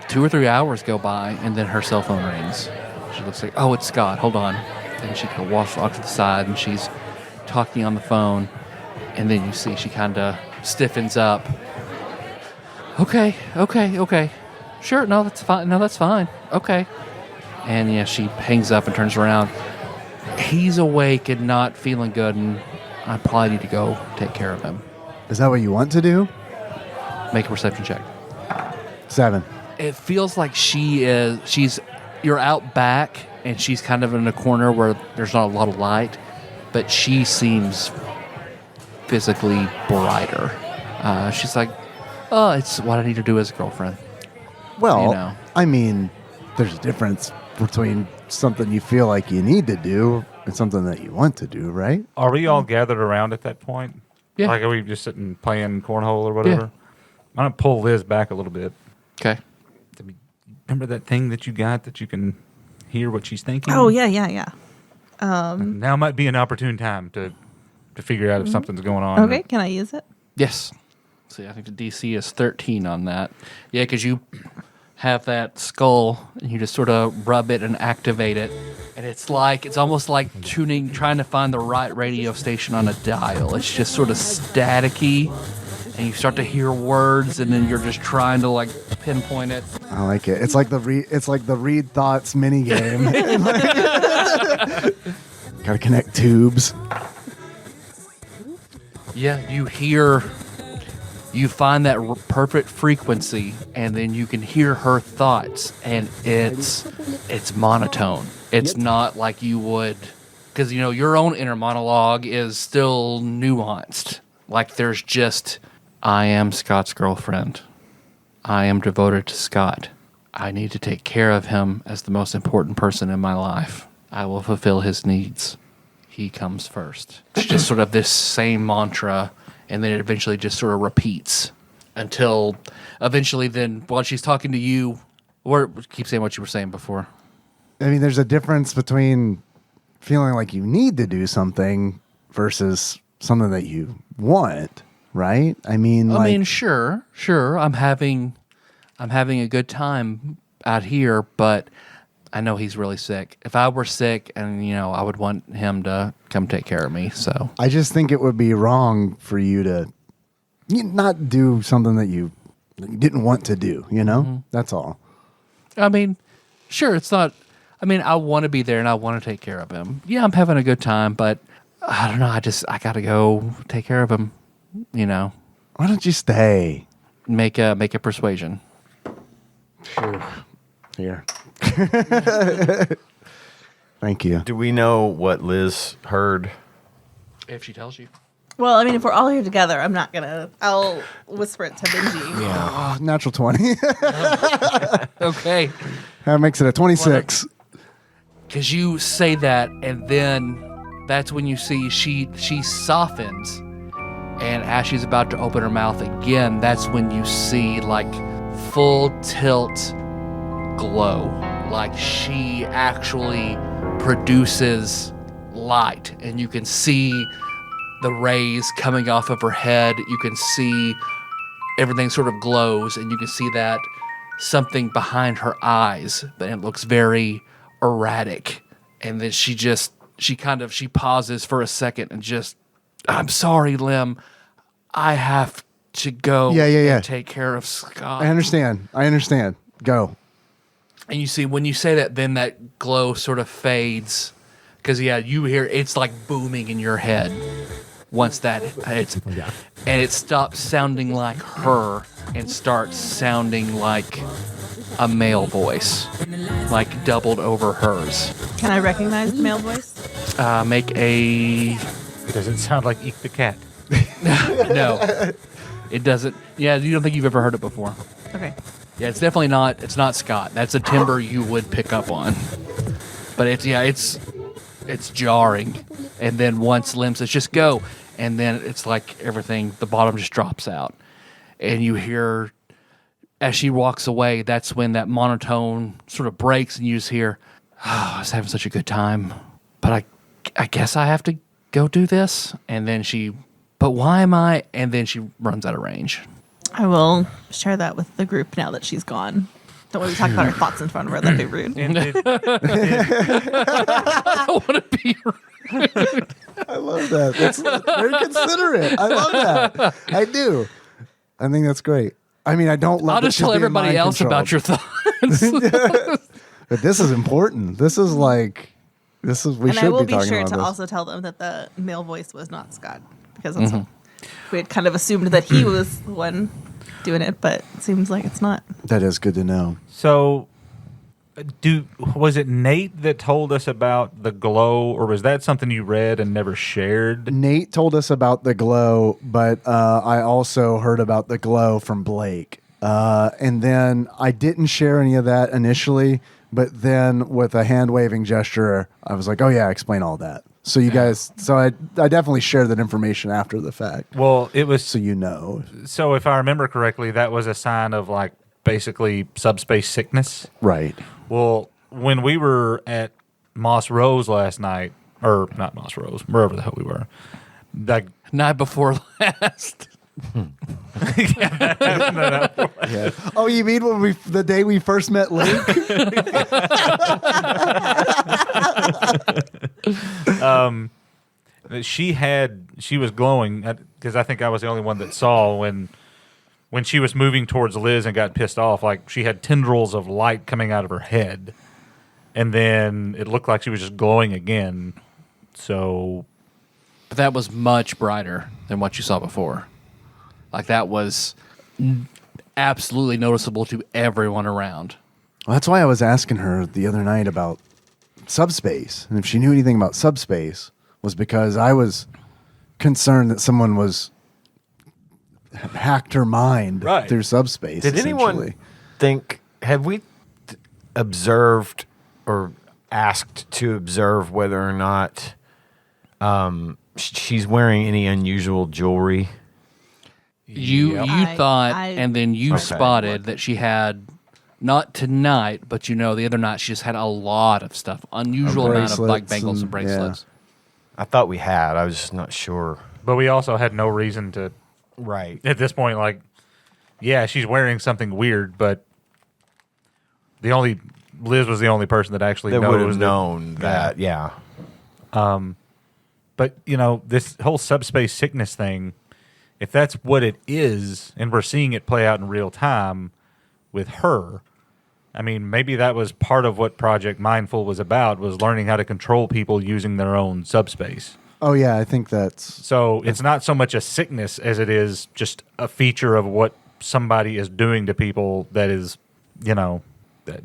2 or 3 hours go by, and then her cell phone rings. She looks like, oh, it's Scott. Hold on. And she kind of walks off to the side, and she's talking on the phone. And then you see she kind of stiffens up. Okay. Sure, no, that's fine. Okay. And yeah, she hangs up and turns around. He's awake and not feeling good, and I probably need to go take care of him. Is that what you want to do? Make a perception check. 7. It feels like you're out back, and she's kind of in a corner where there's not a lot of light, but she seems physically brighter. She's like, oh, it's what I need to do as a girlfriend. Well, You know. I mean, there's a difference between something you feel like you need to do and something that you want to do, right? Are we all gathered around at that point? Yeah. Like, are we just sitting playing cornhole or whatever? I'm going to pull Liz back a little bit. Okay. Remember that thing that you got that you can hear what she's thinking? Oh, yeah. Now might be an opportune time to figure out if something's going on. Okay, can I use it? Yes. See, I think the DC is 13 on that. Yeah, because you have that skull and you just sort of rub it and activate it. And it's almost like trying to find the right radio station on a dial. It's just sort of staticky, and you start to hear words, and then you're just trying to like pinpoint it. I like it. It's like the read thoughts mini game. Gotta connect tubes. Yeah, you find that perfect frequency, and then you can hear her thoughts, and it's monotone. It's not like you would, because your own inner monologue is still nuanced. Like there's just, I am Scott's girlfriend. I am devoted to Scott. I need to take care of him as the most important person in my life. I will fulfill his needs. He comes first. It's just sort of this same mantra, and then it eventually just sort of repeats until eventually then while she's talking to you, or keep saying what you were saying before. I mean, there's a difference between feeling like you need to do something versus something that you want, right? I mean, Sure. I'm having a good time out here, but I know he's really sick. If I were sick, and I would want him to come take care of me. So I just think it would be wrong for you to not do something that you didn't want to do. That's all. I mean, sure, it's not. I mean, I want to be there and I want to take care of him. Yeah, I'm having a good time, but I don't know. I got to go take care of him. Why don't you stay? Make a persuasion. Sure. Here, Thank you. Do we know what Liz heard? If she tells you. Well, I mean, if we're all here together, I'm not gonna. I'll whisper it to Benji. Oh, natural 20. Okay. That makes it a 26. Because you say that, and then that's when you see she softens, and as she's about to open her mouth again, that's when you see like full tilt glow, like she actually produces light, and you can see the rays coming off of her head. You can see everything sort of glows, and you can see that something behind her eyes, but it looks very erratic. And then she pauses for a second and just, I'm sorry, Lim, I have to go and take care of Scott. I understand. Go. And you see, when you say that, then that glow sort of fades. Because, you hear it's like booming in your head once and it stops sounding like her and starts sounding like a male voice, like doubled over hers. Can I recognize the male voice? Make a... Does it sound like Eek the Cat? No, it doesn't. Yeah, you don't think you've ever heard it before. Okay. Yeah, it's definitely not. It's not Scott. That's a timbre you would pick up on. But it's jarring. And then once Lim says, just go. And then it's like everything, the bottom just drops out. And you hear, as she walks away, that's when that monotone sort of breaks and you just hear, I was having such a good time. But I guess I have to go do this. And then but why am I? And then she runs out of range. I will share that with the group now that she's gone. Don't want to talk about our thoughts in front of her. That'd be rude. I don't want to be rude. I love that. That's very considerate. I love that. I do. I think that's great. I mean, I don't love I'll just tell everybody else about your thoughts. But this is important. We should And I will be be talking sure about to this. also tell them that the male voice was not Scott, because that's we had kind of assumed that he was the one doing it, but it seems like it's not. That is good to know. So, was it Nate that told us about the glow, or was that something you read and never shared? Nate told us about the glow, but I also heard about the glow from Blake. And then I didn't share any of that initially, but then with a hand-waving gesture, I was like, oh yeah, explain all that. So you guys, I definitely shared that information after the fact. Well, it was... So you know. So if I remember correctly, that was a sign of like basically subspace sickness. Right. Well, when we were at Moss Rose last night, or not Moss Rose, wherever the hell we were, like Night before last. Yeah. Oh, you mean when the day we first met Luke? she was glowing because I think I was the only one that saw when she was moving towards Liz and got pissed off. Like she had tendrils of light coming out of her head, and then it looked like she was just glowing again. So, But that was much brighter than what you saw before. Like that was absolutely noticeable to everyone around. Well, that's why I was asking her the other night about subspace, and if she knew anything about subspace, was because I was concerned that someone was hacked her mind through subspace. Did anyone think, have we observed or asked to observe whether or not she's wearing any unusual jewelry? You thought, and then you spotted that she had, not tonight, but the other night she just had a lot of stuff, unusual amount of like bangles and bracelets. Yeah. I thought we had. I was just not sure. but we also had no reason to. Right. At this point, like, yeah, she's wearing something weird, but Liz was the only person that actually That would have knows known that. Yeah. But this whole subspace sickness thing, if that's what it is, and we're seeing it play out in real time with her, I mean, maybe that was part of what Project Mindful was about, was learning how to control people using their own subspace. Oh yeah, I think that's So it's not so much a sickness as it is just a feature of what somebody is doing to people that is,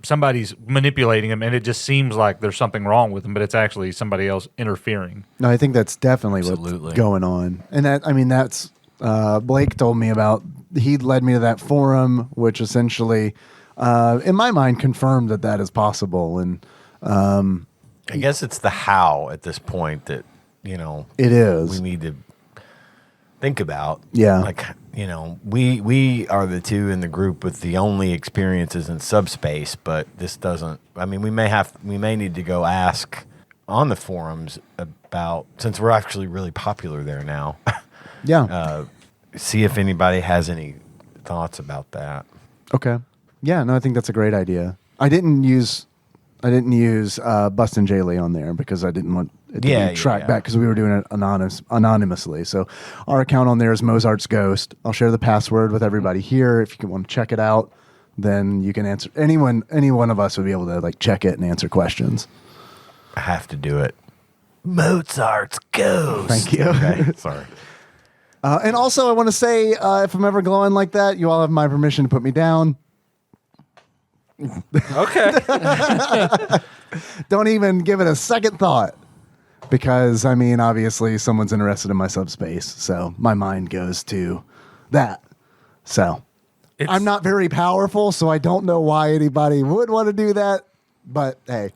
somebody's manipulating him, and it just seems like there's something wrong with him, but it's actually somebody else interfering. No, I think that's definitely Absolutely. what's going on. And that's Blake told me about. He led me to that forum, which essentially, in my mind, confirmed that is possible. And I guess it's the how at this point that, it is. we need to think about. Yeah. Like, we are the two in the group with the only experiences in subspace, but this doesn't, we may need to go ask on the forums about, since we're actually really popular there now, Yeah. see if anybody has any thoughts about that. Okay. Yeah. No, I think that's a great idea. I didn't use Bustin' Jaylee on there because I didn't want it to be tracked back because we were doing it anonymously. So our account on there is Mozart's Ghost. I'll share the password with everybody here. If you want to check it out, then you can answer. Any one of us would be able to check it and answer questions. I have to do it. Mozart's Ghost. Thank you. Okay, sorry. And also, I want to say, if I'm ever glowing like that, you all have my permission to put me down. Okay. Don't even give it a second thought. Because, obviously, someone's interested in my subspace. So my mind goes to that. So I'm not very powerful, so I don't know why anybody would want to do that. But, hey.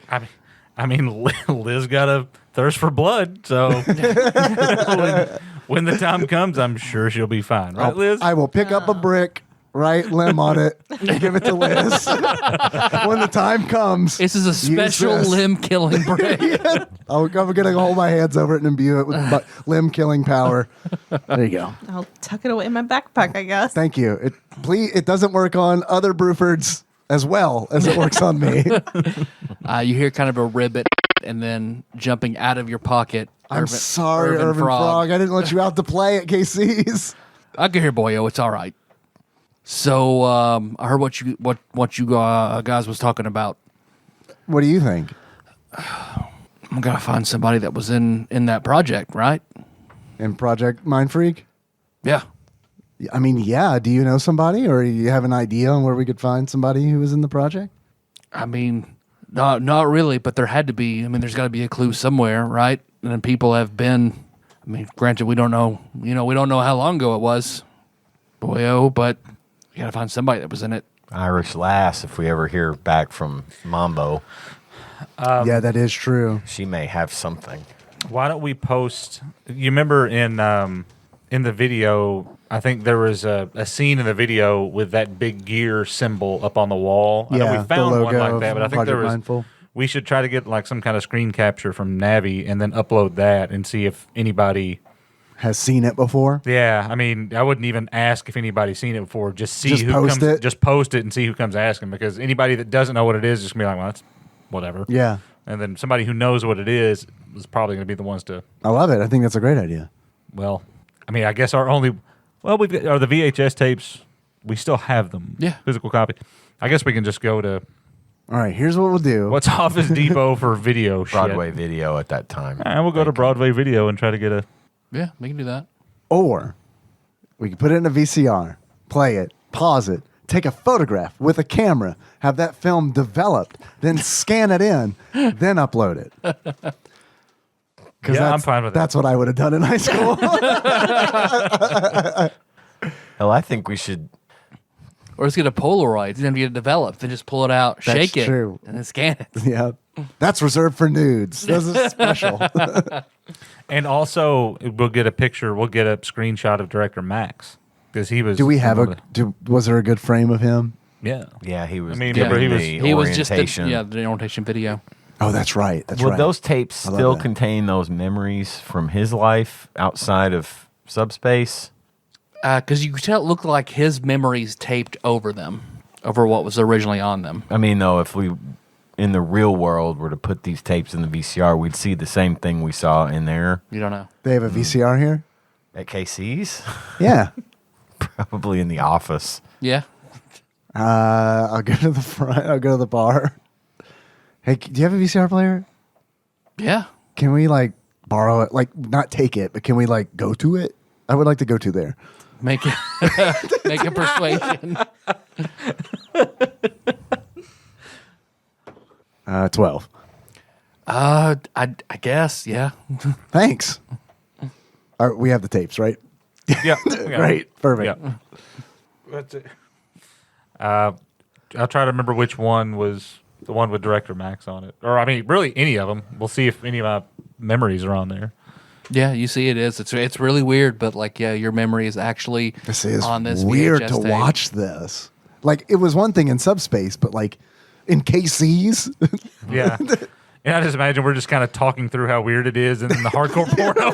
Liz got a thirst for blood, so when the time comes, I'm sure she'll be fine. Right, Liz? I will pick up a brick, write limb on it, and give it to Liz. When the time comes. This is a special this. limb killing break. I'm going to hold my hands over it and imbue it with limb killing power. There you go. I'll tuck it away in my backpack, I guess. Thank you. It doesn't work on other Brufords as well as it works on me. You hear kind of a ribbit and then jumping out of your pocket. I'm sorry, Irvin Frog. I didn't let you out to play at KC's. I can hear Boyo. It's all right. So I heard what you guys was talking about. What do you think? I'm gonna find somebody that was in that project, right? In Project Mind Freak? Yeah. Yeah. Do you know somebody, or you have an idea on where we could find somebody who was in the project? Not really, but there had to be. There's got to be a clue somewhere, right? And then people have been. Granted, we don't know. We don't know how long ago it was, Boyo, but you got to find somebody that was in it. Irish Lass, if we ever hear back from Mambo, Yeah, that is true. she may have something. Why don't we post? You remember in the video, I think there was a scene in the video with that big gear symbol up on the wall. I know Yeah, we found the one logo like that, but I of think there Project was. Mindful. We should try to get some kind of screen capture from Navi and then upload that and see if anybody Has seen it before? Yeah, I wouldn't even ask if anybody's seen it before. Just see Just who post comes. it? Just post it and see who comes asking. Because anybody that doesn't know what it is just gonna be like, well, that's whatever. Yeah. And then somebody who knows what it is probably gonna be the ones to. I love it. I think that's a great idea. Well, I guess our only. Well, we've got, are the VHS tapes. We still have them. Yeah. Physical copy. I guess we can just go to All right, here's what we'll do. what's Office Depot for video Broadway shit. video at that time. And we'll go to Broadway Video and try to get a. Yeah, we can do that. Or we can put it in a VCR, play it, pause it, take a photograph with a camera, have that film developed, then scan it in, then upload it. Yeah, I'm fine with that. That's what I would have done in high school. Hell, I think we should. Or let's get a Polaroid. It's going to get it developed. Then just pull it out, That's shake it, true. and then scan it. Yeah, that's reserved for nudes. This is special. And also, we'll get a picture. We'll get a screenshot of Director Max because he was. Do we have one of was there a good frame of him? Yeah. Yeah, he was. I mean, giving remember the He was just orientation. the orientation video. Oh, that's right. That's Would right. those tapes I love still that. contain those memories from his life outside of subspace? Because you could tell it looked like his memories taped over them, over what was originally on them. Though, if we in the real world were to put these tapes in the VCR, we'd see the same thing we saw in there You don't know. They have a VCR here? at KC's. Yeah. Probably in the office. Yeah. I'll go to the front. I'll go to the bar. Hey, do you have a VCR player? Yeah. Can we borrow it? Not take it, but can we go to it? I would like to go to there. Make it make a persuasion. 12. I guess, yeah. Thanks. All right, we have the tapes, right? Yeah. Great. Perfect. Yeah. That's it. I'll try to remember which one was the one with Director Max on it. Or, I mean, really any of them. We'll see if any of my memories are on there. Yeah, you see it is. It's really weird, but like, yeah, your memory is actually This is on this weird VHS to tape. watch this. Like, it was one thing in subspace, but like in KCs. Yeah. And I just imagine we're just kind of talking through how weird it is, and then the hardcore porno.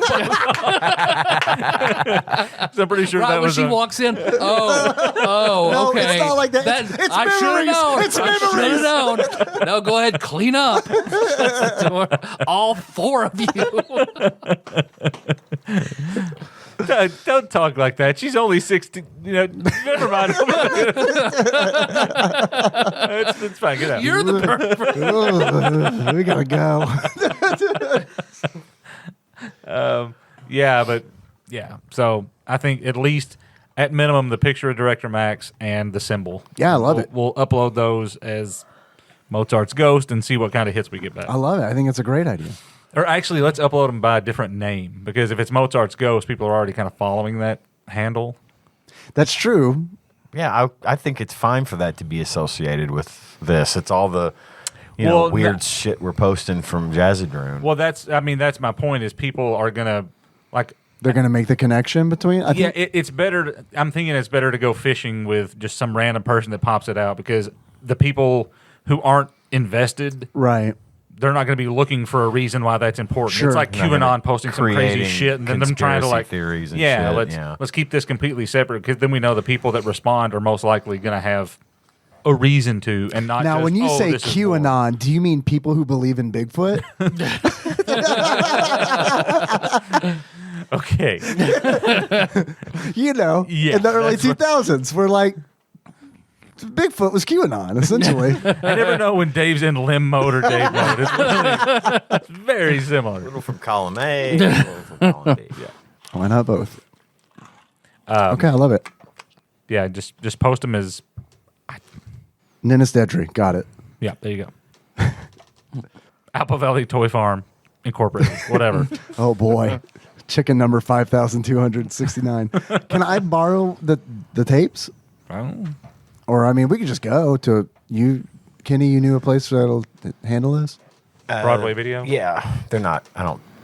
So I'm pretty sure Right that when was she walks in, No, okay. it's not like that. It's I should have memories. known. It's I should have known. No, go ahead, clean up. Shuts the door. All four of you. Don't talk like that. She's only 16. Never mind. It's fine. Get out. You're the perfect. We gotta go. Yeah. So I think at least, at minimum, the picture of Director Max and the symbol. Yeah, I love it. We'll upload those as Mozart's Ghost and see what kind of hits we get back. I love it. I think it's a great idea. Or actually, let's upload them by a different name, because if it's Mozart's Ghost, people are already kind of following that handle. That's true. Yeah, I think it's fine for that to be associated with this. It's all the weird shit we're posting from Jazzadrone. Well, that's my point, is people are going to, like... They're going to make the connection between. I think it's better. I'm thinking it's better to go fishing with just some random person that pops it out, because the people who aren't invested, right. they're not going to be looking for a reason why that's important. Sure. It's like Not gonna QAnon posting some crazy creating shit, and then them trying to conspiracy like theories and shit, let's keep this completely separate, because then we know the people that respond are most likely going to have a reason to, and not Now, just, when you say this is boring. QAnon, do you mean people who believe in Bigfoot? Okay. You know, Yeah, in the early that's what- 2000s, we're like, Bigfoot was QAnon, essentially. I never know when Dave's in limb mode or Dave mode. It's very A similar. little from column A, a little from column B. Yeah. Why not both? Okay, I love it. Yeah, just post them as... Ninnis Dedry, got it. Yeah, there you go. Apple Valley Toy Farm Incorporated, whatever. Oh boy, chicken number 5,269. Can I borrow the tapes? Well, Or I mean, we could just go to you, Kenny. You knew a place that'll handle this. Broadway Video? Yeah, they're not.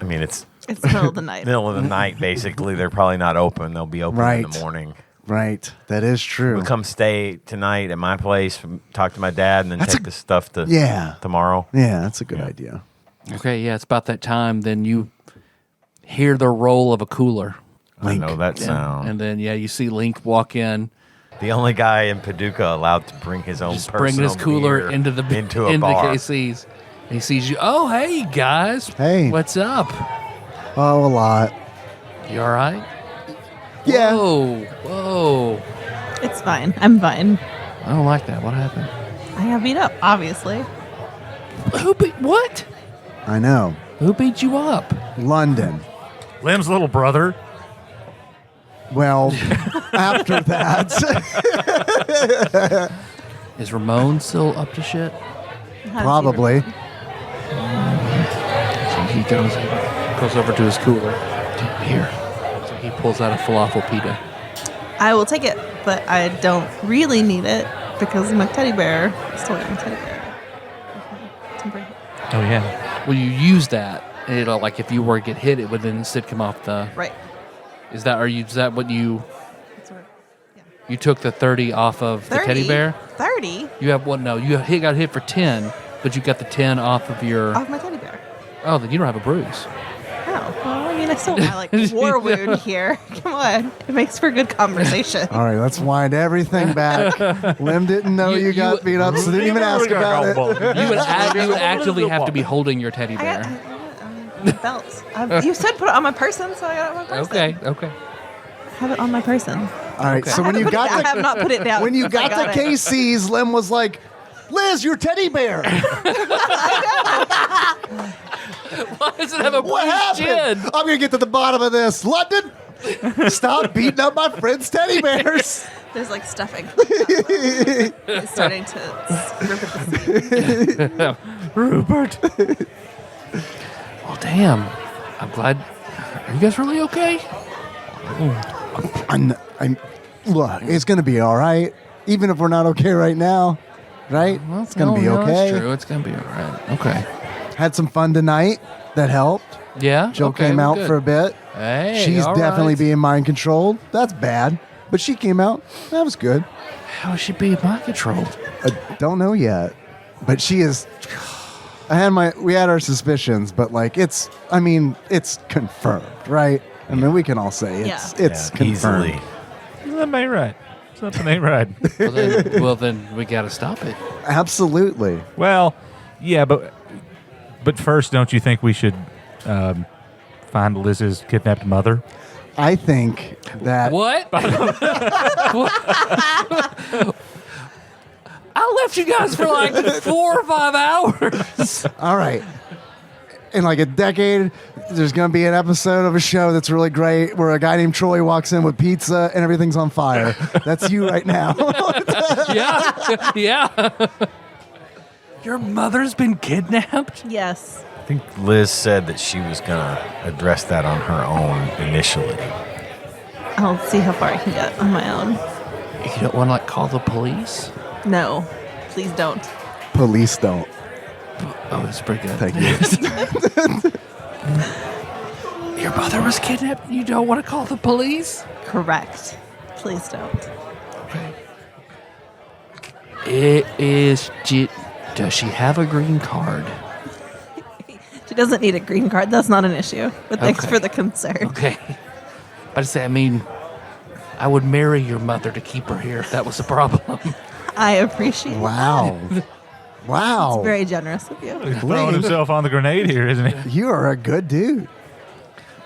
It's It's the middle of the night. middle of the night, basically. They're probably not open. They'll be open in Right. the morning. Right, that is true. We'll come stay tonight at my place, talk to my dad, and then That's take the stuff to Yeah. tomorrow. Yeah, that's a good idea. Okay, yeah, it's about that time. Then you hear the roll of a cooler. I know that Yeah. sound. And then, yeah, you see Link walk in. The only guy in Paducah allowed to bring his own Just personal bringing his cooler beer into the into a bar. KC's. And he sees you. Oh, hey guys. Hey. What's up? Oh, a lot. You all right? Yeah. Whoa. It's fine. I'm fine. I don't like that. What happened? I got beat up, obviously. Who beat what? I know. Who beat you up? London. Lim's little brother. Well, after that, Is Ramon still up to shit? probably. So he goes over to his cooler. Here. So he pulls out a falafel pita. I will take it, but I don't really need it because my teddy bear still got my teddy bear. Okay. Oh, yeah. Well, you use that. And it'll, like, if you were to get hit, it would then instead come off the. Right. Is that what you. That's where, yeah. You took the 30 off of the teddy bear? 30 You have what? No, you got hit for 10, but you got the 10 off of your. off my teddy bear. Oh, then you don't have a bruise. Oh, well, I mean, I still got like war wound here. Come on. It makes for good conversation. All right, let's wind everything back. Lim didn't know you got beat up, so didn't even ask about it. You would actively have to be holding your teddy I bear. got my belt. You said put it on my person, so I got it on my person. Okay. Have it on my person. All right, so when you I got have not put it down. when you since I got to it. KC's, Lim was like, "Liz, your teddy bear. Why does it have a What bruised happened? chin? I'm gonna get to the bottom of this. London, stop beating up my friend's teddy bears." There's like stuffing. It's starting to rip at the seam. Rupert. Well, damn. I'm glad. Are you guys really okay? I'm look, it's gonna be all right. Even if we're not okay right now, right? Well, It's gonna be okay. That's true. It's gonna be all right. Okay. Had some fun tonight. That helped. Yeah. Jill okay, came well, out good. for a bit. Hey, She's all definitely right. being mind controlled. That's bad. But she came out. That was good. How is she being mind controlled? I don't know yet. But she is. We had our suspicions, but like it's confirmed, right? I mean, we can all say it's confirmed. Easily. Something ain't right. Something ain't right. Well, then we got to stop it. Absolutely. Well, yeah, but first, don't you think we should find Liz's kidnapped mother? I think that What? What? I left you guys for like 4 or 5 hours. all right. In like a decade, there's going to be an episode of a show that's really great where a guy named Troy walks in with pizza and everything's on fire. That's you right now. Yeah. Yeah. Your mother's been kidnapped? Yes. I think Liz said that she was going to address that on her own initially. I'll see how far I can get on my own. You don't want to like call the police? No, please don't. Police don't. Oh, that's pretty good. Thank you. Your mother was kidnapped? You don't want to call the police? Correct. Please don't. Does she have a green card? She doesn't need a green card. That's not an issue. But thanks Okay. for the concern. Okay. I just say, I would marry your mother to keep her here if that was a problem. I appreciate Wow. Wow. It's very generous of you. He's throwing himself on the grenade here, isn't he? You are a good dude.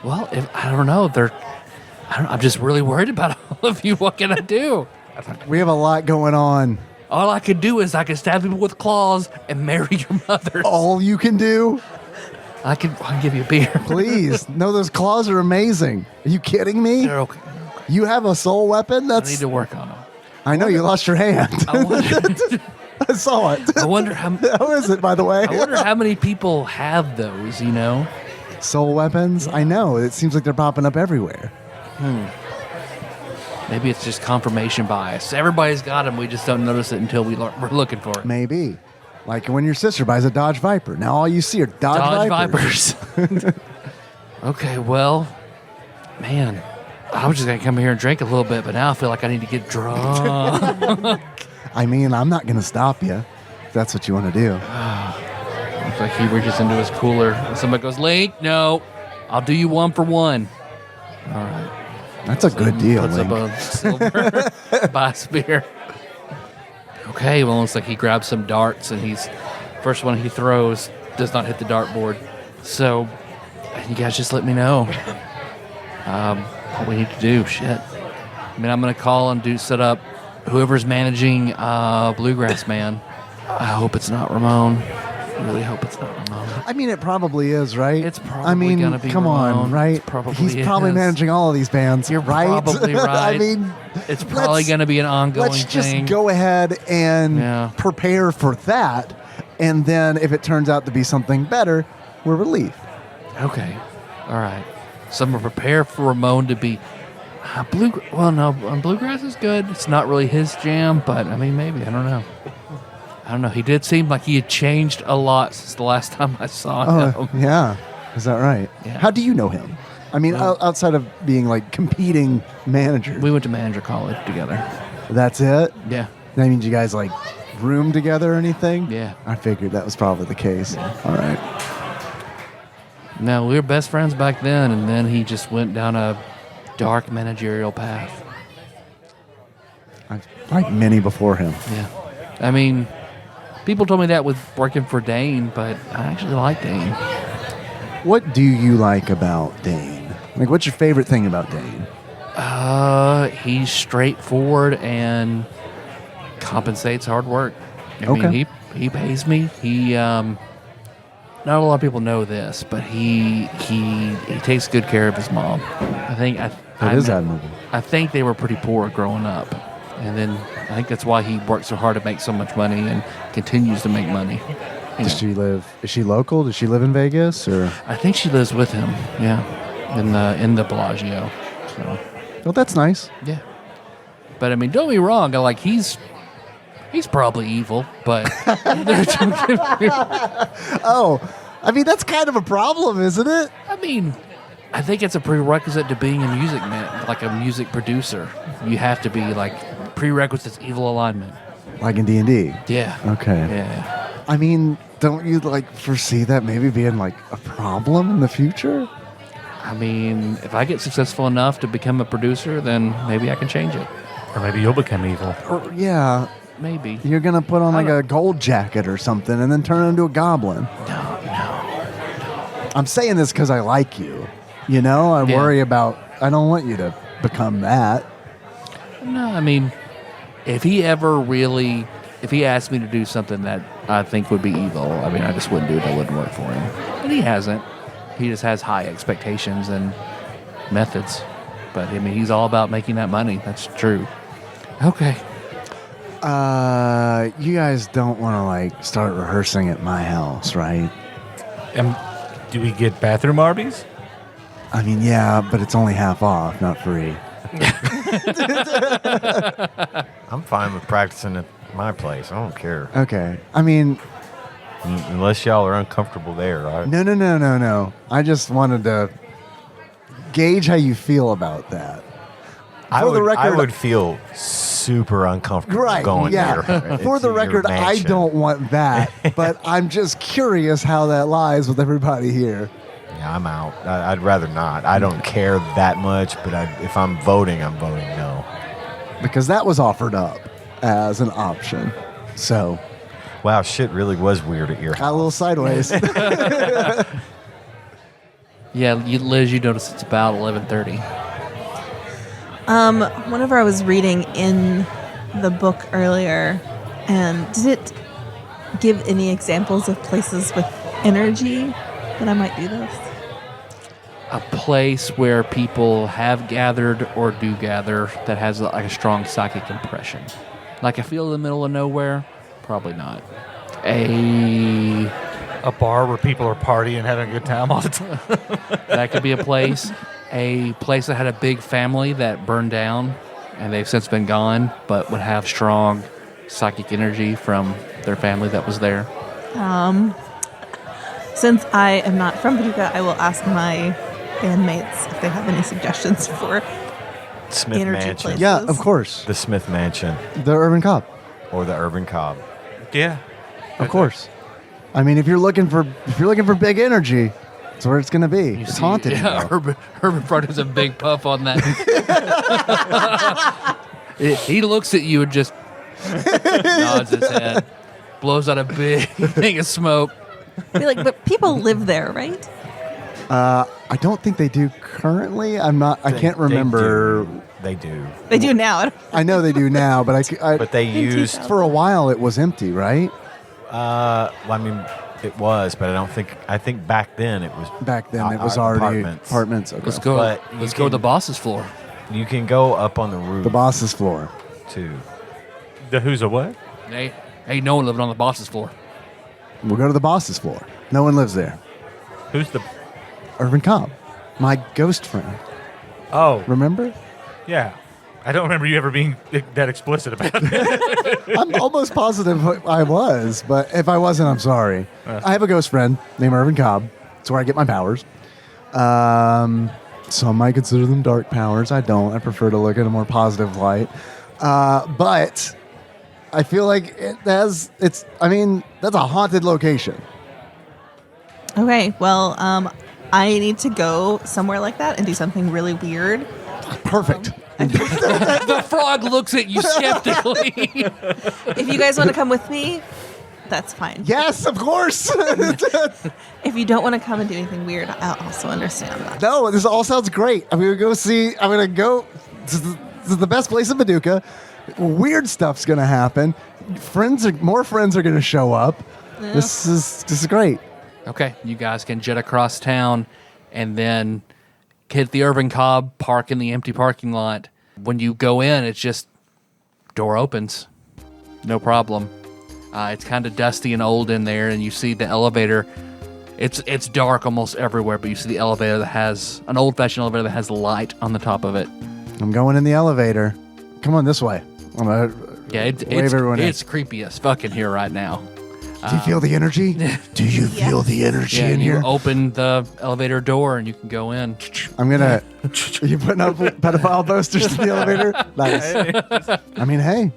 Well, I don't know. I'm just really worried about all of you. What can I do? We have a lot going on. All I could do is I could stab people with claws and marry your mother. All you can do? I can give you a beer. Please. No, those claws are amazing. Are you kidding me? They're okay. You have a soul weapon? I need to work on them. I know you lost your hand. I wonder, I saw it. I wonder how. How is it, by the way? I wonder how many people have those. You know. Soul weapons? I know. It seems like they're popping up everywhere. Maybe it's just confirmation bias. Everybody's got them. We just don't notice it until we're looking for it. Maybe. Like when your sister buys a Dodge Viper. Now all you see are Dodge Vipers. Vipers. Okay, well, man, I was just going to come here and drink a little bit, but now I feel like I need to get drunk. I mean, I'm not going to stop you if that's what you want to do. Looks like he reaches into his cooler. And somebody goes, Link, no, I'll do you 1 for 1. All right. That's a good deal, Puts Link. up a silver, buys beer. Okay, well, it looks like he grabs some darts, and first one he throws does not hit the dartboard. So, you guys just let me know what we need to do. Shit. I mean, I'm going to call and set up whoever's managing Bluegrass Man. I hope it's not Ramon. I really hope it's not Ramon. I mean, it probably is, right? It's probably I mean, gonna be come on, Ramon. right? It probably He's probably is. managing all of these bands, You're right? probably right. I mean, It's probably let's- going to be an ongoing let's just thing. go ahead and Yeah. prepare for that. And then if it turns out to be something better, we're relieved. Okay. All right. So I'm going to prepare for Ramon to be Bluegrass is good. It's not really his jam, but I mean, maybe. I don't know. He did seem like he had changed a lot since the last time I saw him. Yeah. Is that right? Yeah. How do you know him? I mean, outside of being like competing managers. We went to manager college together. That's it? Yeah. That means you guys like room together or anything? Yeah. I figured that was probably the case. All right. No, we were best friends back then, and then he just went down a dark managerial path. I like many before him. Yeah. I mean, people told me that with working for Dane, but I actually like Dane. What do you like about Dane? Like, what's your favorite thing about Dane? He's straightforward and compensates hard work. I mean, he pays me. He not a lot of people know this, but he takes good care of his mom. I think That is admirable. I think they were pretty poor growing up, and then I think that's why he worked so hard to make so much money and continues to make money. Does she live? Is she local? Does she live in Vegas or? I think she lives with him. Yeah, in the Bellagio. So Well, that's nice. yeah, but I mean, don't be wrong. Like he's probably evil, but Oh, I mean that's kind of a problem, isn't it? I mean, I think it's a prerequisite to being a music man, like a music producer. You have to be like prerequisites evil alignment. Like in D&D. Yeah. Okay. Yeah. I mean, don't you like foresee that maybe being like a problem in the future? I mean, if I get successful enough to become a producer, then maybe I can change it. Or maybe you'll become evil. Or, yeah, Maybe. you're gonna put on like a gold jacket or something and then turn into a goblin. No. I'm saying this because I like you. You know, I Yeah. worry about. I don't want you to become that. No, I mean, if he asked me to do something that I think would be evil, I mean, I just wouldn't do it. That wouldn't work for him. But he hasn't. He just has high expectations and methods. But I mean, he's all about making that money. That's true. Okay. You guys don't want to like start rehearsing at my house, right? And do we get bathroom Arby's? I mean, yeah, but it's only half off, not free. I'm fine with practicing at my place. I don't care. Okay. I mean, Unless y'all are uncomfortable there, right? no. I just wanted to gauge how you feel about that. I For the would, I record- would feel super uncomfortable Right. going Yeah. there. For the to your record, I mansion. don't want that, but I'm just curious how that lies with everybody here. Yeah, I'm out. I'd rather not. I don't care that much, but if I'm voting no. Because that was offered up as an option. So, Wow, shit really was weird at your got a house. little sideways. Yeah, Liz, you notice it's about 11:30. Whenever I was reading in the book earlier, and did it give any examples of places with energy that I might do this? A place where people have gathered or do gather that has like a strong psychic impression. Like a field in the middle of nowhere? Probably not. A bar where people are partying, having a good time all the time. That could be a place. A place that had a big family that burned down and they've since been gone, but would have strong psychic energy from their family that was there. Since I am not from Paducah, I will ask my bandmates if they have any suggestions for Smith energy Mansion. places. Yeah, of course. The Smith Mansion The Irvin Cobb. or the Irvin Cobb. Yeah. Of course. I mean, if you're looking for big energy, that's where it's going to be. It's haunted. Yeah, now. Urban Front is a big puff on that. He looks at you and just nods his head, blows out a big thing of smoke. Be like, but people live there, right? I don't think they do currently. I can't remember. They do. They do now. I know they do now, but But they used. for a while it was empty, right? Well, I mean, it was, but I think back then it was. Back then it was already apartments. apartments. Okay. Let's go. But Let's you go to can- the boss's floor. You can go up on the roof The boss's floor. too. The who's a what? Hey, ain't no one living on the boss's floor. We'll go to the boss's floor. No one lives there. Who's the? Irvin Cobb, my ghost friend. Oh, Remember? yeah. I don't remember you ever being that explicit about it. I'm almost positive I was, but if I wasn't, I'm sorry. I have a ghost friend named Irvin Cobb. It's where I get my powers. Some might consider them dark powers. I don't. I prefer to look at a more positive light. But I feel like that's a haunted location. Okay, well, I need to go somewhere like that and do something really weird. Perfect. The frog looks at you skeptically. If you guys want to come with me, that's fine. Yes, of course. If you don't want to come and do anything weird, I'll also understand that. No, this all sounds great. I'm gonna go see. I'm gonna go. This is the best place in Paducah. Weird stuff's gonna happen. More friends are gonna show up. Yeah. This is great. Okay, you guys can jet across town and then hit the Irvin Cobb, park in the empty parking lot. When you go in, it's just door opens. No problem. It's kind of dusty and old in there, and you see the elevator. It's dark almost everywhere, but you see the elevator that has an old-fashioned elevator that has light on the top of it. I'm going in the elevator. Come on this way. I'm gonna wave everyone in. It's creepy as fuck in here right now. Do you feel the energy? Do you feel the energy in you here? open the elevator door and you can go in. I'm gonna. Are you putting up pedophile posters in the elevator? Nice. I mean, hey,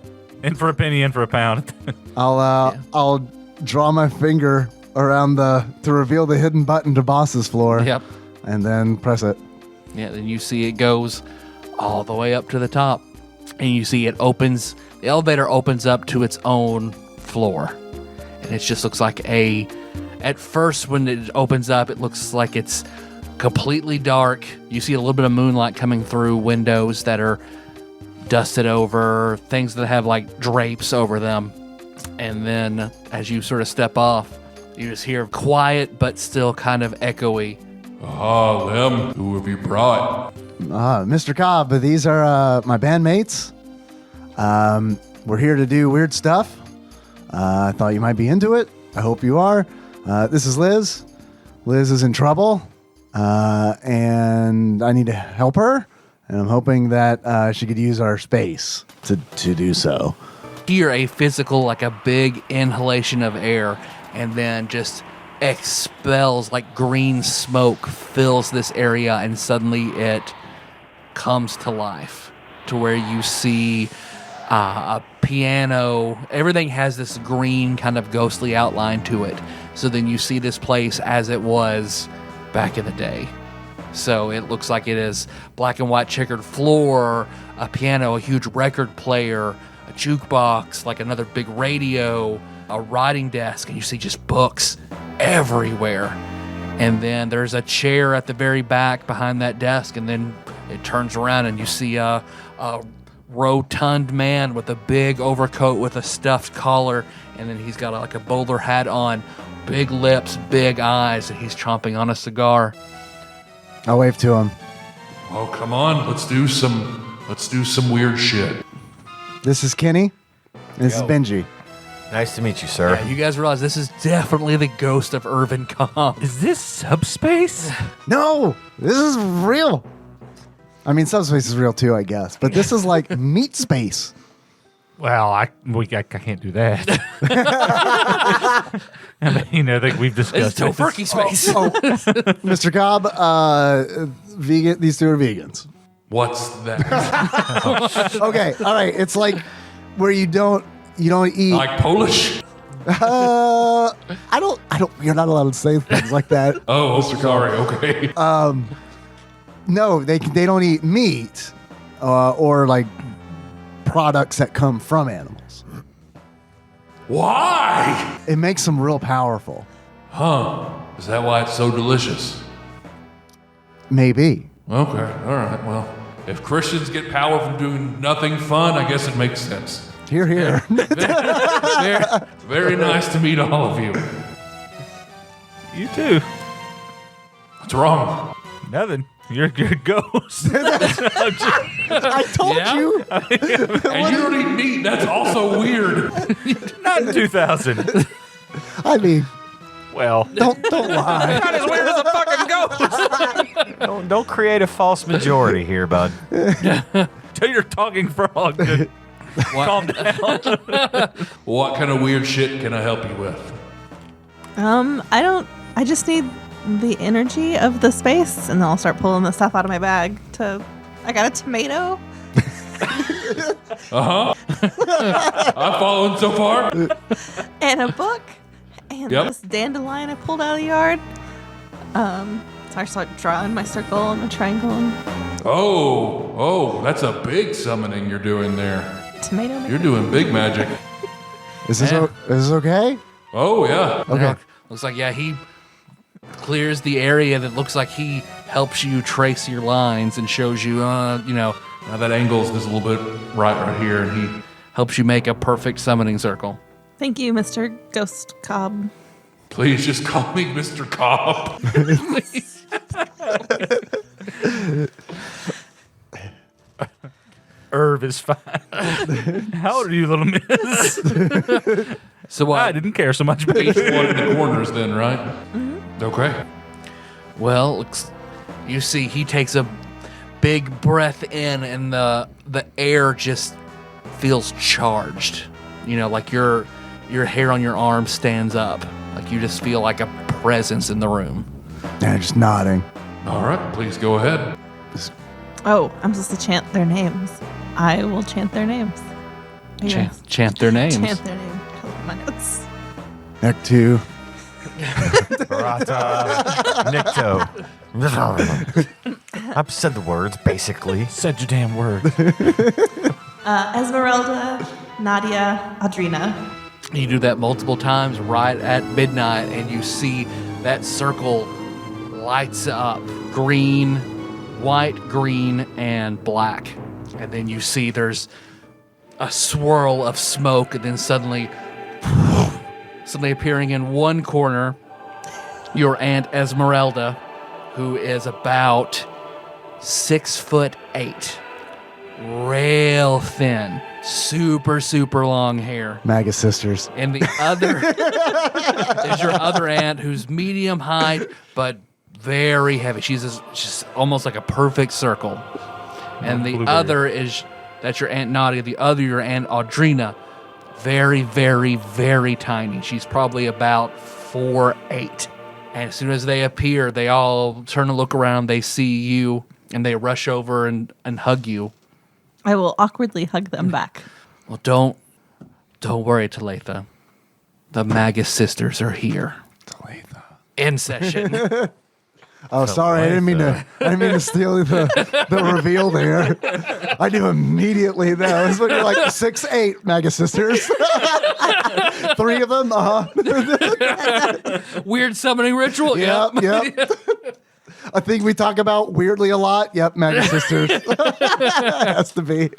In for a penny, in for a pound. I'll draw my finger around to reveal the hidden button to boss's floor. Yep. And then press it. Yeah, then you see it goes all the way up to the top. And you see it opens, the elevator opens up to its own floor. And it just looks like at first when it opens up, it looks like it's completely dark. You see a little bit of moonlight coming through windows that are dusted over, things that have like drapes over them. And then as you sort of step off, you just hear quiet but still kind of echoey. Ah, them. Who have you brought? Mr. Cobb, these are my bandmates. We're here to do weird stuff. I thought you might be into it. I hope you are. This is Liz. Liz is in trouble, and I need to help her. And I'm hoping that she could use our space to do so. Hear a physical, like a big inhalation of air, and then just expels like green smoke fills this area, and suddenly it comes to life to where you see a piano. Everything has this green kind of ghostly outline to it. So then you see this place as it was back in the day. So it looks like it is black and white checkered floor, a piano, a huge record player, a jukebox, like another big radio, a writing desk, and you see just books everywhere. And then there's a chair at the very back behind that desk, and then it turns around and you see a rotund man with a big overcoat with a stuffed collar, and then he's got like a bowler hat on, big lips, big eyes, and he's chomping on a cigar. I'll wave to him. Oh, come on. Let's do some weird shit. This is Kenny. This is Benji. Nice to meet you, sir. Yeah, you guys realize this is definitely the ghost of Irvin Cobb. Is this subspace? No, this is real. I mean, subspace is real too, I guess. But this is like meat space. Well, I can't do that. I mean, I think we've discussed It's tofurkey space. Mr. Cobb, vegan. These two are vegans. What's that? Okay, all right. It's like where you don't eat. Like Polish? I don't. You're not allowed to say things like that. Oh, sorry. Okay. No, they don't eat meat or like products that come from animals. Why? It makes them real powerful. Huh. Is that why it's so delicious? Maybe. Okay. All right. Well, if Christians get power from doing nothing fun, I guess it makes sense. Here, here. Very nice to meet all of you. You too. What's wrong? Nothing. You're a ghost. I told you. And you don't eat meat. That's also weird. Not in 2000. I mean, Well, don't lie. not as weird as a fucking ghost. Don't create a false majority here, bud. Till you're talking frog. Calm down. What kind of weird shit can I help you with? I just need the energy of the space, and then I'll start pulling the stuff out of my bag. I got a tomato. I'm following so far. And a book. And Yep. this dandelion I pulled out of the yard. So I start drawing my circle and my triangle and Oh, that's a big summoning you're doing there. tomato. You're doing big magic. Is this Yeah. is this okay? Oh, yeah. Okay. Looks like, yeah, he clears the area that looks like he helps you trace your lines and shows you, Now that angle's just a little bit right here, and he helps you make a perfect summoning circle. Thank you, Mr. Ghost Cobb. please just call me Mr. Cobb. Irv is fine. How old are you, little miss? So what? I didn't care so much. Each one in the corners, then, right? Okay. Well, you see, he takes a big breath in, and the air just feels charged. You know, like your hair on your arm stands up. Like you just feel like a presence in the room. Yeah, just nodding. All right, please go ahead. Oh, I'm supposed to chant their names. I will chant their names. Yes. Chant their names. Chant their names. I love my notes. Act 2. Barata, Nikto. I've said the words, basically. Said your damn word. Esmeralda, Nadia, Audrina. You do that multiple times right at midnight, and you see that circle lights up green, white, green, and black. And then you see there's a swirl of smoke, and then suddenly appearing in one corner, your Aunt Esmeralda, who is about 6'8", real thin, super long hair. MAGA sisters. And the other is your other aunt, who's medium height but very heavy. She's just almost like a perfect circle. And the Blueberry. other that's your Aunt Nadia. The other, your Aunt Audrina, very tiny. She's probably about 4'8". And as soon as they appear, they all turn to look around. They see you, and they rush over and hug you. I will awkwardly hug them back. Well, don't worry, Talitha. The MAGA sisters are here. Talitha. In session. Oh, sorry, I didn't mean to steal the reveal there. I knew immediately that. It's when you're like 6'8", MAGA sisters. 3 of them. Weird summoning ritual. Yep. I think we talk about weirdly a lot. Yep, MAGA sisters. Has to be.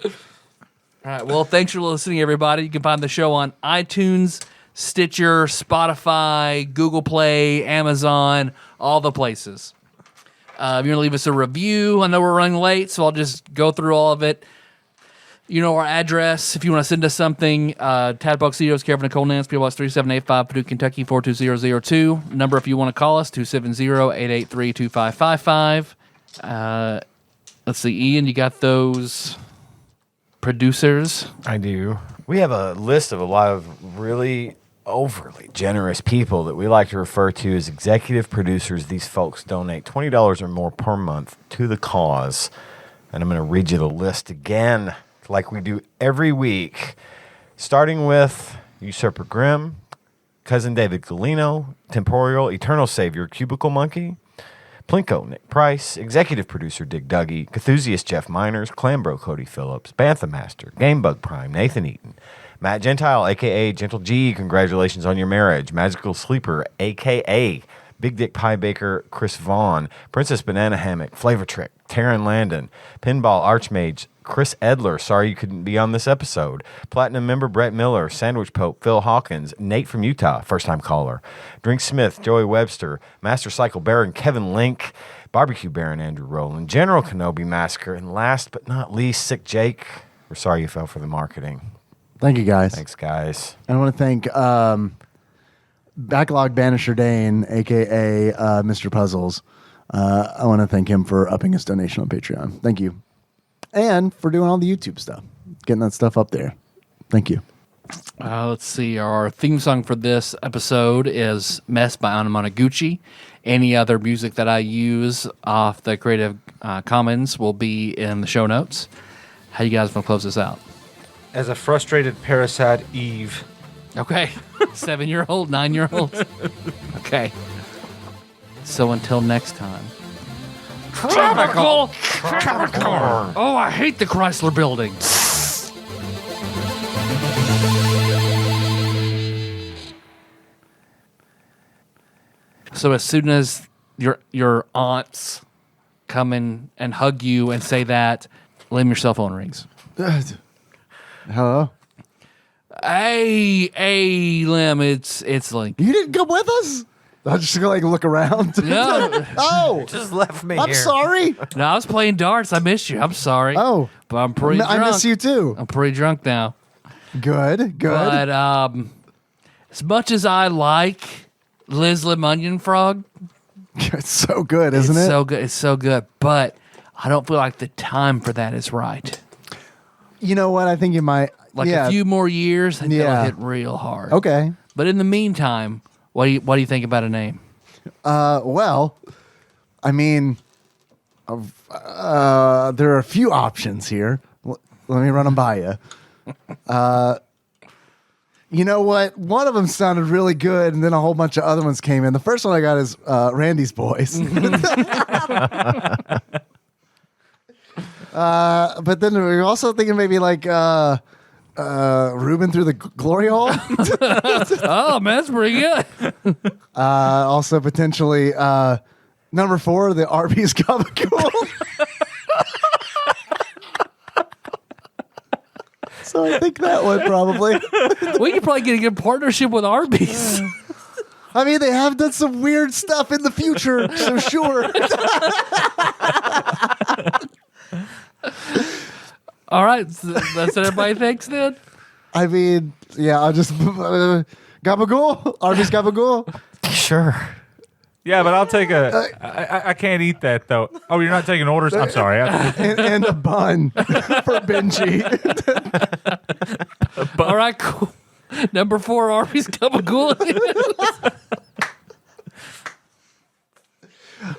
All right. Well, thanks for listening, everybody. You can find the show on iTunes, Stitcher, Spotify, Google Play, Amazon, all the places. If you're going to leave us a review, I know we're running late, so I'll just go through all of it. You know our address. If you want to send us something, TADPOG Studios, care of Nicole Nance, PO Box 3785, Paducah, Kentucky 42002. Number if you want to call us, 270-883-2555. Let's see, Ian, you got those producers? I do. We have a list of a lot of really overly generous people that we like to refer to as executive producers. These folks donate $20 or more per month to the cause. And I'm going to read you the list again, like we do every week, starting with Usurper Grimm, Cousin David Galino, Temporal Eternal Savior Cubicle Monkey, Plinko Nick Price, Executive Producer Dig Dougie, Cthusiast Jeff Miners, Clambro Cody Phillips, Bantha Master, Gamebug Prime Nathan Eaton, Matt Gentile, a.k.a. Gentle G, congratulations on your marriage, Magical Sleeper, a.k.a. Big Dick Pie Baker, Chris Vaughn, Princess Banana Hammock, Flavor Trick, Taryn Landon, Pinball Archmage, Chris Edler, sorry you couldn't be on this episode, Platinum member Brett Miller, Sandwich Pope, Phil Hawkins, Nate from Utah, first-time caller, Drink Smith, Joey Webster, Master Cycle Baron, Kevin Link, Barbecue Baron, Andrew Rowland, General Kenobi Massacre, and last but not least, Sick Jake. We're sorry you fell for the marketing. Thank you, guys. Thanks, guys. I want to thank Backlog Banisher Dane, a.k.a. Mr. Puzzles. I want to thank him for upping his donation on Patreon. Thank you. And for doing all the YouTube stuff, getting that stuff up there. Thank you. Let's see. Our theme song for this episode is Mess by Anamanaguchi. Any other music that I use off the Creative Commons will be in the show notes. How you guys want to close this out? As a frustrated parasite, Eve. Okay. 7-year-old, 9-year-old. Okay. So until next time. Tropical! Oh, I hate the Chrysler Building. So as soon as your aunts come in and hug you and say that, Lim, your cell phone rings. Hello? Hey, Lim, it's Link. You didn't come with us? I'm just going to look around. No. Oh, Just left me I'm here. sorry. No, I was playing darts. I missed you. I'm sorry. Oh. But I'm pretty drunk. I miss you too. I'm pretty drunk now. Good. But as as much as I like Liz Lim Onion Frog, It's so good, isn't it's it? so good. It's so good, but I don't feel like the time for that is right. You know what? I think you might. Like yeah. a few more years, I think Yeah. that'll hit real hard. Okay. But in the meantime, what do you think about a name? Well, I mean, there are a few options here. Let me run them by you. You know what? One of them sounded really good, and then a whole bunch of other ones came in. The first one I got is Randy's Boys. But then we were also thinking maybe like Ruben through the glory hole. Oh, man, that's pretty good. Also potentially number 4, the Arby's Gabagool. So I think that one probably. We could probably get a good partnership with Arby's. I mean, they have done some weird stuff in the future, so sure. All right, so that's what everybody thinks then? I mean, yeah, I'll just Gabagool, Arby's Gabagool. Sure. Yeah, but I'll take I can't eat that though. Oh, you're not taking orders? I'm sorry. and a bun for Benji. All right, cool. Number 4, Arby's Gabagool.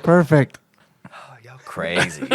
Perfect. Y'all crazy.